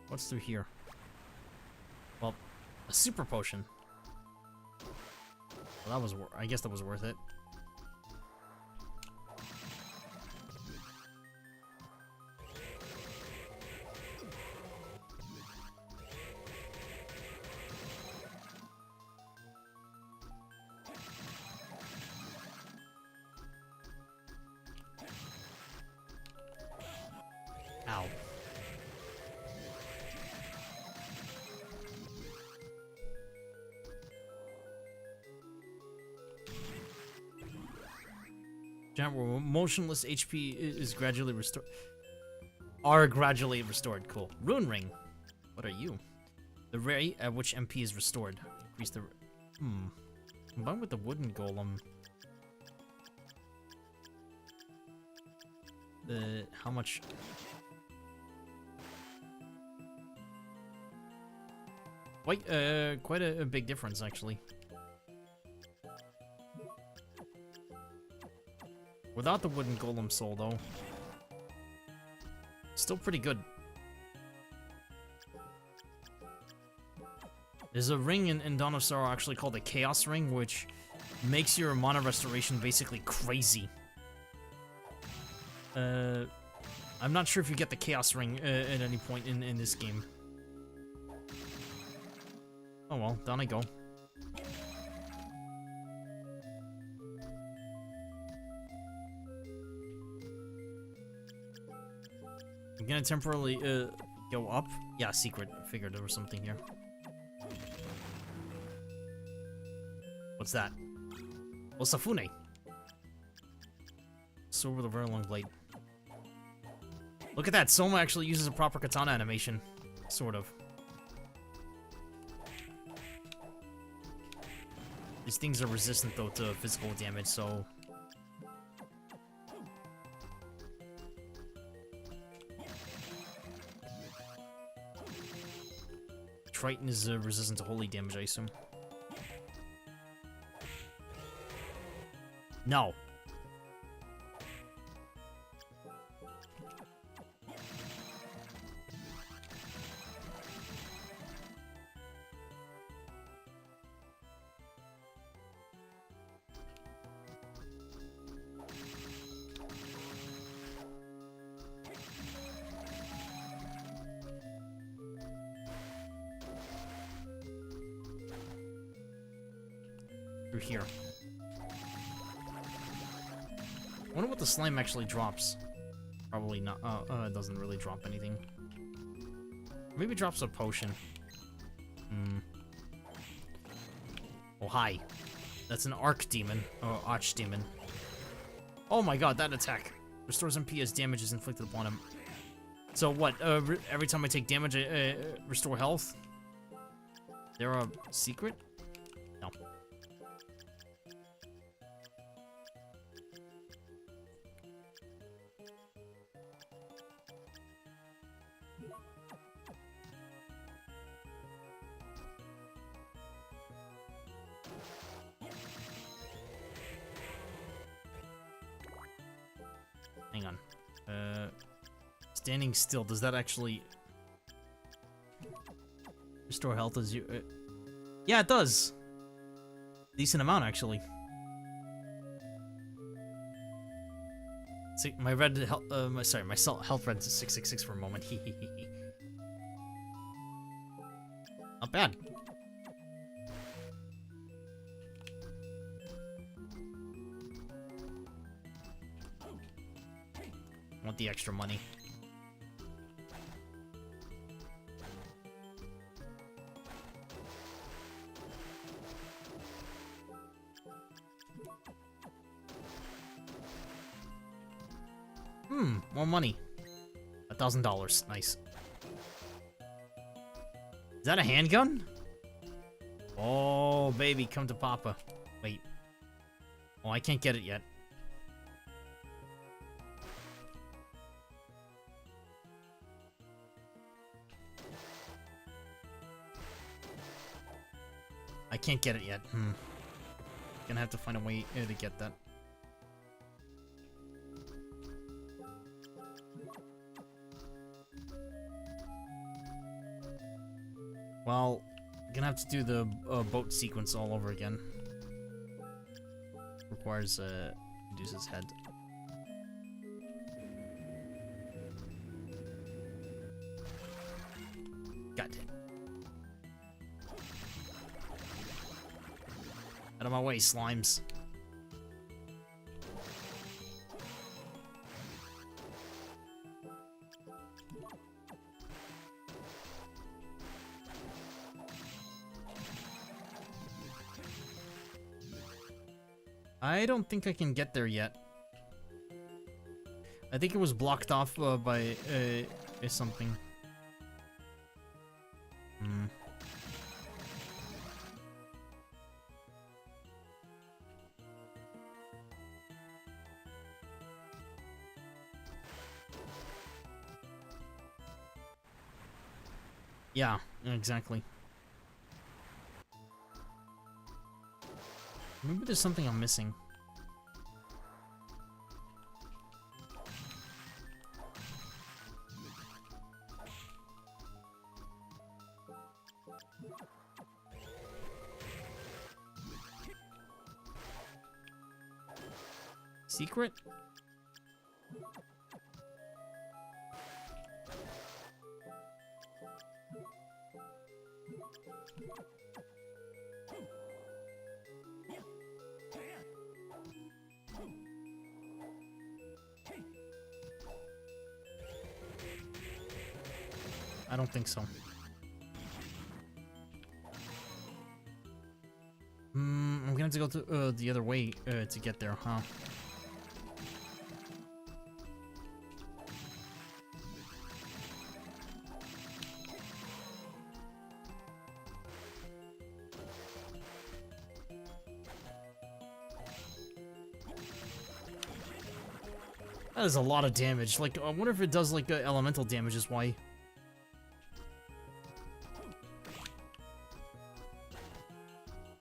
What's through here? Well, a super potion. Well, that was I guess that was worth it. Ow. General motionless HP is gradually restored. Are gradually restored. Cool. Rune ring. What are you? The rate at which MP is restored. Increase the. Combined with the wooden golem. How much? Quite a big difference actually. Without the wooden golem soul, though. Still pretty good. There's a ring in Dawn of Sorrow actually called the Chaos Ring, which makes your mana restoration basically crazy. I'm not sure if you get the Chaos Ring at any point in this game. Oh well, down I go. I'm gonna temporarily go up. Yeah, secret. I figured there was something here. What's that? Osafune. Sword with a very long blade. Look at that. Soma actually uses a proper katana animation. Sort of. These things are resistant though to physical damage, so. Triton is resistant to holy damage, I assume. No. Through here. I wonder what the slime actually drops. Probably not. It doesn't really drop anything. Maybe it drops a potion. Oh, hi. That's an arc demon. Oh, arch demon. Oh my god, that attack. Restores MP as damage is inflicted upon him. So what, every time I take damage, I restore health? There a secret? No. Hang on. Standing still, does that actually restore health as you... yeah, it does. Decent amount, actually. See, my red health, my health red is 666 for a moment. Not bad. Want the extra money. More money. $1,000. Nice. Is that a handgun? Oh, baby, come to Papa. Wait. Oh, I can't get it yet. I can't get it yet. Gonna have to find a way to get that. Well, gonna have to do the boat sequence all over again. Requires Medusa's head. God. Out of my way, slimes. I don't think I can get there yet. I think it was blocked off by something. Yeah, exactly. Maybe there's something I'm missing. Secret? I don't think so. I'm gonna have to go to the other way to get there, huh? That is a lot of damage. Like, I wonder if it does, like, elemental damage is why.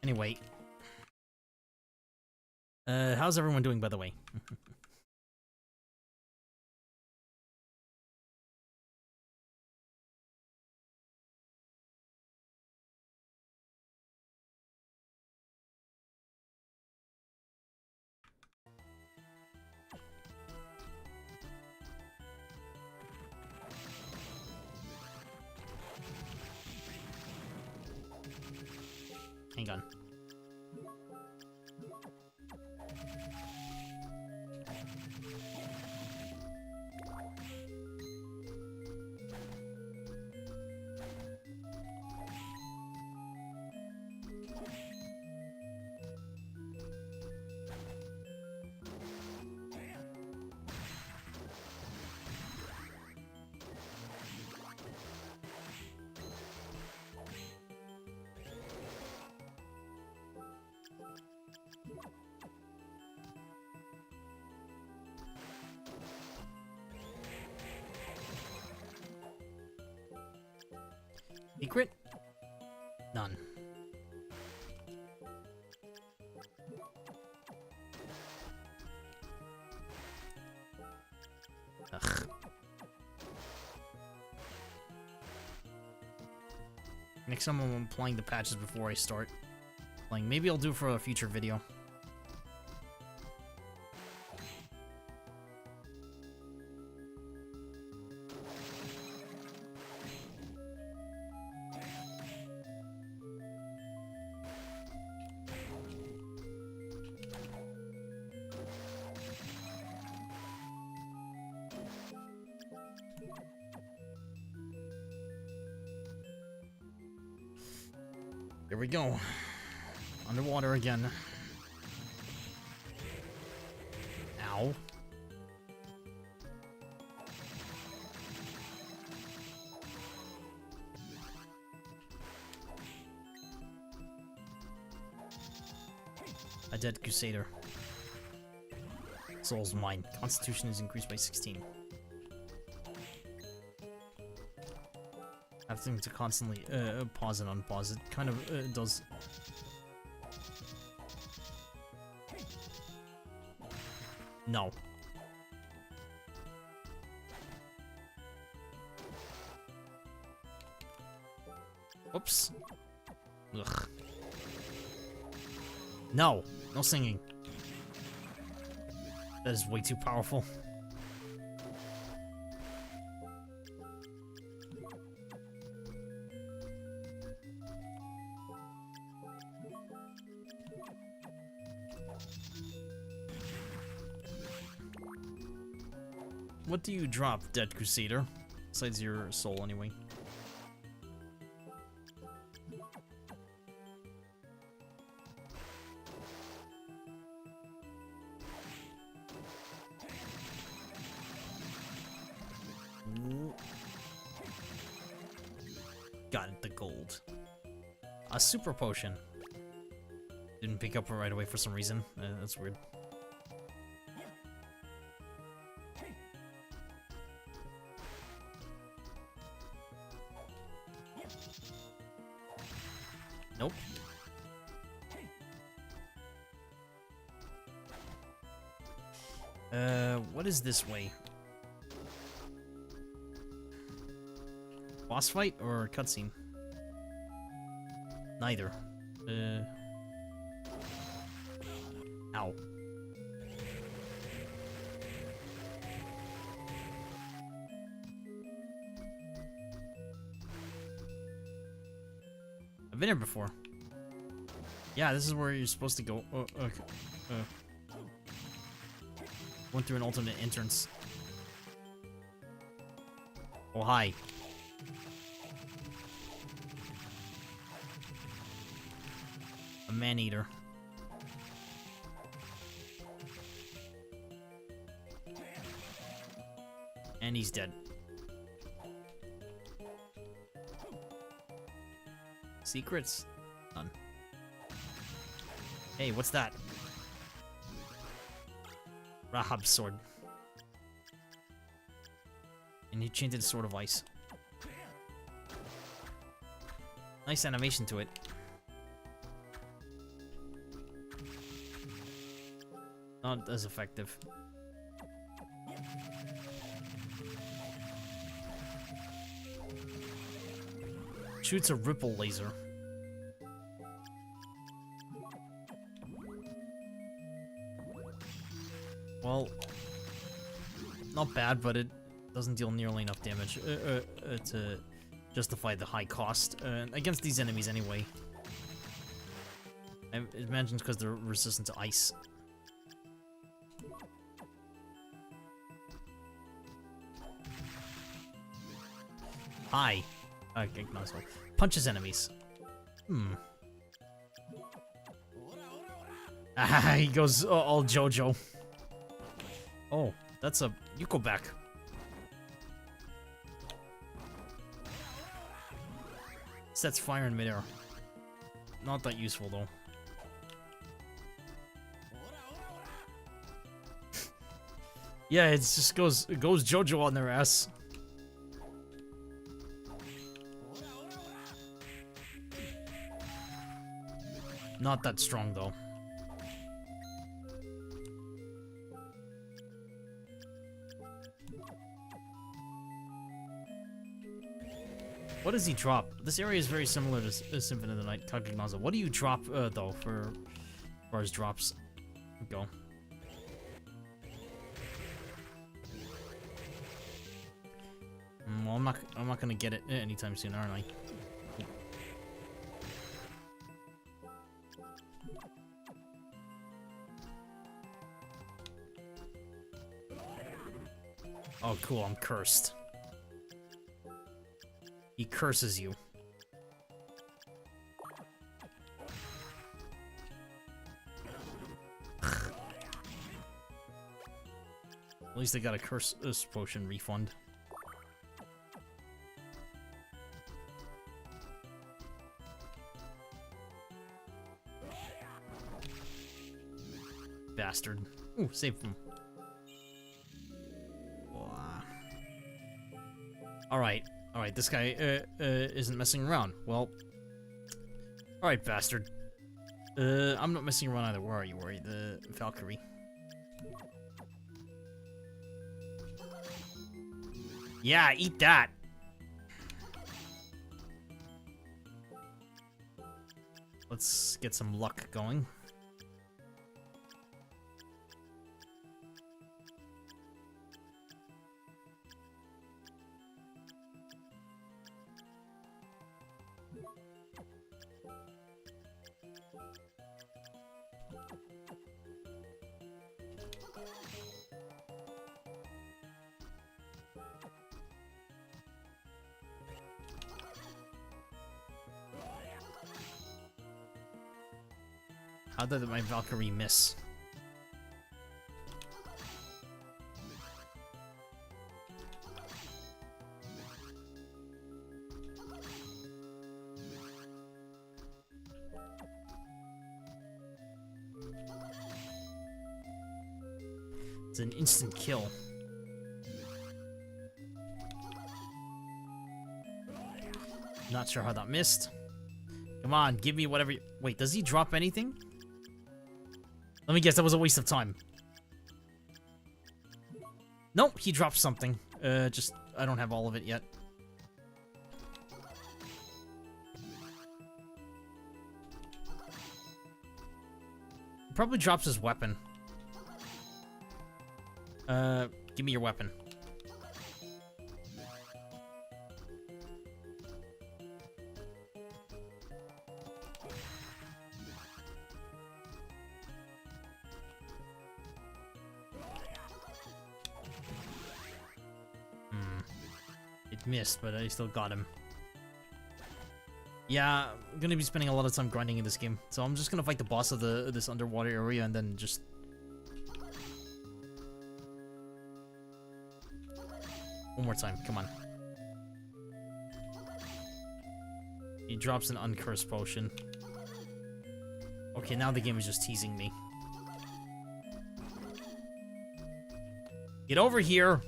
Anyway. How's everyone doing, by the way? Hang on. Secret? None. Ugh. Next time I'm playing the patches before I start playing. Maybe I'll do it for a future video. Here we go. Underwater again. Ow. A dead crusader. Soul's mine. Constitution is increased by 16. Having to constantly pause and unpause it kind of does. No. Oops. Ugh. No. No singing. That is way too powerful. What do you drop, Dead Crusader? Besides your soul, anyway. Got it, the gold. A super potion. Didn't pick up right away for some reason. That's weird. Nope. What is this way? Boss fight or cutscene? Neither. Ow. I've been here before. Yeah, this is where you're supposed to go. Oh, okay. Went through an alternate entrance. Oh, hi. A man-eater. And he's dead. Secrets? None. Hey, what's that? Rahab's sword. And he changed it to Sword of Ice. Nice animation to it. Not as effective. Shoots a ripple laser. Well, not bad, but it doesn't deal nearly enough damage to justify the high cost against these enemies anyway. I imagine because they're resistant to ice. Hi. Okay, not so. Punches enemies. Ah, he goes all JoJo. Oh, that's a Yuko back. Sets fire in midair. Not that useful though. Yeah, it just goes JoJo on their ass. Not that strong though. What does he drop? This area is very similar to Symphony of the Night, Kaginaza. What do you drop though for as far as drops go? Well, I'm not gonna get it anytime soon, aren't I? Oh, cool, I'm cursed. He curses you. least I got a curse potion refund. Bastard. Ooh, save him. Alright, this guy isn't messing around. Well, alright, bastard. I'm not messing around either. Where are you? Where are you? The Valkyrie. Yeah, eat that. Let's get some luck going. How did my Valkyrie miss? It's an instant kill. Not sure how that missed. Come on, give me whatever you... Wait, does he drop anything? Let me guess, that was a waste of time. Nope, he dropped something. Just, I don't have all of it yet. Probably drops his weapon. Give me your weapon. It missed, but I still got him. Yeah, I'm gonna be spending a lot of time grinding in this game, so I'm just gonna fight the boss of this underwater area and then just... One more time, come on. He drops an uncursed potion. Okay, now the game is just teasing me. Get over here!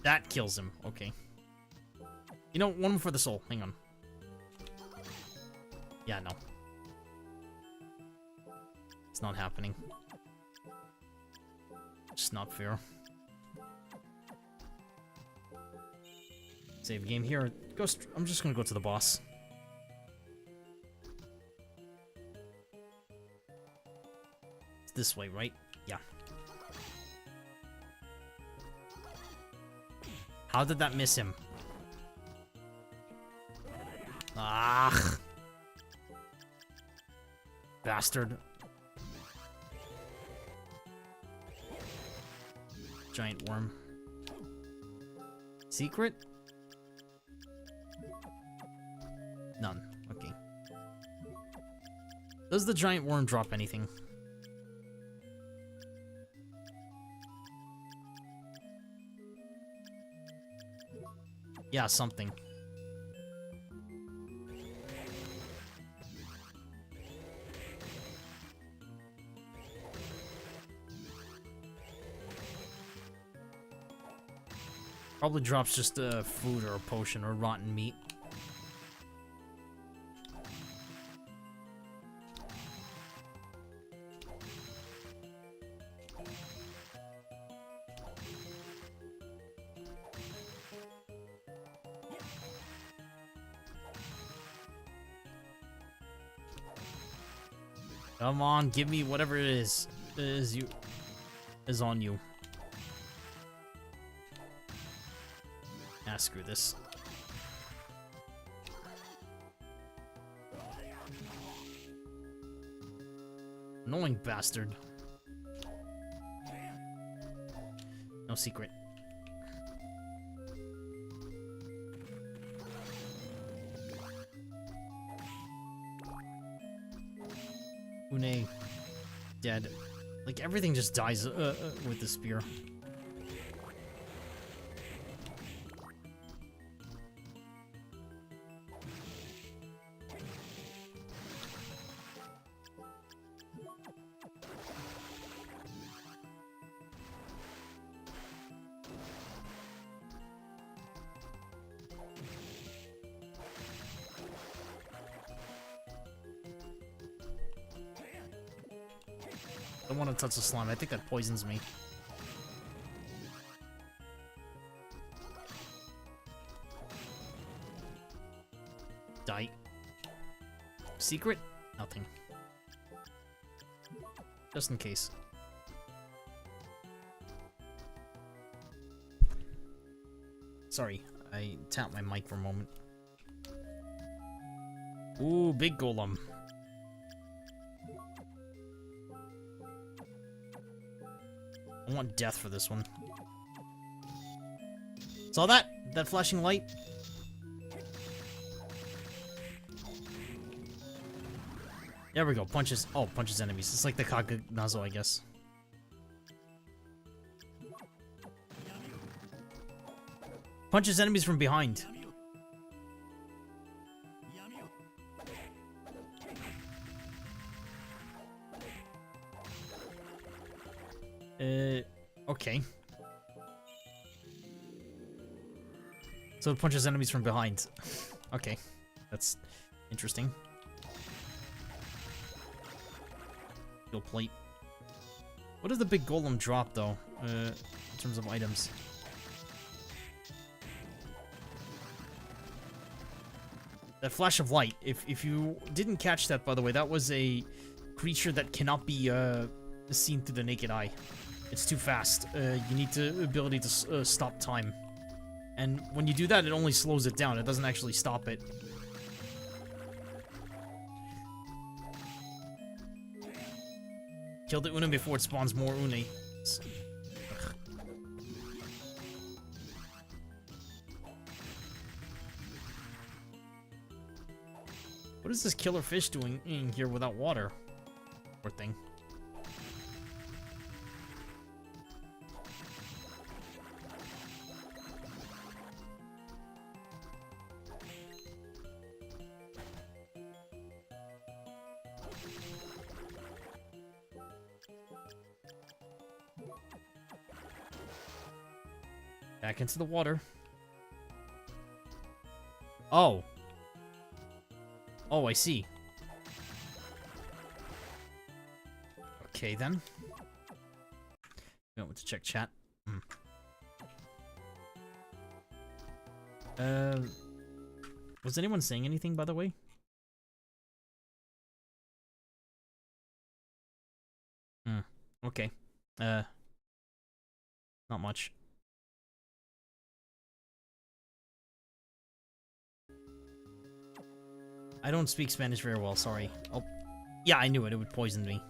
That kills him. Okay. You know, one for the soul. Hang on. Yeah, no. It's not happening. Just not fair. Save game here. I'm just gonna go to the boss. It's this way, right? Yeah. How did that miss him? Ah, bastard. Giant worm. Secret? None. Okay. Does the giant worm drop anything? Yeah, something. Probably drops just food or a potion or rotten meat. Come on, give me whatever it is on you. Ah, screw this. Annoying bastard. No secret. Une. Dead. Like, everything just dies with the spear. Don't want to touch the slime. I think that poisons me. Die. Secret? Nothing. Just in case. Sorry, I tapped my mic for a moment. Ooh, big golem. I want death for this one. Saw that? That flashing light? There we go. Punches. Oh, punches enemies. It's like the Kaganazo, I guess. Punches enemies from behind. Okay. So it punches enemies from behind. Okay. That's interesting. Steel plate. What does the big golem drop, though, in terms of items? That flash of light. If you didn't catch that, by the way, that was a creature that cannot be seen through the naked eye. It's too fast. You need the ability to stop time. And when you do that, it only slows it down. It doesn't actually stop it. Kill the Una before it spawns more Une. What is this killer fish doing in here without water? Poor thing. Back into the water. Oh. Oh, I see. Okay, then. I want to check chat. Was anyone saying anything, by the way? Okay. Not much. I don't speak Spanish very well, sorry. Oh, yeah, I knew it. It would poison me.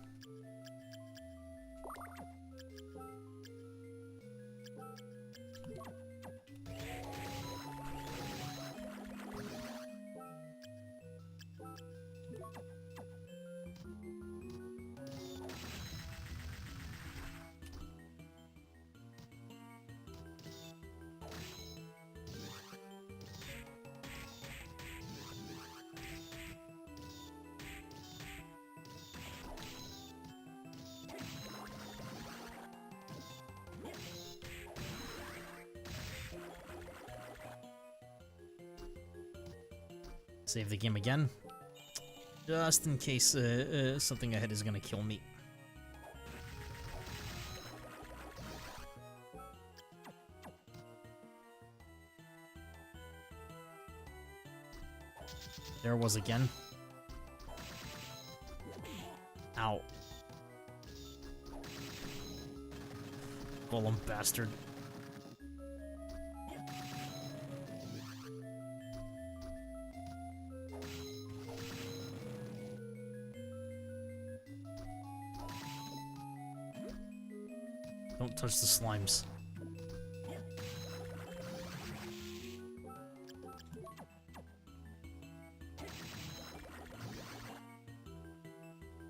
Save the game again. Just in case something ahead is gonna kill me. There was again. Ow. Golem bastard. Don't touch the slimes.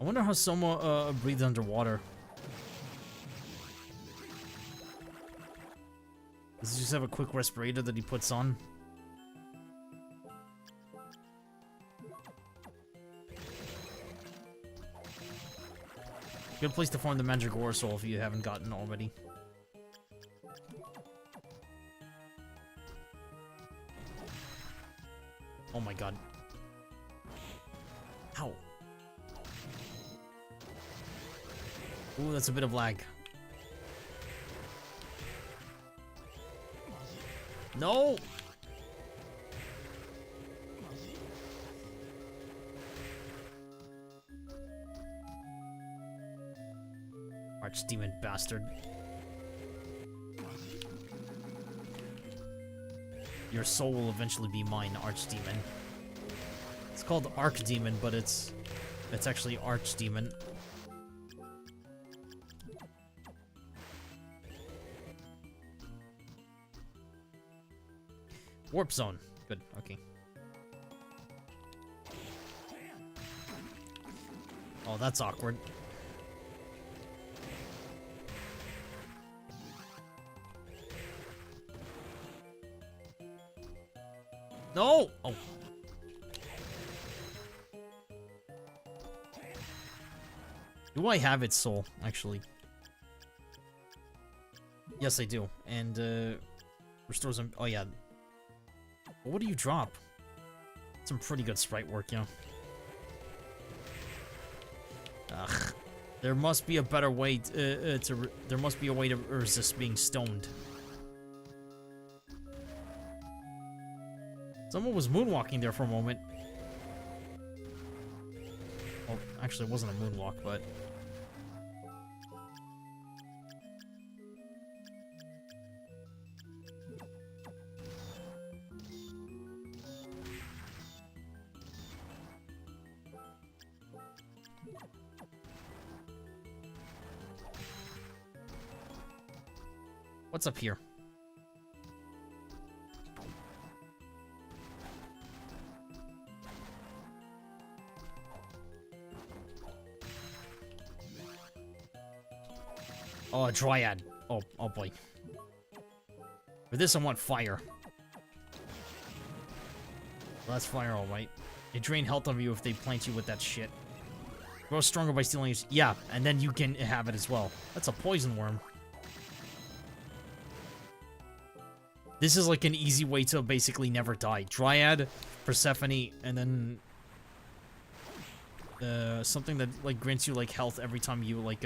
I wonder how Soma breathes underwater. Does he just have a quick respirator that he puts on? Good place to farm the Mandragora Soul if you haven't gotten already. Oh my god. Ow. Ooh, that's a bit of lag. No! Archdemon bastard. Your soul will eventually be mine, Archdemon. It's called Archdemon, but it's actually Archdemon. Warp zone. Good, okay. Oh, that's awkward. No! Oh. Do I have its soul, actually? Yes, I do. And, restores them. Oh, yeah. But what do you drop? Some pretty good sprite work, yeah. Ugh. There must be a better way there must be a way to resist being stoned. Someone was moonwalking there for a moment. Well, actually, it wasn't a moonwalk, but... What's up here? Oh, a Dryad. Oh boy. For this, I want fire. Well, that's fire, alright. They drain health on you if they plant you with that shit. Grow stronger by stealing his... Yeah, and then you can have it as well. That's a poison worm. This is like an easy way to basically never die. Dryad, Persephone, and then... something that, like, grants you, like, health every time you, like,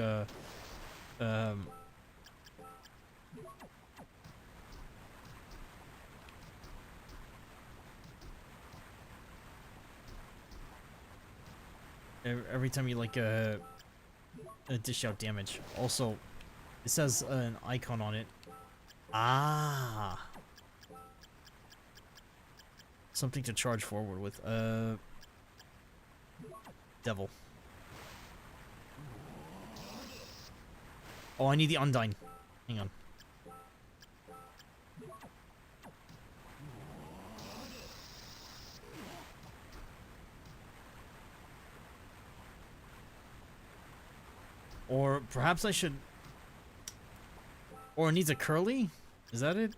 every time you, like, dish out damage. Also, it says an icon on it. Ah! Something to charge forward with. Devil. Oh, I need the Undyne. Hang on. Or perhaps I should... Or it needs a curly? Is that it?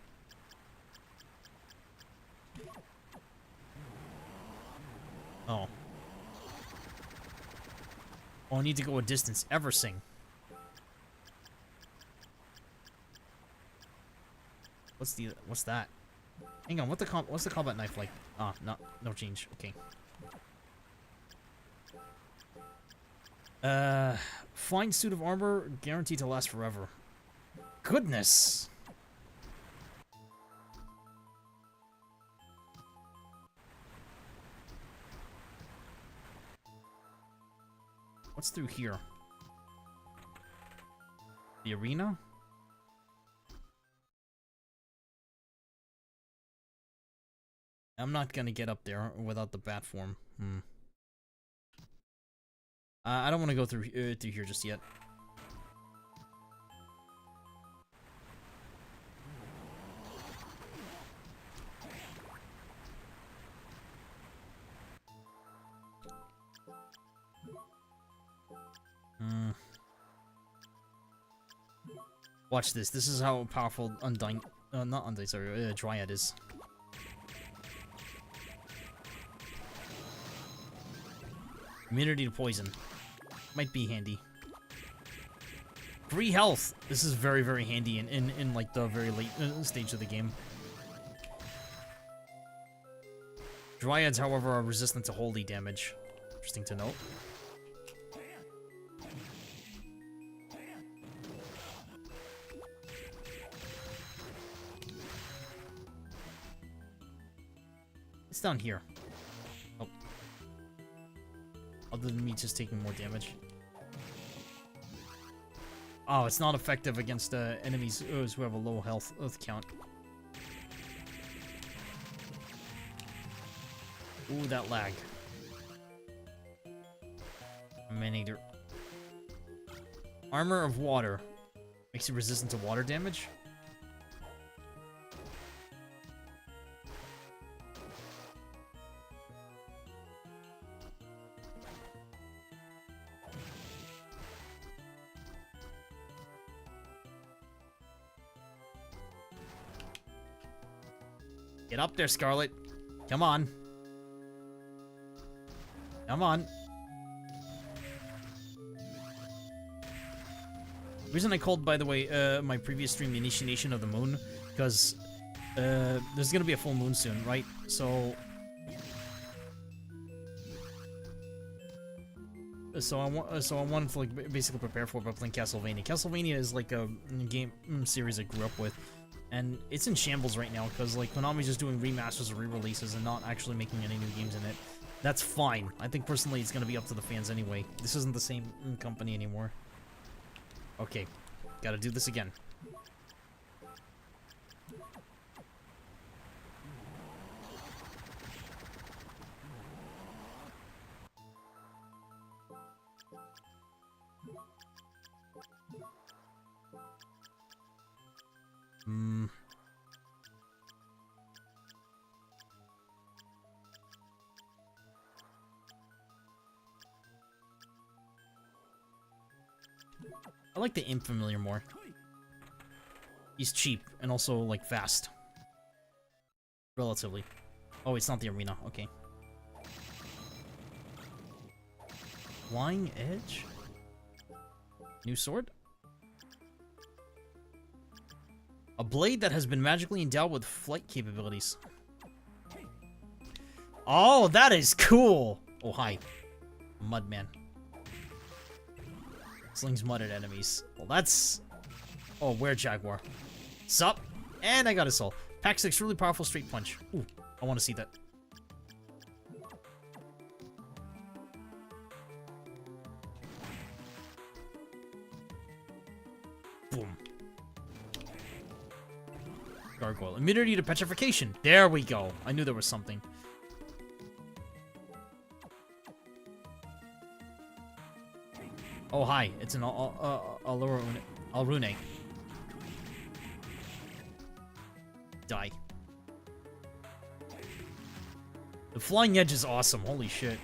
Oh. Oh, I need to go a distance. Eversing. What's that? Hang on, what's the combat knife like? Ah, no change. Okay. Fine suit of armor, guaranteed to last forever. Goodness. What's through here? The arena? I'm not gonna get up there without the bat form. I don't want to go through here just yet. Watch this. This is how powerful Undying... not Undying, sorry. Dryad is. Immunity to poison. Might be handy. Free health. This is very, very handy in like the very late stage of the game. Dryads, however, are resistant to holy damage. Interesting to note. It's down here. Oh. Other than me just taking more damage. Oh, it's not effective against enemies who have a low health count. Ooh, that lag. Maneater. Armor of water. Makes you resistant to water damage? Get up there, Scarlet. Come on. Come on. The reason I called, by the way, my previous stream Initiation of the Moon, because there's gonna be a full moon soon, right? So I wanted to like basically prepare for it by playing Castlevania. Castlevania is like a game series I grew up with, and it's in shambles right now because like Konami's just doing remasters or re-releases and not actually making any new games in it. That's fine. I think personally it's gonna be up to the fans anyway. This isn't the same company anymore. Okay, gotta do this again. I like the Imp Familiar more. He's cheap and also like fast. Relatively. Oh, it's not the arena. Okay. Flying Edge? New sword? A blade that has been magically endowed with flight capabilities. Oh, that is cool! Oh, hi. Mudman. Slings mud at enemies. Well, that's... Oh, where Jaguar? Sup? And I got a soul. Pack 6, really powerful straight punch. Ooh, I want to see that. Boom. Gargoyle. Immunity to petrification. There we go. I knew there was something. Oh, hi. It's an Alrune. Die. The flying edge is awesome. Holy shit.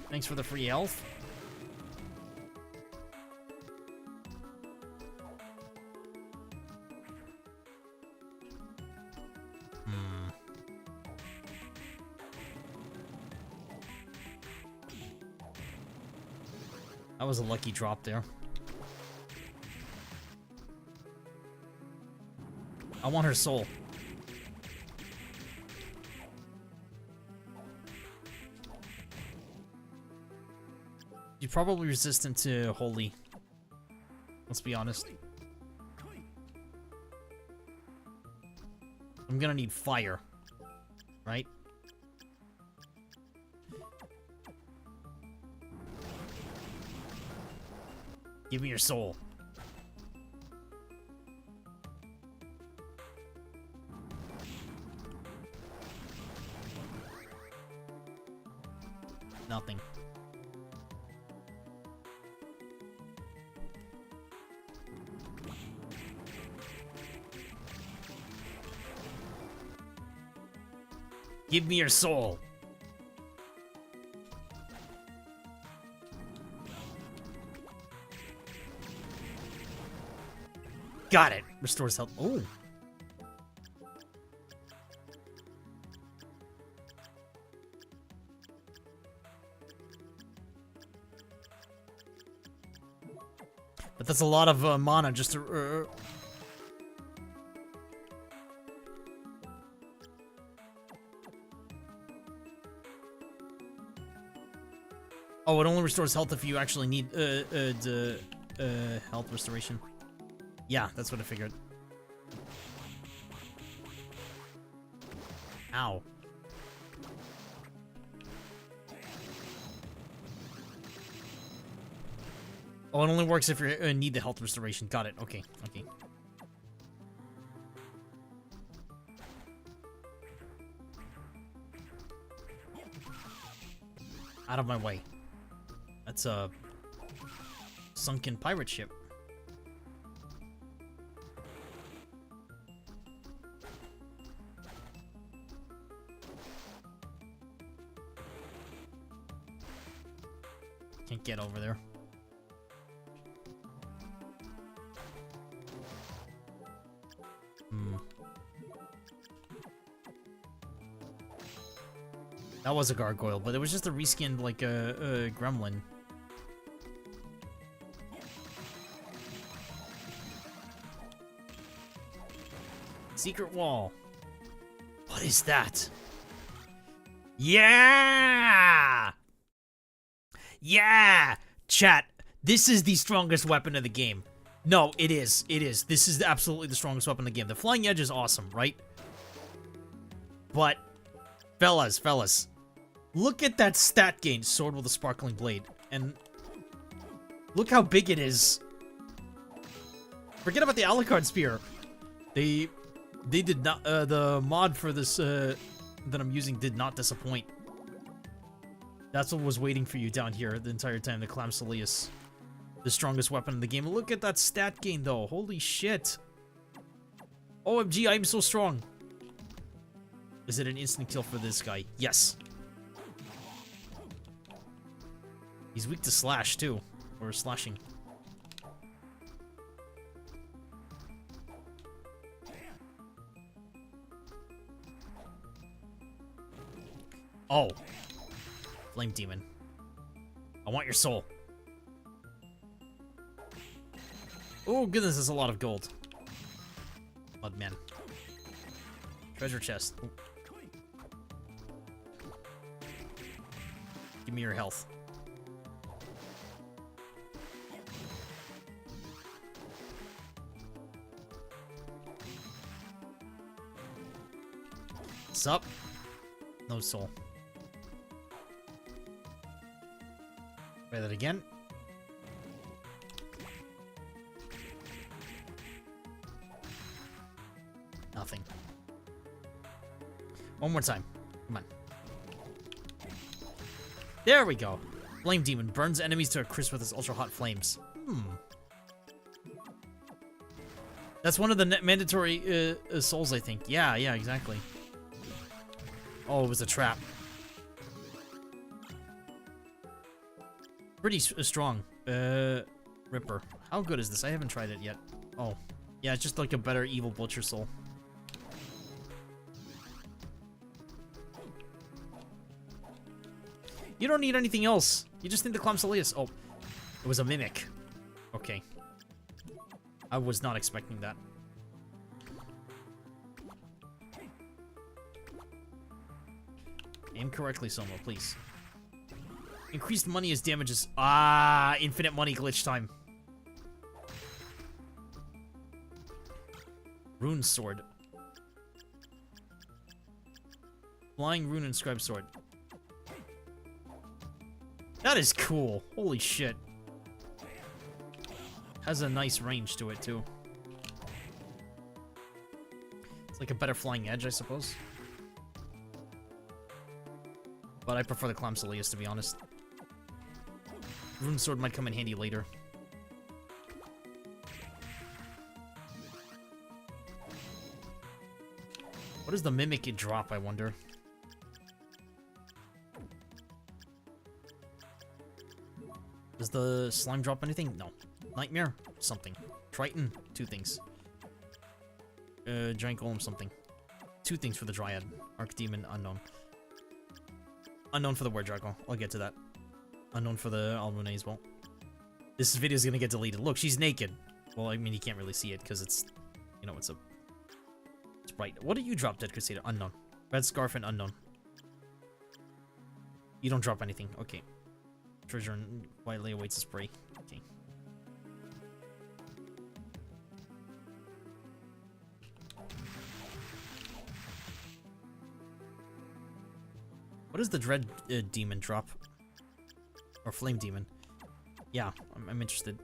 Thanks for the free health. That was a lucky drop there. I want her soul. You're probably resistant to holy. Let's be honest. I'm gonna need fire. Right? Give me your soul. Nothing. Give me your soul. Got it. Restores health. Oh. But that's a lot of mana just to... Oh, it only restores health if you actually need health restoration. Yeah, that's what I figured. Ow. Oh, it only works if you need the health restoration. Got it. Okay, okay. Out of my way. That's a sunken pirate ship. Can't get over there. That was a gargoyle, but it was just a reskinned, like, a gremlin. Secret wall. What is that? Yeah! Yeah! Chat, this is the strongest weapon of the game. No, it is. It is. This is absolutely the strongest weapon in the game. The flying edge is awesome, right? But, fellas, look at that stat gain, sword with a sparkling blade. And look how big it is. Forget about the Alucard spear. They did not, the mod for this, that I'm using did not disappoint. That's what was waiting for you down here the entire time, the Clamsolius. The strongest weapon in the game. Look at that stat gain, though. Holy shit. OMG, I'm so strong. Is it an instant kill for this guy? Yes. He's weak to slash, too. Or slashing. Oh. Flame demon. I want your soul. Oh, goodness, there's a lot of gold. Mudman. Treasure chest. Ooh. Give me your health. What's up? No soul. Try that again. Nothing. One more time. Come on. There we go. Flame Demon burns enemies to a crisp with his ultra hot flames. That's one of the mandatory souls, I think. Yeah, exactly. Oh, it was a trap. Pretty strong. Ripper. How good is this? I haven't tried it yet. Oh. Yeah, it's just like a better evil butcher soul. You don't need anything else. You just need the Clamsolius. Oh, it was a mimic. Okay. I was not expecting that. Aim correctly, Somo, please. Increased money as damages. Ah, infinite money glitch time. Rune sword. Flying rune inscribed sword. That is cool. Holy shit. Has a nice range to it, too. It's like a better flying edge, I suppose. But I prefer the Clamsolius, to be honest. Rune sword might come in handy later. What does the mimic drop, I wonder? Does the slime drop anything? No. Nightmare? Something. Triton? 2 things. giant golem something. 2 things for the Dryad. Archdemon, unknown. Unknown for the Were Draco. I'll get to that. Unknown for the Almune as well. This video is gonna get deleted. Look, she's naked. Well, I mean, you can't really see it because it's, you know, it's bright. What do you drop, Dead Crusader? Unknown. Red Scarf and unknown. You don't drop anything. Okay. Treasure and quietly awaits a spray. Okay. What does the Dread Demon drop? Or Flame Demon? Yeah, I'm interested.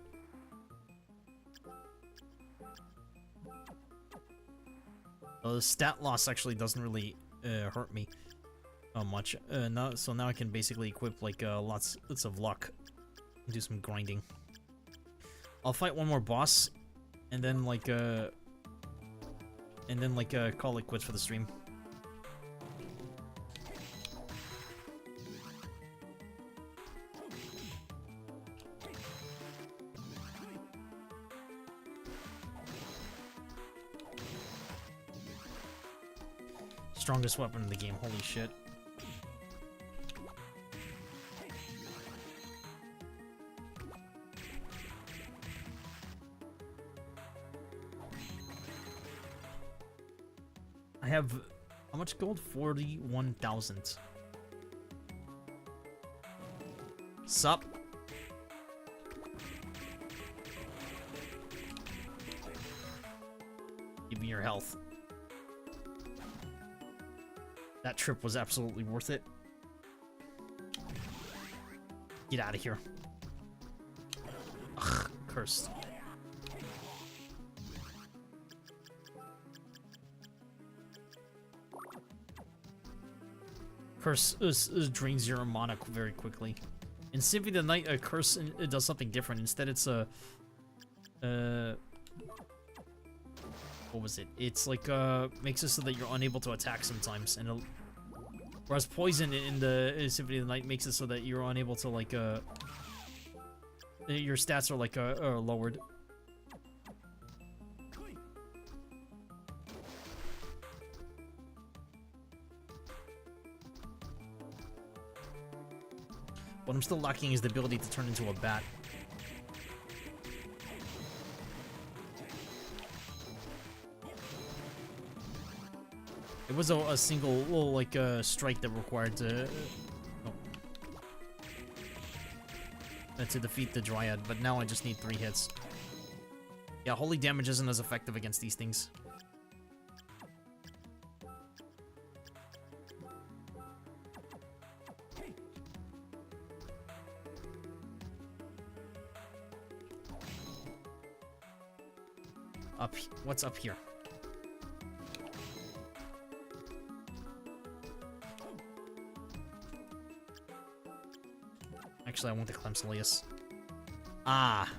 The stat loss actually doesn't really hurt me much. So now I can basically equip like lots of luck and do some grinding. I'll fight one more boss, and then call it quits for the stream. Strongest weapon in the game, holy shit. I have, how much gold? 41,000. Sup? Give me your health. That trip was absolutely worth it. Get out of here. Ugh, cursed. Curse drains your mana very quickly. In Symphony of the Night, a curse it does something different. Instead, it's a what was it? It's like makes it so that you're unable to attack sometimes, and whereas poison in the Symphony of the Night makes it so that you're unable to like your stats are like lowered. What I'm still lacking is the ability to turn into a bat. It was a single little like strike that required to to defeat the Dryad, but now I just need 3 hits. Yeah, holy damage isn't as effective against these things. What's up here? Actually, I want the Clemsolius. Ah.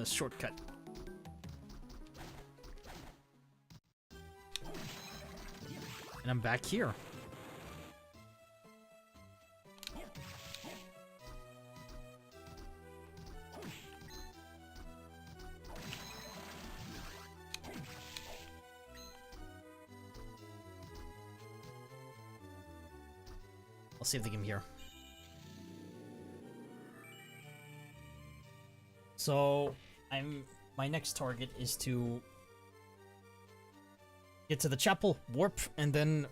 Shortcut. And I'm back here. I'll save the game here. So, my next target is to get to the chapel, warp, and then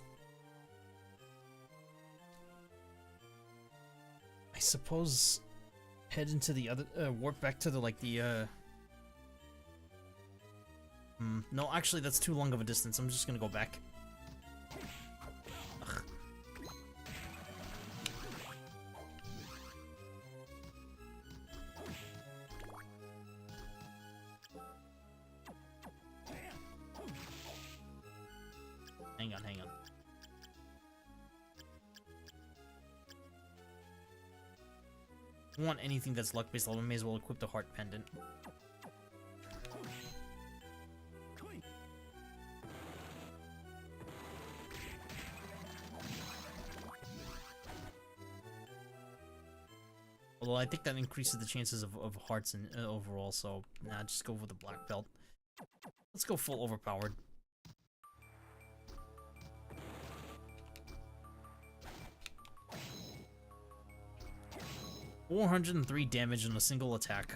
I suppose head into the other warp back to the no, actually that's too long of a distance. I'm just gonna go back. Ugh. Hang on. If I want anything that's luck-based, I may as well equip the heart pendant. Although I think that increases the chances of hearts and overall, so nah, just go for the black belt. Let's go full overpowered. $403 damage in a single attack.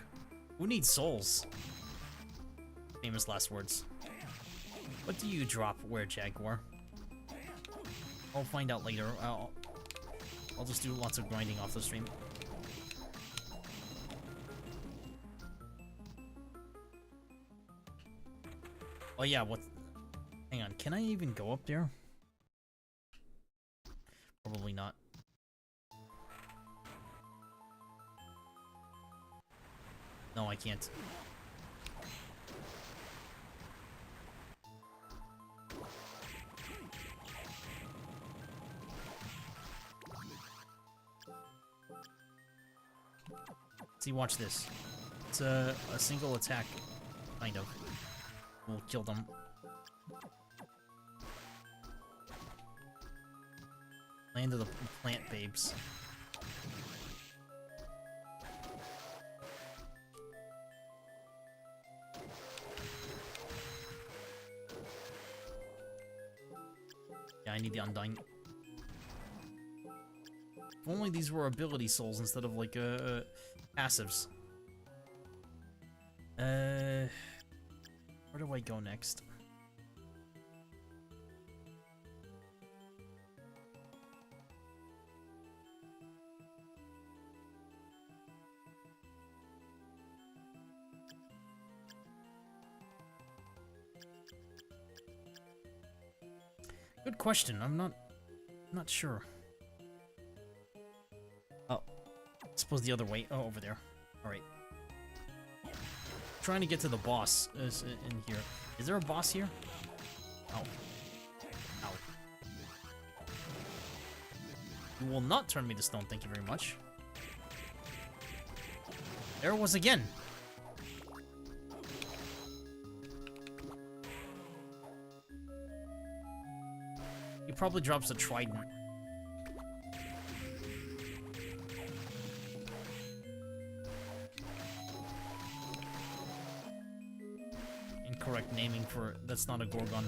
Who needs souls? Famous last words. What do you drop, Were Jaguar? I'll find out later. I'll just do lots of grinding off the stream. Oh yeah, what? Hang on, can I even go up there? Probably not. No, I can't. See, watch this. It's a single attack, kind of. We'll kill them. Land of the plant babes. Yeah, I need the Undying. If only these were ability souls instead of like passives. Where do I go next? Good question. I'm not sure. Oh, I suppose the other way. Oh, over there. All right. Trying to get to the boss is in here. Is there a boss here? Oh. Ow. You will not turn me to stone, thank you very much. There it was again. He probably drops a trident. Incorrect naming for that's not a Gorgon.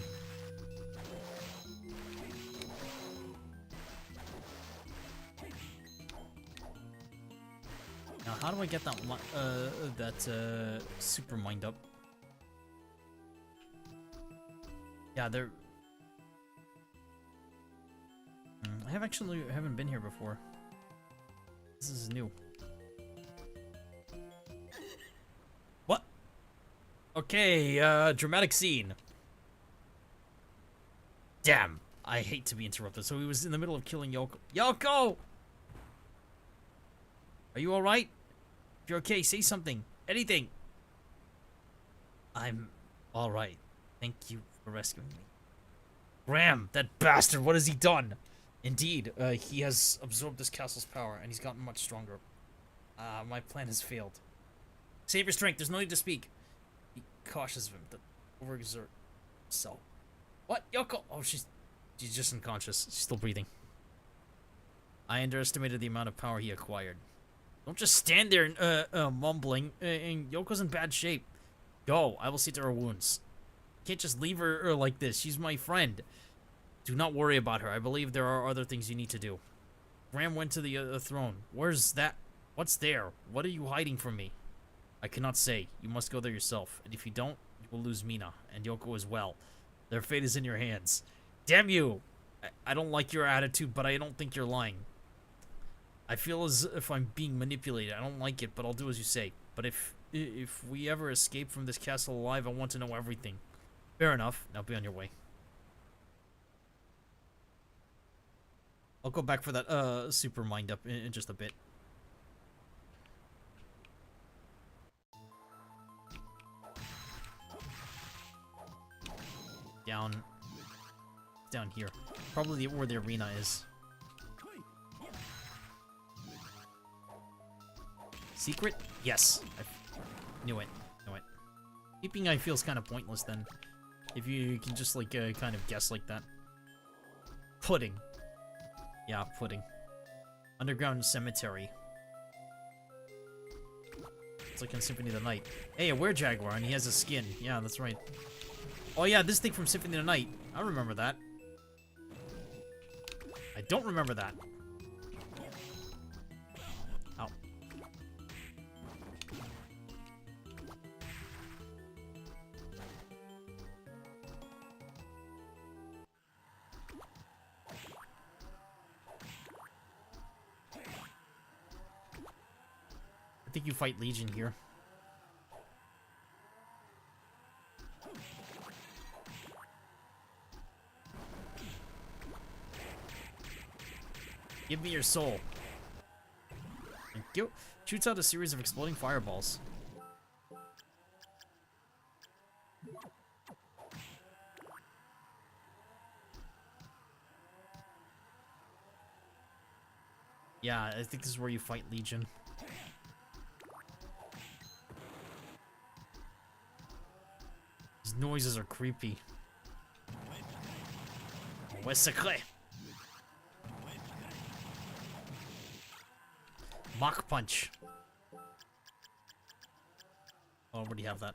Now, how do I get that super mind up? Yeah, there. I haven't been here before. This is new. What? Okay, dramatic scene. Damn, I hate to be interrupted. So he was in the middle of killing Yoko. Yoko! Are you alright? If you're okay, say something. Anything. I'm alright. Thank you for rescuing me. Graham, that bastard, what has he done? Indeed, he has absorbed this castle's power, and he's gotten much stronger. My plan has failed. Save your strength, there's no need to speak. Be cautious of him, to overexert. So. What? Yoko? Oh, she's just unconscious. She's still breathing. I underestimated the amount of power he acquired. Don't just stand there mumbling, and Yoko's in bad shape. Go, I will see to her wounds. Can't just leave her like this, she's my friend. Do not worry about her. I believe there are other things you need to do. Graham went to the throne. Where's that? What's there? What are you hiding from me? I cannot say. You must go there yourself. And if you don't, you will lose Mina and Yoko as well. Their fate is in your hands. Damn you! I don't like your attitude, but I don't think you're lying. I feel as if I'm being manipulated. I don't like it, but I'll do as you say. But if we ever escape from this castle alive, I want to know everything. Fair enough. Now be on your way. I'll go back for that super mind up in just a bit. Down here. Probably where the arena is. Secret? Yes. I knew it. Keeping I feels kind of pointless then. If you can just like kind of guess like that. Pudding. Yeah, pudding. Underground cemetery. like in Symphony of the Night. Hey, a were-jaguar, and he has a skin. Yeah, that's right. Oh yeah, this thing from Symphony of the Night. I remember that. I don't remember that. Ow. I think you fight Legion here. Give me your soul. Thank you. Shoots out a series of exploding fireballs. Yeah, I think this is where you fight Legion. These noises are creepy. Ouais, secret. Mach punch. Oh, I already have that.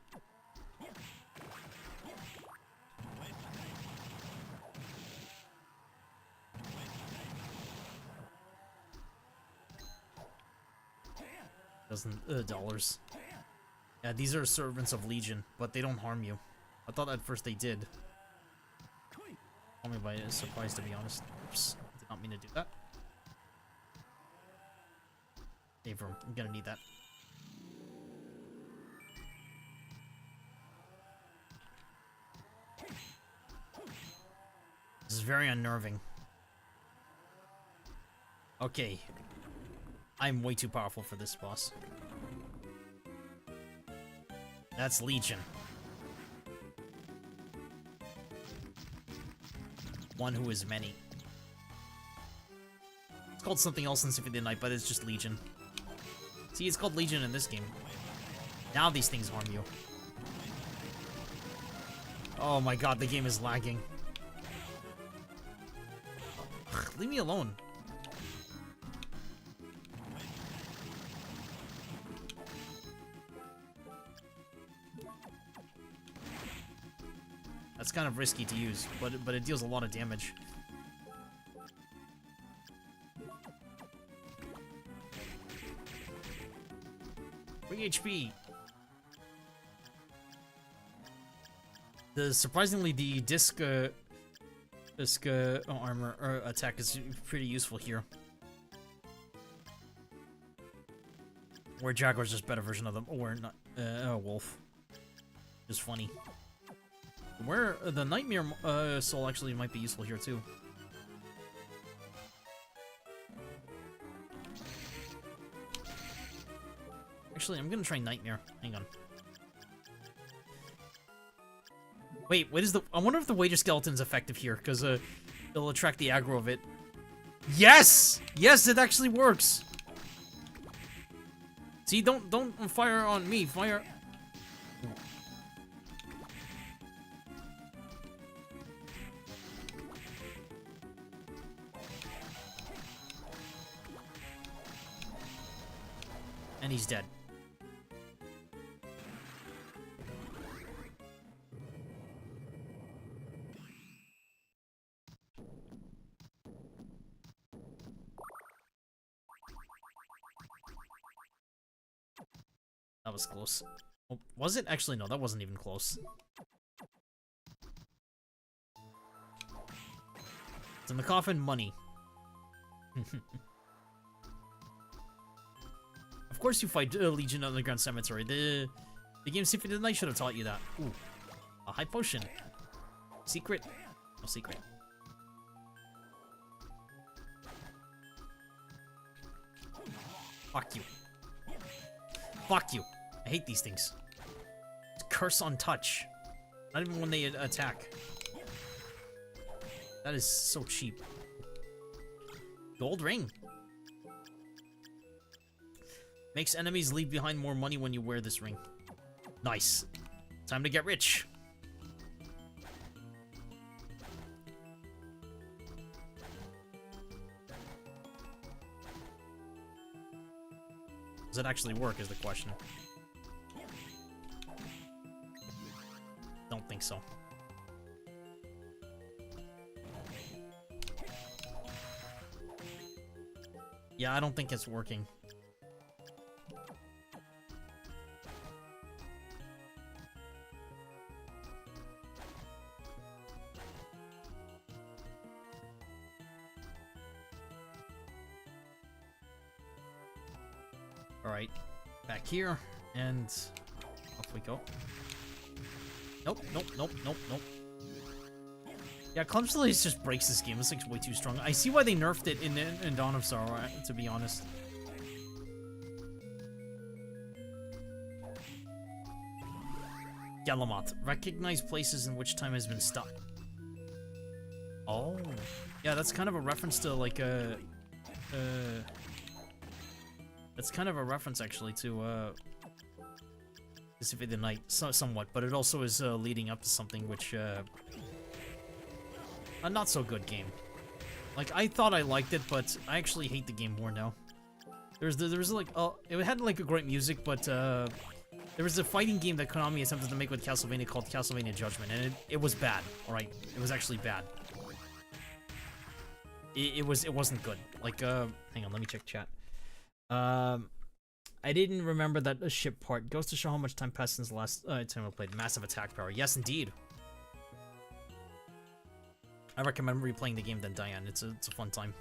$dollars. Yeah, these are servants of Legion, but they don't harm you. I thought at first they did. Caught me by surprise, to be honest. Oops, did not mean to do that. Abram, I'm gonna need that. This is very unnerving. Okay. I'm way too powerful for this boss. That's Legion. One who is many. It's called something else in Symphony of the Night, but it's just Legion. See, it's called Legion in this game. Now these things harm you. Oh my god, the game is lagging. Ugh, leave me alone. That's kind of risky to use, but it deals a lot of damage. Bring HP. Surprisingly, the disc armor attack is pretty useful here. Where Jaguar's just a better version of them, or not. Wolf. Just funny. Where the Nightmare Soul actually might be useful here too. Actually, I'm gonna try Nightmare. Hang on. Wait, what is the? I wonder if the Wager Skeleton's effective here, because it'll attract the aggro of it. Yes, yes, it actually works. See, don't fire on me. Fire. And he's dead. That was close. Oh, was it? Actually, no, that wasn't even close. It's in the coffin, money. Of course you fight Legion Underground Cemetery. The game Symphony of the Night should have taught you that. Ooh. A high potion. Secret. No secret. Fuck you. Fuck you. I hate these things. It's curse on touch. Not even when they attack. That is so cheap. Gold ring. Makes enemies leave behind more money when you wear this ring. Nice. Time to get rich. Does it actually work is the question. don't think so. Yeah, I don't think it's working. Alright, back here, and off we go. Nope, nope, nope, nope, nope. Yeah, Clumsily just breaks this game. This thing's way too strong. I see why they nerfed it in Dawn of Sorrow, to be honest. Galamoth. Recognize places in which time has been stuck. Oh. Yeah, that's kind of a reference to, like, that's kind of a reference, actually, to, Pacific the Night, somewhat, but it also is, leading up to something which, a not so good game. Like, I thought I liked it, but I actually hate the game more now. There's like, it had, like, a great music, but, there was a fighting game that Konami attempted to make with Castlevania called Castlevania Judgment, and it was bad, alright? It was actually bad. It wasn't good. Like, hang on, let me check chat. I didn't remember that ship part. Goes to show how much time passed since the last time I played. Massive attack power. Yes, indeed. I recommend replaying the game than Diane. It's a fun time.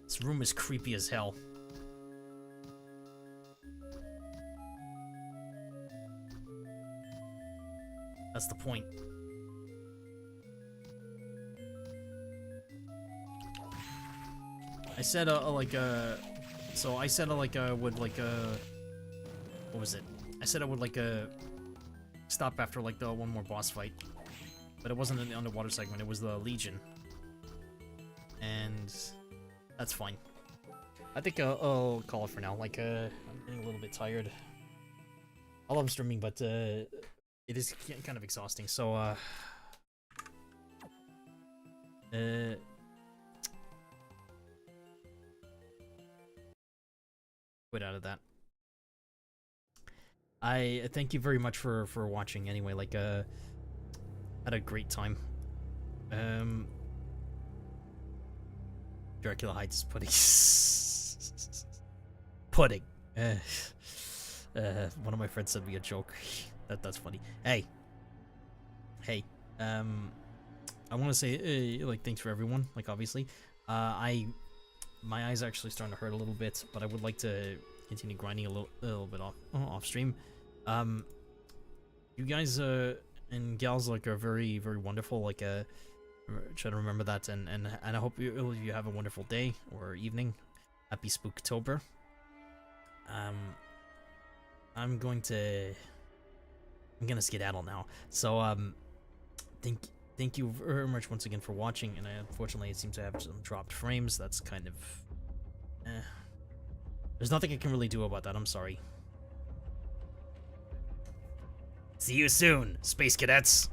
This room is creepy as hell. That's the point. I said, so I said, what was it? I said I would, stop after, the one more boss fight. But it wasn't in the underwater segment, it was the Legion. And that's fine. I think I'll call it for now. I'm getting a little bit tired. I love streaming, but, it is kind of exhausting, so, quit out of that. I thank you very much for watching anyway, had a great time. Dracula hides pudding. Pudding. One of my friends sent me a joke. That's funny. Hey. I want to say, thanks for everyone, obviously. My eyes are actually starting to hurt a little bit, but I would like to continue grinding a little bit off stream. You guys and gals are very, very wonderful. Try to remember that, and I hope you have a wonderful day or evening. Happy Spooktober. I'm gonna skedaddle now. So thank you very much once again for watching, and unfortunately it seems to have some dropped frames. That's kind of there's nothing I can really do about that. I'm sorry. See you soon, Space Cadets.